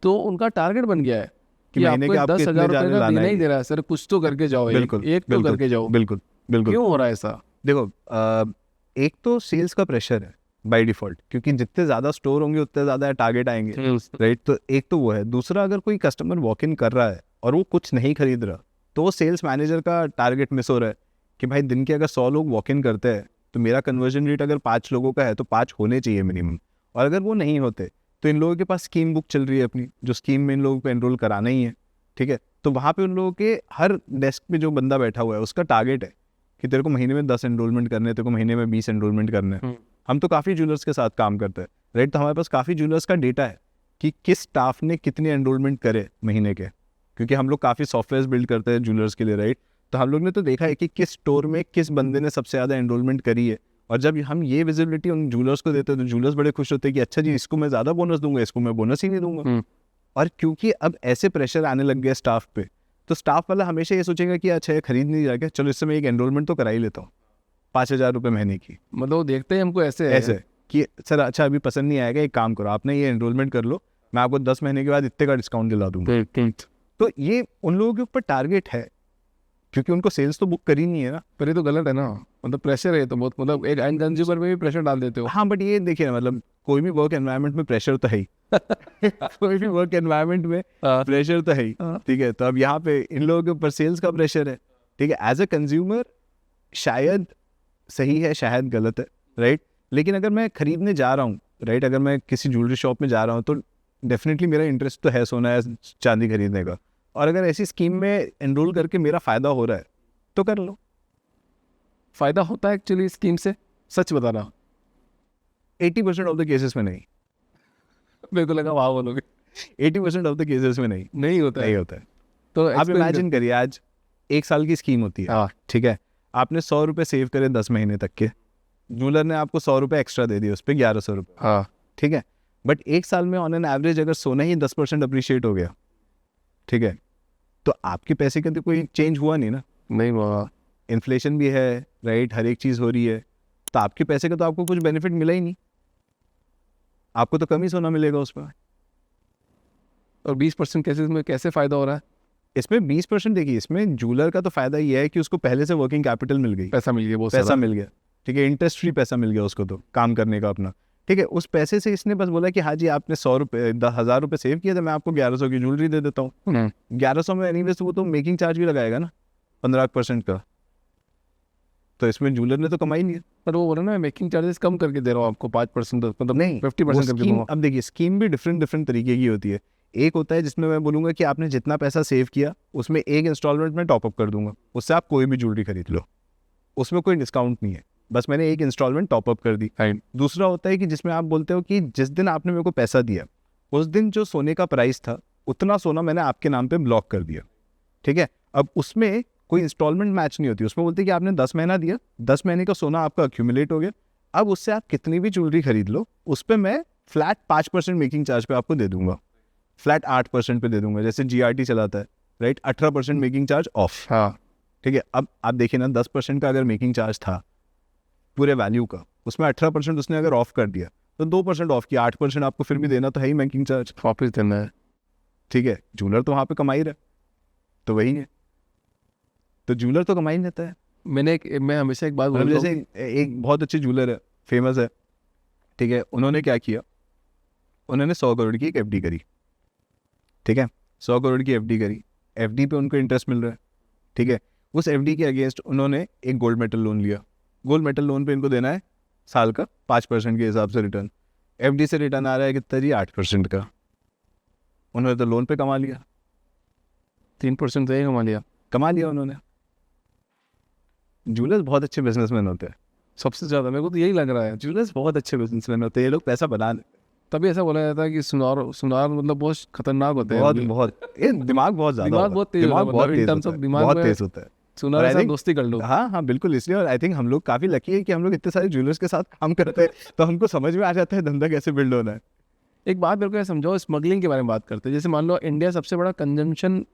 तो उनका टारगेट बन गया है कि आपको 10,000 रुपये का देना ही दे रहा है, सर कुछ तो करके जाओ, एक तो करके जाओ। बिल्कुल। क्यों हो रहा है ऐसा? देखो, एक तो सेल्स का प्रेशर है बाय डिफॉल्ट, क्योंकि जितने ज़्यादा स्टोर होंगे उतने ज़्यादा टारगेट आएंगे, राइट। तो एक तो वो है। दूसरा, अगर कोई कस्टमर वॉक इन कर रहा है और वो कुछ नहीं खरीद रहा, तो वो सेल्स मैनेजर का टारगेट मिस हो रहा है कि भाई दिन के अगर 100 लोग वॉक इन करते हैं तो मेरा कन्वर्जन रेट अगर 5 लोगों का है तो 5 होने चाहिए मिनिमम, और अगर वो नहीं होते तो इन लोगों के पास स्कीम बुक चल रही है अपनी, जो स्कीम में इन लोगों को एनरोल कराना ही है, ठीक है। तो वहाँ पे उन लोगों के हर डेस्क पे जो बंदा बैठा हुआ है उसका टारगेट है कि तेरे को महीने में 10 एनरोलमेंट करने हैं, तेरे को महीने में 20 एनरोलमेंट करने हैं। हम तो काफ़ी ज्वेलर्स के साथ काम करते हैं, राइट। तो हमारे पास काफ़ी ज्वेलर्स का डेटा है कि किस स्टाफ ने कितने एनरोलमेंट करे महीने के, क्योंकि हम लोग काफ़ी सॉफ्टवेयर बिल्ड करते हैं ज्वेलर्स के लिए, राइट। तो हम लोग ने तो देखा है कि किस स्टोर में किस बंदे ने सबसे ज़्यादा एनरोलमेंट करी है, और जब हम ये विजिबिलिटी उन ज्वेलर्स को देते हैं तो ज्वेलर्स बड़े खुश होते हैं कि अच्छा जी, इसको मैं ज़्यादा बोनस दूंगा, इसको मैं बोनस ही नहीं दूंगा, और क्योंकि अब ऐसे प्रेशर आने लग गया स्टाफ पे, तो स्टाफ वाला हमेशा ये सोचेगा कि अच्छा ये खरीद नहीं रहा क्या, चलो इस समय एक एनरोलमेंट तो करा ही लेता हूँ 5,000 रुपये महीने की। मतलब वो देखते हैं हमको ऐसे है। ऐसे कि सर अच्छा अभी पसंद नहीं आएगा, एक काम करो आपने ये एनरोलमेंट कर लो, मैं आपको 10 महीने के बाद इतने का डिस्काउंट दिला दूंगा। तो ये उन लोगों के ऊपर टारगेट है, क्योंकि उनको सेल्स तो बुक करी नहीं है ना। पर ये तो गलत है ना, मतलब प्रेशर है तो बहुत, मतलब एक एंड कंज्यूमर में भी प्रेशर डाल देते हो। हाँ बट ये देखिए ना, मतलब कोई भी वर्क एनवायरनमेंट में प्रेशर तो है ही कोई भी वर्क एनवायरनमेंट में प्रेशर तो है ही, ठीक है। तो अब यहाँ पे इन लोगों के ऊपर सेल्स का प्रेशर है, ठीक है। एज अ कंज्यूमर शायद सही है, शायद गलत है, राइट। लेकिन अगर मैं खरीदने जा रहा हूँ, राइट, अगर मैं किसी ज्वेलरी शॉप में जा रहा हूँ तो डेफिनेटली मेरा इंटरेस्ट तो है सोना या चांदी खरीदने का, और अगर ऐसी स्कीम में एनरोल करके मेरा फ़ायदा हो रहा है तो कर लो। फायदा होता है एक्चुअली स्कीम से, सच बताना। 80% ऑफ द केसेस में नहीं, मेरे को लगा वाह बोलोगे। 80% ऑफ द केसेस में नहीं, नहीं होता है। नहीं होता है। तो आप इमेजिन करिए आज 1 साल की स्कीम होती है, हाँ, ठीक है। आपने 100 रुपये सेव करे 10 महीने तक के, ज्वेलर ने आपको 100 रुपये एक्स्ट्रा दे दिए, उस पर 1100 रुपये, हाँ, ठीक है। बट 1 साल में ऑन एन एवरेज अगर सोना ही 10% अप्रिशिएट हो गया, ठीक है, तो आपके पैसे का तो कोई चेंज हुआ नहीं ना। नहीं हुआ। इन्फ्लेशन भी है, राइट, हर एक चीज़ हो रही है, तो आपके पैसे का तो आपको कुछ बेनिफिट मिला ही नहीं, आपको तो कम ही सोना मिलेगा उस पर। और 20% केसेस में कैसे फायदा हो रहा है? इसमें 20% देखिए, इसमें ज्वेलर का तो फायदा ये है कि उसको पहले से वर्किंग कैपिटल मिल गई, पैसा मिल गया, बहुत पैसा सारा। मिल गया, ठीक है, इंटरेस्ट फ्री पैसा मिल गया उसको तो काम करने का अपना, ठीक है। उस पैसे से इसने बस बोला कि हाँ जी आपने 100 रुपये 10,000 रुपये सेव किया था, मैं आपको 1100 की ज्वेलरी दे देता हूँ। 1100 में एनीवेज वो तो मेकिंग चार्ज भी लगाएगा ना 15% का, तो इसमें ज्वेलर ने तो कमाई नहीं है। पर वो बोला ना, मेकिंग चार्जेस कम करके दे रहा हूँ आपको 5%, मतलब नहीं, 50% करके दूंगा। अब देखिए स्कीम भी डिफरेंट तरीके की होती है। एक होता है जिसमें मैं बोलूँगा कि आपने जितना पैसा सेव किया उसमें एक इंस्टॉलमेंट में टॉपअप कर दूंगा, उससे आप कोई भी ज्वेलरी खरीद लो, उसमें कोई डिस्काउंट नहीं है, बस मैंने एक इंस्टॉलमेंट टॉपअप कर दी। दूसरा होता है कि जिसमें आप बोलते हो कि जिस दिन आपने मेरे को पैसा दिया उस दिन जो सोने का प्राइस था उतना सोना मैंने आपके नाम पे ब्लॉक कर दिया, ठीक है। अब उसमें कोई इंस्टॉलमेंट मैच नहीं होती, उसमें बोलते हैं कि आपने 10 महीना दिया, 10 महीने का सोना आपका अक्यूमुलेट हो गया, अब उससे आप कितनी भी ज्वेलरी खरीद लो उस पर मैं फ्लैट 5% मेकिंग चार्ज पे आपको दे दूंगा, फ्लैट 8% पे दे दूंगा, जैसे GRT चलाता है, राइट, 18% मेकिंग चार्ज ऑफ, हाँ, ठीक है। अब आप देखिए ना 10% का अगर मेकिंग चार्ज था पूरे वैल्यू का, उसमें 18% उसने अगर ऑफ कर दिया तो 2% ऑफ किया, 8% आपको फिर भी देना तो है ही मेकिंग चार्ज, वापस देना है। ठीक है। ज्वेलर तो वहाँ पे कमाई रहा है, तो वही है, तो ज्वेलर तो कमाई लेता है। मैं हमेशा एक बात मतलब बोलता जैसे हूँ, एक बहुत अच्छे ज्वेलर है, फेमस है, ठीक है, उन्होंने क्या किया, उन्होंने 100 करोड़ की एक FD करी, ठीक है, 100 करोड़ की FD करी, FD पे उनको इंटरेस्ट मिल रहा है, ठीक है। उस FD के अगेंस्ट उन्होंने एक गोल्ड मेटल लोन लिया, गोल्ड मेटल लोन पे इनको देना है साल का 5% के हिसाब से रिटर्न, FD से रिटर्न आ रहा है कितना जी 8% का, उन्होंने तो लोन पे कमा लिया, 3% तो ये कमा लिया। उन्होंने। ज्वेलर्स बहुत अच्छे बिजनेसमैन होते हैं, सबसे ज़्यादा मेरे को तो यही लग रहा है। ज्वेलर्स बहुत अच्छे बिजनेसमैन होते हैं, ये लोग पैसा बना लेते हैं। तभी ऐसा बोला जाता है कि सुनार मतलब बहुत खतरनाक होते हैं। ये दिमाग बहुत ज्यादा दिमाग होता है, बहुत तेज होता है, मतलब in terms of दिमाग बहुत में तेज होता है। सुनार और के I साथ think- दोस्ती कर लो। हाँ बिल्कुल, इसलिए और आई थिंक हम लोग काफी लकी है कि हम लोग इतने सारे ज्वेलर्स के साथ काम करते हैं, तो हमको समझ में आ जाता है धंधा कैसे बिल्ड होना है। एक बात मेरे को ये समझाओ, स्मगलिंग के बारे में बात करते हैं। जैसे मान लो इंडिया सबसे बड़ा कंजम्पशन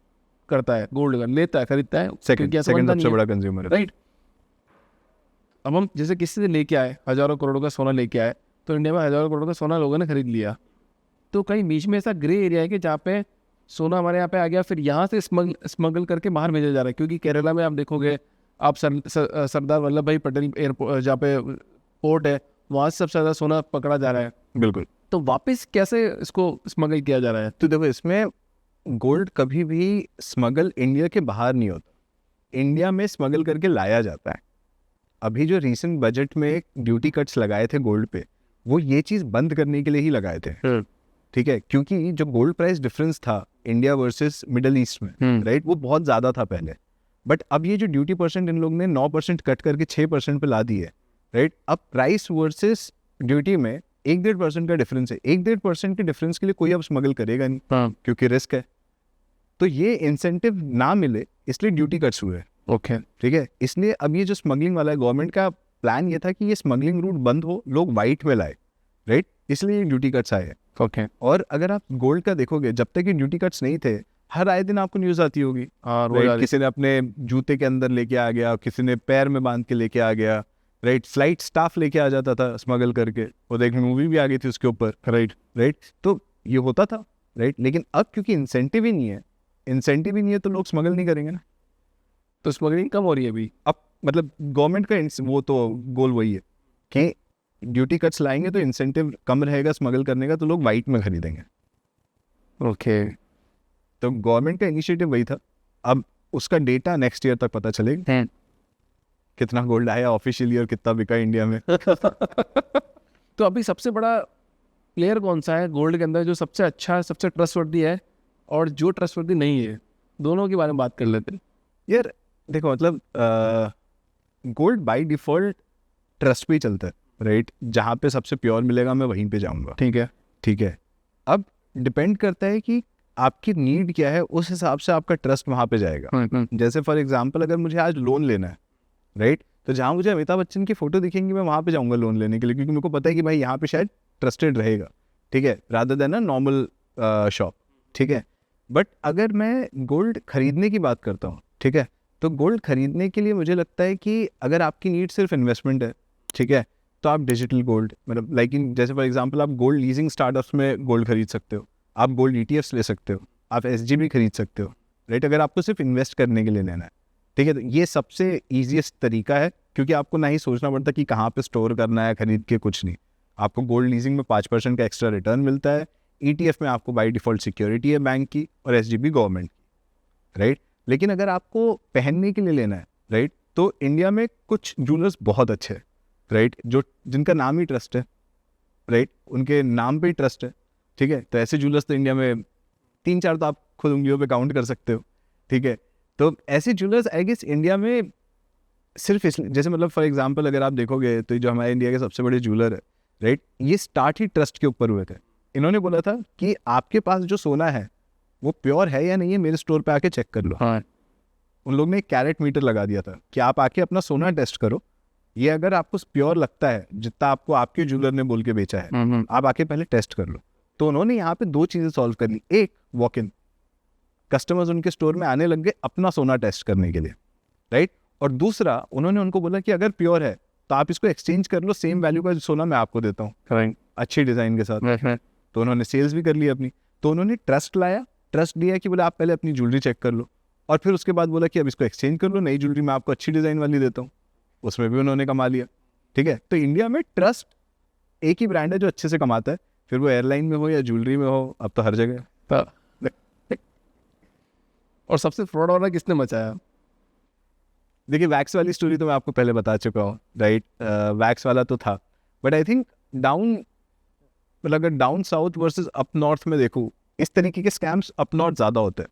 करता है गोल्ड का, लेता है, खरीदता है, सेकंड सबसे बड़ा कंज्यूमर है, राइट। अब हम जैसे किसी से लेके आए, हज़ारों करोड़ों का सोना लेके आए, तो इंडिया में हज़ारों करोड़ का सोना लोगों ने खरीद लिया, तो कहीं बीच में ऐसा ग्रे एरिया है कि जहाँ पे सोना हमारे यहाँ पे आ गया, फिर यहाँ से स्मगल करके बाहर भेजा जा रहा है। क्योंकि केरला में आप देखोगे, आप सरदार वल्लभ भाई पटेल एयरपोर्ट जहाँ पे पोर्ट है, वहाँ से सबसे ज़्यादा सोना पकड़ा जा रहा है। बिल्कुल। तो वापस कैसे इसको स्मगल किया जा रहा है? तो देखो इसमें गोल्ड कभी भी स्मगल इंडिया के बाहर नहीं होता, इंडिया में स्मगल करके लाया जाता है। अभी जो रीसेंट बजट में ड्यूटी कट्स लगाए थे गोल्ड पे, वो ये चीज़ बंद करने के लिए ही लगाए थे, ठीक है, क्योंकि जो गोल्ड प्राइस डिफरेंस था इंडिया वर्सेस मिडल ईस्ट में, राइट, वो बहुत ज़्यादा था पहले। बट अब ये जो ड्यूटी परसेंट इन लोग ने 9% कट करके 6% पे ला दी है, राइट। अब प्राइस वर्सेस ड्यूटी में 1-1.5% का डिफरेंस है, 1-1.5% के डिफरेंस के लिए कोई अब स्मगल करेगा नहीं, क्योंकि रिस्क है। तो ये इंसेंटिव ना मिले इसलिए ड्यूटी कट्स हुए, ओके, ठीक है। इसलिए अब ये जो स्मगलिंग वाला है, गवर्नमेंट का प्लान ये था कि ये स्मगलिंग रूट बंद हो, लोग वाइट में लाए, राइट, इसलिए ये ड्यूटी कट्स आए हैं। ओके। और अगर आप गोल्ड का देखोगे, जब तक ये ड्यूटी कट्स नहीं थे, हर आए दिन आपको न्यूज़ आती होगी, हाँ रोज राइट? किसी ने अपने जूते के अंदर लेके आ गया, किसी ने पैर में बांध के लेके आ गया, राइट? फ्लाइट स्टाफ लेके आ जाता था स्मगल करके, और एक मूवी भी आ गई थी उसके ऊपर, राइट? तो ये होता था, राइट? लेकिन अब क्योंकि इंसेंटिव ही नहीं है तो लोग स्मगल नहीं करेंगे ना। तो स्मगलिंग कम हो रही है अभी। अब मतलब गवर्नमेंट का वो तो गोल वही है कि ड्यूटी कट्स लाएंगे तो इंसेंटिव कम रहेगा स्मगल करने का, तो लोग वाइट में खरीदेंगे। ओके। तो गवर्नमेंट का इनिशिएटिव वही था। अब उसका डेटा नेक्स्ट ईयर तक पता चलेगा कितना गोल्ड आया ऑफिशियली और कितना बिका इंडिया में। तो अभी सबसे बड़ा प्लेयर कौन सा है गोल्ड के अंदर जो सबसे अच्छा है, सबसे ट्रस्टवर्दी है, और जो ट्रस्टवर्दी नहीं है? दोनों के बारे में बात कर लेते हैं। यार देखो, मतलब गोल्ड बाय डिफॉल्ट ट्रस्ट पे ही चलता है, राइट? जहाँ पे सबसे प्योर मिलेगा मैं वहीं पे जाऊँगा, ठीक है। अब डिपेंड करता है कि आपकी नीड क्या है, उस हिसाब से आपका ट्रस्ट वहाँ पे जाएगा। जैसे फॉर एग्जांपल अगर मुझे आज लोन लेना है, राइट, तो जहाँ मुझे अमिताभ बच्चन की फोटो दिखेंगी मैं वहाँ पे जाऊँगा लोन लेने के लिए, क्योंकि मेरे को पता है कि भाई यहाँ पे शायद ट्रस्टेड रहेगा, ठीक है, rather than a normal shop, ठीक है। बट अगर मैं गोल्ड खरीदने की बात करता हूँ, ठीक है, तो गोल्ड खरीदने के लिए मुझे लगता है कि अगर आपकी नीड सिर्फ इन्वेस्टमेंट है, ठीक है, तो आप डिजिटल गोल्ड, मतलब लाइक इन जैसे फॉर एग्जांपल आप गोल्ड लीजिंग स्टार्टअप्स में गोल्ड खरीद सकते हो, आप गोल्ड ETFs ले सकते हो, आप SGB खरीद सकते हो, राइट? अगर आपको सिर्फ इन्वेस्ट करने के लिए लेना है, ठीक है, तो ये सबसे ईजीएस्ट तरीका है, क्योंकि आपको ना ही सोचना पड़ता कि कहाँ पे स्टोर करना है, खरीद के कुछ नहीं। आपको गोल्ड लीजिंग में 5% का एक्स्ट्रा रिटर्न मिलता है, ETF में आपको बाई डिफॉल्ट सिक्योरिटी है बैंक की, और SGB गवर्नमेंट की, राइट? लेकिन अगर आपको पहनने के लिए लेना है, राइट, तो इंडिया में कुछ ज्वेलर्स बहुत अच्छे हैं, राइट, जिनका नाम ही ट्रस्ट है, राइट, उनके नाम पे ही ट्रस्ट है, ठीक है। तो ऐसे ज्वेलर्स तो इंडिया में 3-4 तो आप खुद उंगलियों पे काउंट कर सकते हो, ठीक है। तो ऐसे ज्वेलर्स आई गेस इंडिया में सिर्फ जैसे मतलब फॉर एग्जांपल अगर आप देखोगे तो जो हमारे इंडिया के सबसे बड़े ज्वेलर है, राइट, ये स्टार्ट ही ट्रस्ट के ऊपर हुए थे। इन्होंने बोला था कि आपके पास जो सोना है वो प्योर है या नहीं है, मेरे स्टोर पे आके चेक कर लो। हाँ। उन लोग ने एक कैरेट मीटर लगा दिया था कि आप आके अपना सोना टेस्ट करो, ये अगर आपको प्योर लगता है जितना आपको आपके ज्वेलर ने बोल के बेचा है, आप आके पहले टेस्ट कर लो। तो उन्होंने यहाँ पे 2 चीज़ें सॉल्व कर ली। एक, वॉक इन, कस्टमर्स उनके स्टोर में आने लग गए अपना सोना टेस्ट करने के लिए, राइट। और दूसरा, उन्होंने उनको बोला कि अगर प्योर है तो आप इसको एक्सचेंज कर लो, सेम वैल्यू का सोना मैं आपको देता हूँ अच्छी डिज़ाइन के साथ। तो उन्होंने सेल्स भी कर ली अपनी। तो उन्होंने ट्रस्ट लाया, ट्रस्ट दिया कि बोले आप पहले अपनी ज्वेलरी चेक कर लो, और फिर उसके बाद बोला कि अब इसको एक्सचेंज कर लो, नई ज्वेलरी मैं आपको अच्छी डिज़ाइन वाली देता हूँ, उसमें भी उन्होंने कमा लिया, ठीक है। तो इंडिया में ट्रस्ट एक ही ब्रांड है जो अच्छे से कमाता है, फिर वो एयरलाइन में हो या ज्वेलरी में हो, अब तो हर जगह। और सबसे फ्रॉड वाला किसने मचाया? देखिए, वैक्स वाली स्टोरी तो मैं आपको पहले बता चुका हूँ, राइट। वैक्स वाला तो था, बट आई थिंक मतलब अगर down south versus up north में देखूँ, इस तरीके के स्कैम्स अप नॉर्थ ज़्यादा होते हैं,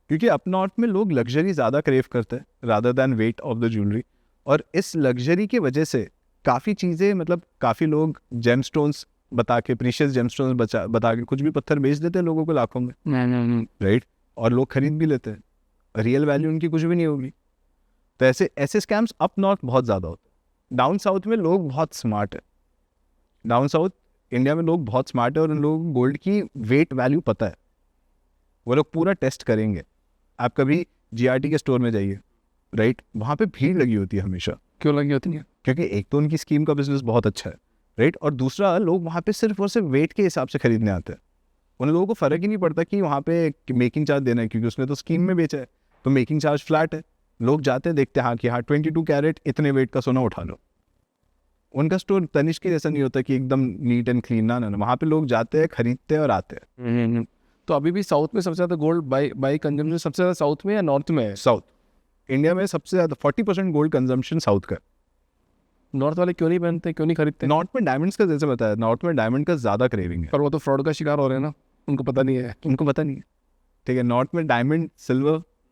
क्योंकि अप नॉर्थ में लोग लग्जरी ज़्यादा क्रेव करते हैं rather than weight of the jewellery, और इस लग्जरी की वजह से काफ़ी चीज़ें, मतलब काफ़ी लोग जेमस्टोन्स बता के, प्रीशियस जेमस्टोन्स बता के कुछ भी पत्थर बेच देते हैं लोगों को लाखों में, राइट, और लोग खरीद भी लेते हैं, रियल वैल्यू उनकी कुछ भी नहीं होगी। तो ऐसे स्कैम्स अप नॉर्थ बहुत ज़्यादा होते हैं। डाउन साउथ में लोग बहुत स्मार्ट है, डाउन साउथ इंडिया में लोग बहुत स्मार्ट है, और उन लोगों को गोल्ड की वेट वैल्यू पता है, वो लोग पूरा टेस्ट करेंगे। आप कभी GRT के स्टोर में जाइए, राइट, वहाँ पे भीड़ लगी होती है हमेशा। क्यों लगी होती है? क्योंकि एक तो उनकी स्कीम का बिजनेस बहुत अच्छा है, राइट, और दूसरा लोग वहाँ पे सिर्फ और सिर्फ वेट के हिसाब से खरीदने आते हैं। उन लोगों को फ़र्क ही नहीं पड़ता कि वहाँ पे मेकिंग चार्ज देना है, क्योंकि उसने तो स्कीम में बेचा है, तो मेकिंग चार्ज फ्लैट है। लोग जाते हैं, देखते हैं, हाँ कि हाँ 22 कैरेट इतने वेट का सोना उठा लो। उनका स्टोर तनिष्क के जैसा नहीं होता कि एकदम नीट एंड क्लीन, ना, वहाँ पे लोग जाते हैं, खरीदते हैं और आते हैं। तो अभी भी साउथ में सबसे ज़्यादा गोल्ड बाई कंजम्पशन सबसे ज़्यादा साउथ में या नॉर्थ में है? साउथ इंडिया में सबसे ज़्यादा 40% गोल्ड कंजम्पशन साउथ का। नॉर्थ वाले क्यों नहीं पहनते, क्यों नहीं खरीदते? नॉर्थ में डायमंड्स का, जैसे बताया, नॉर्थ में डायमंड का ज़्यादा क्रेविंग है, पर वो तो फ्रॉड का शिकार हो रहे हैं ना, उनको पता नहीं है। उनको पता नहीं है, ठीक है। नॉर्थ में डायमंड,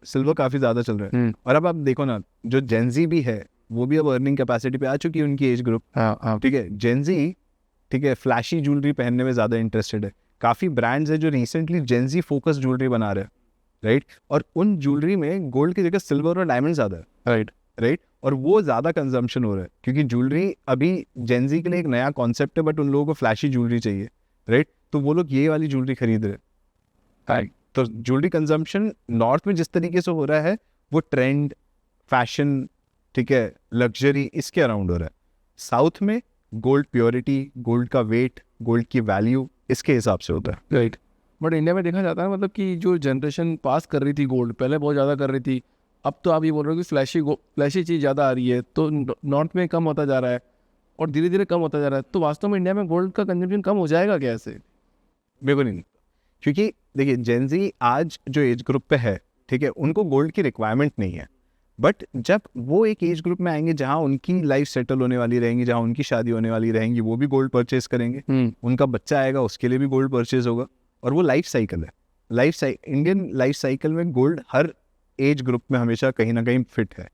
सिल्वर काफ़ी ज़्यादा चल रहा है। और अब आप देखो ना, जो जेनजी भी है वो भी अब अर्निंग कैपेसिटी पे आ चुकी है, उनकी एज ग्रुप, ठीक है। जेनजी, ठीक है, फ्लैशी ज्वेलरी पहनने में ज़्यादा इंटरेस्टेड है। काफ़ी ब्रांड्स है जो रिसेंटली जेनजी फोकस ज्वेलरी बना रहे हैं, राइट, और उन ज्वेलरी में गोल्ड की जगह सिल्वर और डायमंड ज़्यादा है, राइट, और वो ज़्यादा कंजम्पशन हो रहा है, क्योंकि ज्वेलरी अभी जेनजी के लिए एक नया कॉन्सेप्ट है, बट उन लोगों को फ्लैशी ज्वेलरी चाहिए, राइट। तो वो लोग ये वाली ज्वेलरी खरीद रहे हैं। तो ज्वेलरी कंजम्पशन नॉर्थ में जिस तरीके से हो रहा है वो ट्रेंड, फैशन, ठीक है, लग्जरी, इसके अराउंड हो रहा है। साउथ में गोल्ड प्योरिटी, गोल्ड का वेट, गोल्ड की वैल्यू, इसके हिसाब से होता है। राइट। बट इंडिया में देखा जाता है मतलब कि जो जनरेशन पास कर रही थी गोल्ड, पहले बहुत ज़्यादा कर रही थी, अब तो आप ये बोल रहे हो कि फ्लैशी चीज़ ज़्यादा आ रही है, तो नॉर्थ में कम होता जा रहा है और धीरे धीरे कम होता जा रहा है। तो वास्तव में इंडिया में गोल्ड का कंजम्पशन कम हो जाएगा क्या ऐसे? बिल्कुल नहीं, क्योंकि देखिए जेनजी आज जो एज ग्रुप पे है, ठीक है, उनको गोल्ड की रिक्वायरमेंट नहीं है। बट जब वो एक एज ग्रुप में आएंगे जहाँ उनकी लाइफ सेटल होने वाली रहेंगी, जहाँ उनकी शादी होने वाली रहेंगी, वो भी गोल्ड परचेज करेंगे। उनका बच्चा आएगा, उसके लिए भी गोल्ड परचेज होगा। और वो लाइफ साइकिल है। इंडियन लाइफ साइकिल में गोल्ड हर एज ग्रुप में हमेशा कहीं ना कहीं फिट है।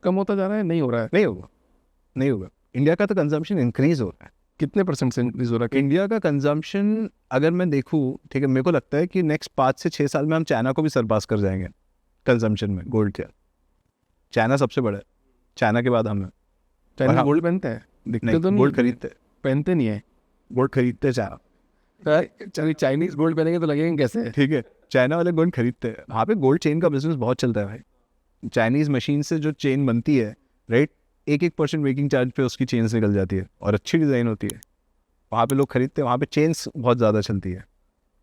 कम होता जा रहा है, नहीं हो रहा है? नहीं होगा। इंडिया का तो कंजम्पशन इंक्रीज हो रहा है। कितने % से इंक्रीज हो रहा है? इंडिया का कंजम्पशन अगर मैं देखूँ, ठीक है, मेरे को लगता है कि नेक्स्ट 5 से 6 साल में हम चाइना को भी सरपास कर जाएंगे कंजम्पशन में गोल्ड के। चाइना सबसे बड़ा है, चाइना के बाद हम है। चाइना गोल्ड पहनते हैं? दिखते तो नहीं, गोल्ड खरीदते, पहनते नहीं है। गोल्ड खरीदते चाइना। चलिए चाइनीज गोल्ड पहनेंगे तो लगेंगे कैसे? ठीक है, चाइना वाले गोल्ड खरीदते हैं। वहाँ पे गोल्ड चेन का बिजनेस बहुत चलता है भाई। चाइनीज मशीन से जो चेन बनती है, राइट, 1% मेकिंग चार्ज पे उसकी चेन्स निकल जाती है और अच्छी डिज़ाइन होती है। वहाँ पे लोग खरीदते हैं, वहाँ पे चेन्स बहुत ज़्यादा चलती है।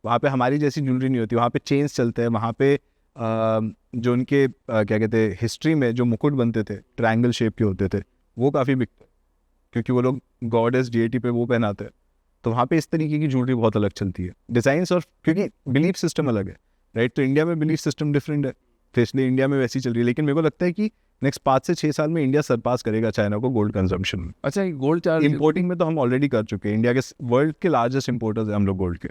वहाँ पे हमारी जैसी ज्वेलरी नहीं होती, वहाँ पे चेन्स चलते हैं। वहाँ पे जो उनके क्या कहते हैं, हिस्ट्री में जो मुकुट बनते थे ट्रायंगल शेप के होते थे, वो काफ़ी बिकते, क्योंकि वो लोग गॉडेस डीएटी पे वो पहनाते हैं। तो वहाँ पे इस तरीके की ज्वेलरी बहुत अलग चलती है, डिज़ाइंस, और क्योंकि बिलीफ सिस्टम अलग है, राइट। तो इंडिया में बिलीफ सिस्टम डिफरेंट है, तो इसलिए इंडिया में वैसी चल रही है। लेकिन मेरे को लगता है कि नेक्स्ट 5 से 6 साल में इंडिया सरपास करेगा चाइना को गोल्ड कंजम्पशन में। अच्छा, गोल्ड चार्ज इंपोर्टिंग में तो हम ऑलरेडी कर चुके हैं। इंडिया के वर्ल्ड के लार्जेस्ट इंपोर्टर्स हैं हम लोग गोल्ड के।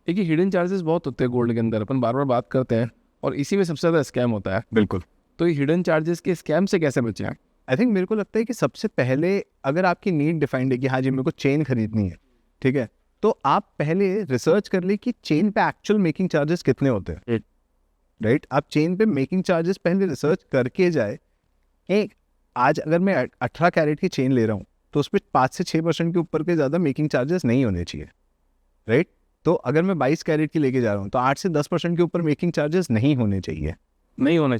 एक हिडन चार्जेस बहुत होते हैं गोल्ड के अंदर, अपन बार बार बात करते हैं, और इसी में सबसे ज़्यादा स्कैम होता है। बिल्कुल। तो ये हिडन चार्जेस के स्कैम से कैसे बचें? आई थिंक मेरे को लगता है कि सबसे पहले अगर आपकी नीड डिफाइंड है कि हाँ जी मेरे को चेन खरीदनी है, ठीक है, तो आप पहले रिसर्च कर ले कि चेन पे एक्चुअल मेकिंग चार्जेस कितने होते हैं, राइट। आप चेन पे मेकिंग चार्जेस पहले रिसर्च करके जाए। एक आज अगर मैं 18 कैरेट की चेन ले रहा हूँ तो उस पर 5 से 6% के ऊपर के ज़्यादा मेकिंग चार्जेस नहीं होने चाहिए, राइट। तो अगर मैं 22 कैरेट की लेके जा रहा हूँ तो 8 से 10% के ऊपर मेकिंग चार्जेस नहीं होने चाहिए, नहीं होने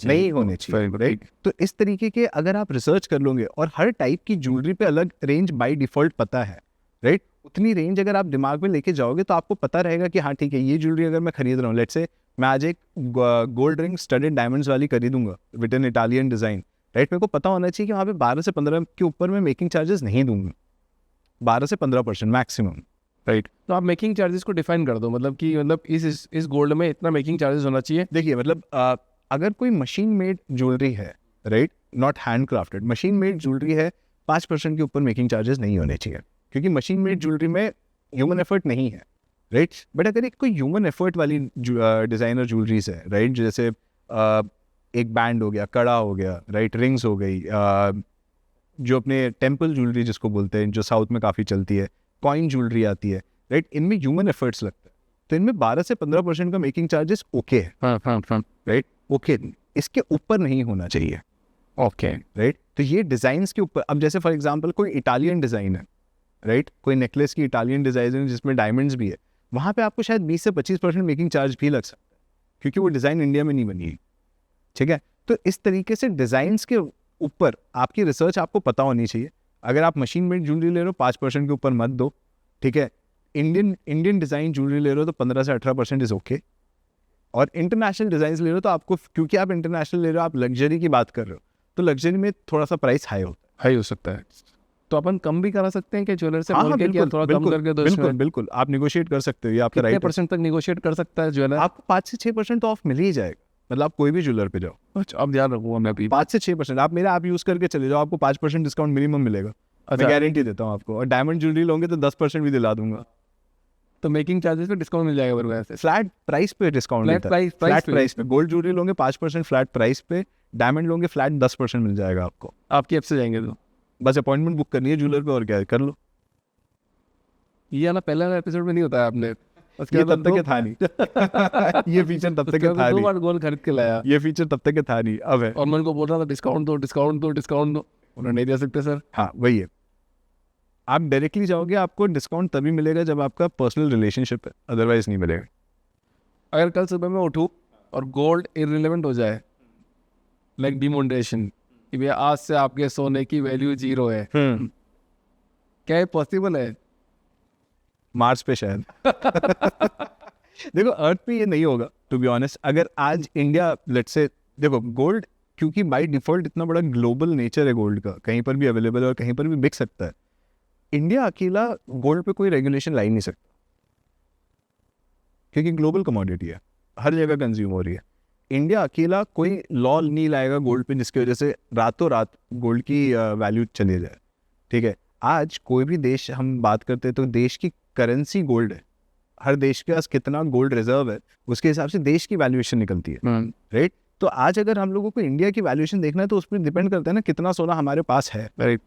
चाहिए, राइट। तो इस तरीके के अगर आप रिसर्च कर लोगे, और हर टाइप की ज्वेलरी पे अलग रेंज बाय डिफॉल्ट पता है, राइट, उतनी रेंज अगर आप दिमाग में लेके जाओगे तो आपको पता रहेगा कि हाँ ठीक है, ये ज्वेलरी अगर मैं खरीद रहा हूँ, लेट्स से मैं आज एक गोल्ड रिंग स्टडेड डायमंड्स वाली खरीदूंगा with an Italian design, right. मेरे को पता होना चाहिए कि वहाँ पे 12 से 15 के ऊपर मैं मेकिंग चार्जेस नहीं दूंगा, 12 से 15% मैक्सिमम, राइट। तो आप मेकिंग चार्जेस को डिफाइन कर दो, मतलब कि मतलब इस गोल्ड में इतना मेकिंग चार्जेस होना चाहिए। देखिए मतलब अगर कोई मशीन मेड ज्वेलरी है, right, not hand crafted, machine made jewellery है, 5% के ऊपर मेकिंग चार्जेस नहीं होने चाहिए, क्योंकि मशीन मेड ज्वेलरी में ह्यूमन एफर्ट नहीं है, राइट। बट अगर एक कोई ह्यूमन एफर्ट वाली डिज़ाइनर ज्वेलरीज है, राइट, जैसे एक बैंड हो गया, कड़ा हो गया, राइट, रिंग्स हो गई, जो अपने टेम्पल ज्वेलरी जिसको बोलते हैं, जो साउथ में काफ़ी चलती है, कॉइन ज्वेलरी आती है, राइट, इनमें ह्यूमन एफर्ट्स लगता है, तो इनमें 12 से 15% का मेकिंग चार्जेस ओके है, राइट, ओके, इसके ऊपर नहीं होना चाहिए, ओके, राइट। तो ये डिज़ाइंस के ऊपर, अब जैसे फॉर एग्जांपल कोई इटालियन डिज़ाइन है, राइट, कोई नेकलेस की इटालियन डिज़ाइन है जिसमें डायमंड्स भी है, वहाँ पे आपको शायद 20 से 25% मेकिंग चार्ज भी लग सकता है, क्योंकि वो डिज़ाइन इंडिया में नहीं बनी है, ठीक है। तो इस तरीके से डिज़ाइंस के ऊपर आपकी रिसर्च आपको पता होनी चाहिए। अगर आप मशीन मेड ज्वेलरी ले रहे हो 5% के ऊपर मत दो, ठीक है। इंडियन डिज़ाइन ज्वेलरी ले रहे हो तो 15 से 18% इज़ ओके। और इंटरनेशनल डिज़ाइन ले रहे हो तो आपको, क्योंकि आप इंटरनेशनल ले रहे हो, आप लग्जरी की बात कर रहे हो, तो लग्जरी में थोड़ा सा प्राइस हाई हो सकता है। तो अपन कम भी करा सकते हैं कि ज्वेलर से हाँ, बोल के, बिल्कुल, थोड़ा कम करके दो। बिल्कुल आप निगोशिएट कर सकते हो, ये आपका कितने राइट है। % तक निगोशिएट कर सकता है ज्वेलर? आपको 5 से 6% ऑफ मिल ही जाएगा, मतलब आप कोई भी ज्वेलर पे जाओ। अच्छा, अब ध्यान रखूँगा मैं भी। 5 से 6% आप मेरा ऐप यूज़ करके चले जाओ, आपको 5% डिस्काउंट मिनिमम मिलेगा। मैं गारंटी देता हूँ आपको। और डायमंड ज्वेलरी लोगे तो 10% भी दिला दूंगा। तो मेकिंग चार्जेस पे डिस्काउंट मिल जाएगा मेरे को ऐसे? फ्लैट प्राइस पे डिस्काउंट फ्लैट प्राइस पे। गोल्ड ज्वेलरी लोगे 5% फ्लैट प्राइस पे, डायमंड लोगे फ्लैट 10% मिल जाएगा आपको। आपकी ऐप से जाएंगे तो बस अपॉइंटमेंट बुक करनी है ज्वेलर पे, और क्या है, कर लो। ये वाला पहला एपिसोड में नहीं होता है आपने? ये तब तक था नहीं। ये फीचर तब तक था 2 नहीं। बार गोल्ड खरीद के लाया, ये फीचर तब तक था नहीं, अब है। और मैं उनको बोल रहा था डिस्काउंट दो, उन्होंने नहीं दे सकते सर। हाँ वही है। आप डायरेक्टली जाओगे, आपको डिस्काउंट तभी मिलेगा जब आपका पर्सनल रिलेशनशिप है, अदरवाइज नहीं मिलेगा। अगर कल सुबह मैं उठूँ और गोल्ड इररिलेवेंट हो जाए, लाइक डिमोनेटाइजेशन, कि भैया आज से आपके सोने की वैल्यू 0 है, क्या ये पॉसिबल है? मार्स पे शायद देखो अर्थ पे ये नहीं होगा टू बी ऑनेस्ट। अगर आज इंडिया लेट्स से, देखो गोल्ड क्योंकि बाय डिफॉल्ट इतना बड़ा ग्लोबल नेचर है गोल्ड का, कहीं पर भी अवेलेबल है और कहीं पर भी बिक सकता है। इंडिया अकेला गोल्ड पे कोई रेगुलेशन ला ही नहीं सकता, क्योंकि ग्लोबल कमोडिटी है, हर जगह कंज्यूम हो रही है। इंडिया अकेला कोई लॉ नहीं लाएगा गोल्ड पे जिसकी वजह से रातों रात गोल्ड की वैल्यू चली जाए, ठीक है। आज कोई भी देश हम बात करते हैं तो देश की करेंसी गोल्ड है, हर देश के पास कितना गोल्ड रिजर्व है उसके हिसाब से देश की वैल्यूएशन निकलती है, राइट। तो आज अगर हम लोगों को इंडिया की वैल्यूएशन देखना है तो उस पर डिपेंड करता है ना कितना सोना हमारे पास है, राइट।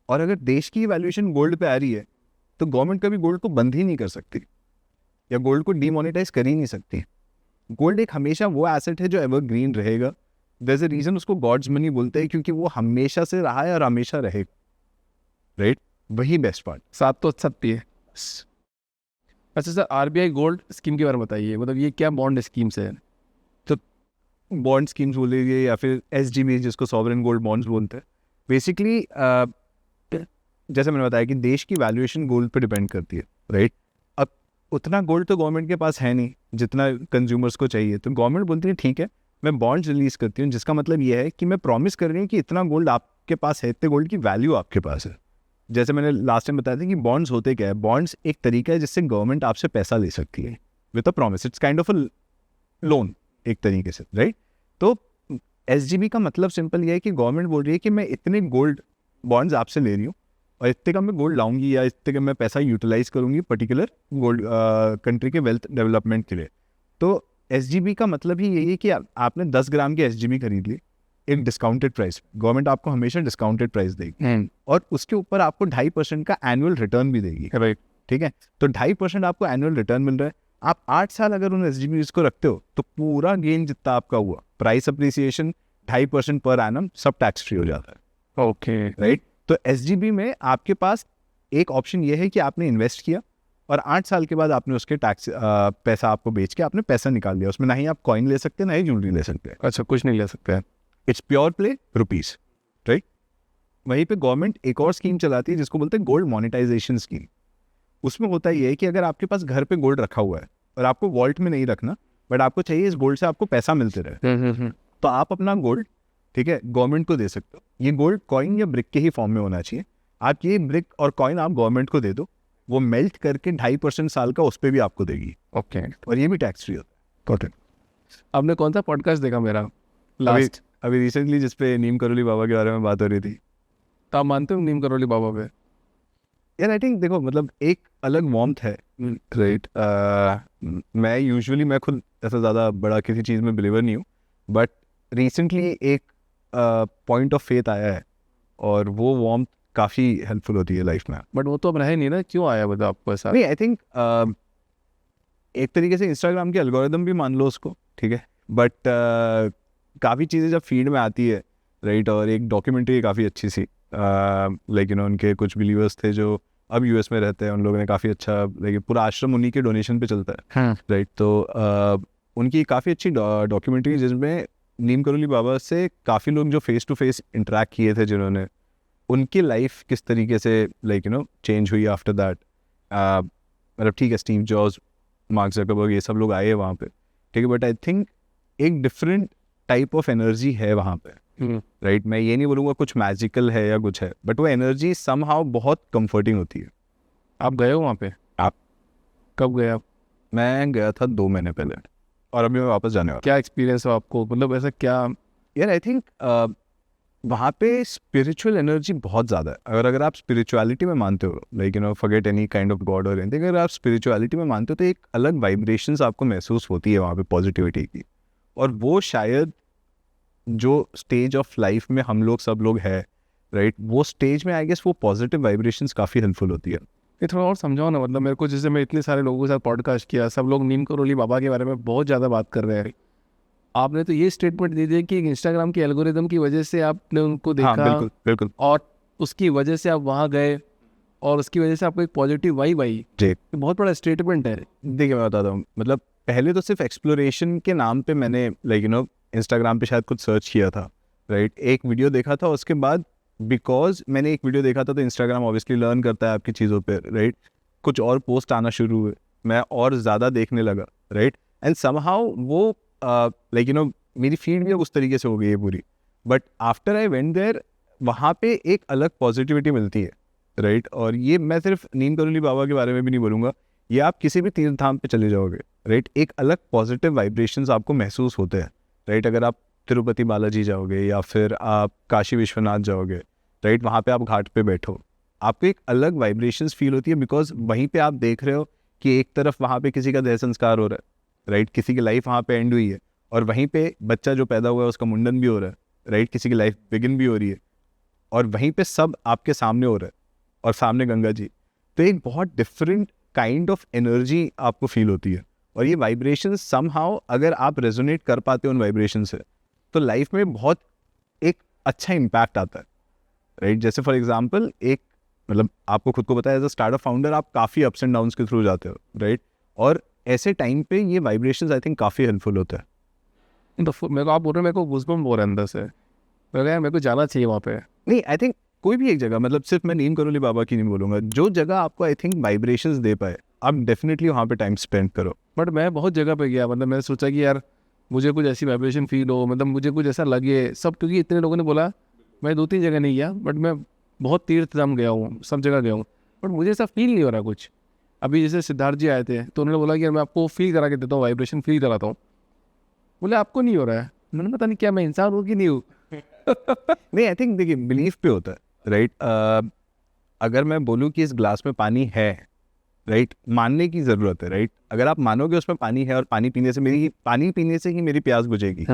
और अगर देश की वैल्यूएशन गोल्ड पे आ रही है तो गवर्नमेंट कभी गोल्ड को बंद ही नहीं कर सकती या गोल्ड को डीमोनेटाइज कर ही नहीं सकती। गोल्ड एक हमेशा वो एसेट है जो एवरग्रीन रहेगा। देयर इज अ रीजन उसको गॉड्स मनी बोलते हैं, क्योंकि वो हमेशा से रहा है और हमेशा रहेगा, राइट। वही बेस्ट पार्ट। साथ तो सत्य है। अच्छा सर, आरबीआई गोल्ड स्कीम के बारे में बताइए, मतलब ये क्या बॉन्ड स्कीम्स है? तो बॉन्ड स्कीम्स बोलिए या फिर एसजीबी जिसको सॉवरेन गोल्ड बॉन्ड्स बोलते हैं, बेसिकली जैसे मैंने बताया कि देश की वैल्यूएशन गोल्ड पे डिपेंड करती है, राइट। अब उतना गोल्ड तो गवर्नमेंट के पास है नहीं जितना कंज्यूमर्स को चाहिए, तो गवर्नमेंट बोलती है ठीक है मैं बॉन्ड्स रिलीज करती हूँ, जिसका मतलब ये है कि मैं प्रॉमिस कर रही हूँ कि इतना गोल्ड आपके पास है, इतने गोल्ड की वैल्यू आपके पास है। जैसे मैंने लास्ट टाइम बताया था कि बॉन्ड्स होते क्या है, बॉन्ड्स एक तरीका है जिससे गवर्नमेंट आपसे पैसा ले सकती है with a promise, it's kind of a loan एक तरीके से, राइट। तो एसजीबी का मतलब सिंपल ये है कि गवर्नमेंट बोल रही है कि मैं इतने गोल्ड बॉन्ड्स आपसे ले रही हूँ और इतने का मैं गोल्ड लाऊंगी या इतने का मैं पैसा यूटिलाइज करूंगी पर्टिकुलर गोल्ड कंट्री के वेल्थ डेवलपमेंट के लिए। तो एसजीबी का मतलब ही यही है कि आपने 10 ग्राम की एसजीबी खरीद ली एक डिस्काउंटेड प्राइस, गवर्नमेंट आपको हमेशा डिस्काउंटेड प्राइस देगी और उसके ऊपर आपको 2.5% का एनुअल रिटर्न भी देगी, राइट। ठीक है, तो 2.5% आपको एनुअल रिटर्न मिल रहा है। आप 8 साल अगर उन एसजीबीज को रखते हो तो पूरा गेन जितना आपका हुआ, प्राइस अप्रिसिएशन 2.5% पर एनम, सब टैक्स फ्री हो जाता है। Okay, right. तो एसजीबी में आपके पास एक ऑप्शन ये है कि आपने इन्वेस्ट किया और 8 साल के बाद आपने उसके टैक्स पैसा आपको बेच के आपने पैसा निकाल लिया, उसमें ना ही आप कॉइन ले सकते ना ही ज्वेलरी ले सकते। अच्छा, कुछ नहीं ले सकते हैं। It's pure play rupees, right. वहीं पे गवर्नमेंट एक और स्कीम चलाती है जिसको बोलते हैं गोल्ड मोनेटाइजेशन स्कीम। उसमें होता ये है कि अगर आपके पास घर पे गोल्ड रखा हुआ है और आपको वॉल्ट में नहीं रखना, बट आपको चाहिए इस गोल्ड से आपको पैसा मिलते रहे, तो आप अपना गोल्ड, ठीक है, गवर्नमेंट को दे सकते हो। ये गोल्ड कॉइन या ब्रिक के ही फॉर्म में होना चाहिए। आप ये ब्रिक और कॉइन आप गवर्नमेंट को दे दो, वो मेल्ट करके 2.5% साल का उस पर भी आपको देगी। ओके, और ये भी टैक्स फ्री होता है। आपने कौन सा पॉडकास्ट देखा मेरा लास्ट? अभी रिसेंटली जिसपे नीम करोली बाबा के बारे में बात हो रही थी। तो आप मानते हो नीम करोली बाबा पे? यार आई थिंक देखो मतलब एक अलग वार्मथ है, राइट। मैं यूजुअली मैं खुद ऐसा ज़्यादा बड़ा किसी चीज़ में बिलीवर नहीं हूँ, बट रिसेंटली एक पॉइंट ऑफ फेथ आया है और वो वार्मथ काफ़ी हेल्पफुल होती है लाइफ में। बट वो तो अब रहे नहीं ना, क्यों आया मतलब आपको ऐसा? नहीं, आई थिंक एक तरीके से इंस्टाग्राम के एल्गोरिदम भी मान लो उसको, ठीक है, बट काफ़ी चीज़ें जब फीड में आती है, राइट। और एक डॉक्यूमेंट्री काफ़ी अच्छी सी, लाइक यू नो उनके कुछ बिलीवर्स थे जो अब यूएस में रहते हैं, उन लोगों ने काफ़ी अच्छा, लाइक पूरा आश्रम उन्हीं के डोनेशन पे चलता है, राइट। तो उनकी काफ़ी अच्छी डॉक्यूमेंट्री जिसमें नीम करोली बाबा से काफ़ी लोग जो फेस टू फेस इंटरेक्ट किए थे, जिन्होंने उनकी लाइफ किस तरीके से लाइक यू नो चेंज हुई आफ्टर दैट। मतलब ठीक है, स्टीव जॉब्स, मार्क ज़करबर्ग, ये सब लोग आए वहाँ पे, ठीक है, बट आई थिंक एक डिफरेंट टाइप ऑफ एनर्जी है वहाँ पे, राइट। मैं ये नहीं बोलूँगा कुछ मैजिकल है या कुछ है, बट वो एनर्जी समहाउ बहुत कंफर्टिंग होती है। आप गए हो वहाँ पे? आप कब गए आप? मैं गया था 2 महीने पहले और अभी मैं वापस जाने वाला। क्या एक्सपीरियंस हो आपको, मतलब ऐसा क्या? यार आई थिंक वहाँ पे स्पिरिचुअल एनर्जी बहुत ज़्यादा है। अगर आप स्पिरिचुअलिटी में मानते हो, like you know forget any kind of God और एनीथिंग, अगर आप स्पिरिचुअलिटी में मानते हो तो एक अलग वाइब्रेशंस आपको महसूस होती है वहाँ पे पॉजिटिविटी की। और वो शायद जो स्टेज ऑफ लाइफ में हम लोग सब लोग है, राइट, वो स्टेज में आई गेस वो पॉजिटिव वाइब्रेशंस काफ़ी हेल्पफुल होती है। ये थोड़ा और समझाओ ना, मतलब मेरे को, जैसे मैं इतने सारे लोगों के साथ पॉडकास्ट किया, सब लोग नीम करोली बाबा के बारे में बहुत ज़्यादा बात कर रहे हैं। आपने तो ये स्टेटमेंट दे दिया कि इंस्टाग्राम के एल्गोरिदम की वजह से आपने उनको देखा। हाँ, बिल्कुल बिल्कुल। और उसकी वजह से आप वहाँ गए और उसकी वजह से आपको एक पॉजिटिव वाइब आई, जी ये बहुत बड़ा स्टेटमेंट है। देखिए मैं बताता हूँ, मतलब पहले तो सिर्फ एक्सप्लोरेशन के नाम पे मैंने इंस्टाग्राम पे शायद कुछ सर्च किया था, राइट, एक वीडियो देखा था, उसके बाद बिकॉज मैंने एक वीडियो देखा था तो इंस्टाग्राम ऑब्वियसली लर्न करता है आपकी चीज़ों पे, राइट, कुछ और पोस्ट आना शुरू हुए, मैं और ज़्यादा देखने लगा, राइट, एंड समहाउ वो मेरी फीड भी उस तरीके से हो गई है पूरी। But after I went there, वहाँ पे एक अलग पॉजिटिविटी मिलती है, राइट, और ये मैं सिर्फ नीम करोली बाबा के बारे में भी नहीं बोलूँगा, ये आप किसी भी तीर्थ धाम पे चले जाओगे, राइट, एक अलग पॉजिटिव वाइब्रेशंस आपको महसूस होते हैं, राइट। अगर आप तिरुपति बालाजी जाओगे या फिर आप काशी विश्वनाथ जाओगे, राइट, वहाँ पे आप घाट पे बैठो, आपको एक अलग वाइब्रेशंस फील होती है, बिकॉज वहीं पे आप देख रहे हो कि एक तरफ वहाँ पे किसी का देह संस्कार हो रहा है, राइट, किसी की लाइफ वहाँ पे एंड हुई है, और वहीं पे बच्चा जो पैदा हुआ है उसका मुंडन भी हो रहा है, राइट, किसी की लाइफ बिगिन भी हो रही है, और वहीं पे सब आपके सामने हो रहा है, और सामने गंगा जी। तो एक बहुत डिफरेंट काइंड ऑफ एनर्जी आपको फील होती है, और ये वाइब्रेशन समहाउ अगर आप रेजोनेट कर पाते हो उन वाइब्रेशन से, तो लाइफ में बहुत एक अच्छा इम्पैक्ट आता है, राइट। जैसे फॉर एग्जांपल एक आपको खुद को पता है एज अ स्टार्टअप फाउंडर आप काफ़ी अप्स एंड डाउन्स के थ्रू जाते हो, राइट, और ऐसे टाइम पे ये वाइब्रेशंस आई थिंक काफ़ी हेल्पफुल होता है। तो मेरे को आप बोल रहे हो, मेरे को गूज़बम्प हो रहा है अंदर से, मेरे को जाना चाहिए वहाँ पे। नहीं, आई थिंक कोई भी एक जगह, सिर्फ मैं नीम करोली बाबा की नहीं बोलूँगा, जो जगह आपको आई थिंक वाइब्रेशंस दे पाए, आप डेफिनेटली वहाँ पे टाइम स्पेंड करो। बट मैं बहुत जगह पे गया, मैंने सोचा कि यार मुझे कुछ ऐसी वाइब्रेशन फील हो, मुझे कुछ ऐसा लगे सब, क्योंकि इतने लोगों ने बोला, मैं 2-3 जगह नहीं गया, बट मैं बहुत तीर्थ धाम गया हूँ, सब जगह गया हूँ, बट मुझे ऐसा फील नहीं हो रहा कुछ। अभी जैसे सिद्धार्थ जी आए थे तो उन्होंने बोला कि यार मैं आपको फील करा के देता हूँ, वाइब्रेशन फील कराता हूँ। बोले आपको नहीं हो रहा है, मैंने पता नहीं क्या मैं इंसान हूँ कि नहीं हूँ। नहीं, आई थिंक देखिए बिलीफ पे होता है, राइट। अगर मैं बोलूँ कि इस ग्लास में पानी है, राइट, मानने की ज़रूरत है, राइट। अगर आप मानोगे उसमें पानी है और पानी पीने से ही मेरी प्यास बुझेगी,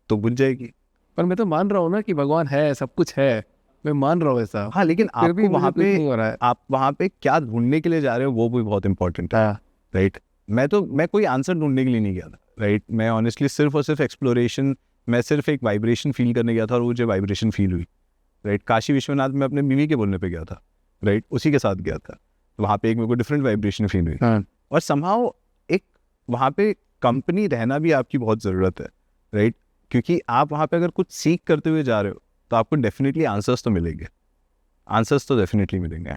तो बुझ जाएगी। पर मैं तो मान रहा हूँ ना कि भगवान है, सब कुछ है, मैं मान रहा हूँ ऐसा। हाँ, लेकिन फिर भी आपको मुझे वहाँ कुछ पे नहीं हो रहा है। आप वहाँ पे क्या ढूंढने के लिए जा रहे हो वो भी बहुत इंपॉर्टेंट है, हाँ, राइट। मैं कोई आंसर ढूंढने के लिए नहीं गया था, राइट। मैं ऑनेस्टली सिर्फ और सिर्फ एक्सप्लोरेशन, मैं सिर्फ एक वाइब्रेशन फील करने गया था, और मुझे वाइब्रेशन फील हुई, राइट। काशी विश्वनाथ में अपने बीवी के बोलने पे गया था, राइट, उसी के साथ गया था, वहाँ पे एक मेरे को डिफरेंट वाइब्रेशन फील हुई। हाँ। और समहाउ एक वहाँ पे कंपनी रहना भी आपकी बहुत ज़रूरत है, राइट, क्योंकि आप वहाँ पे अगर कुछ सीख करते हुए जा रहे हो तो आपको डेफिनेटली आंसर्स तो मिलेंगे, आंसर्स तो डेफिनेटली मिलेंगे।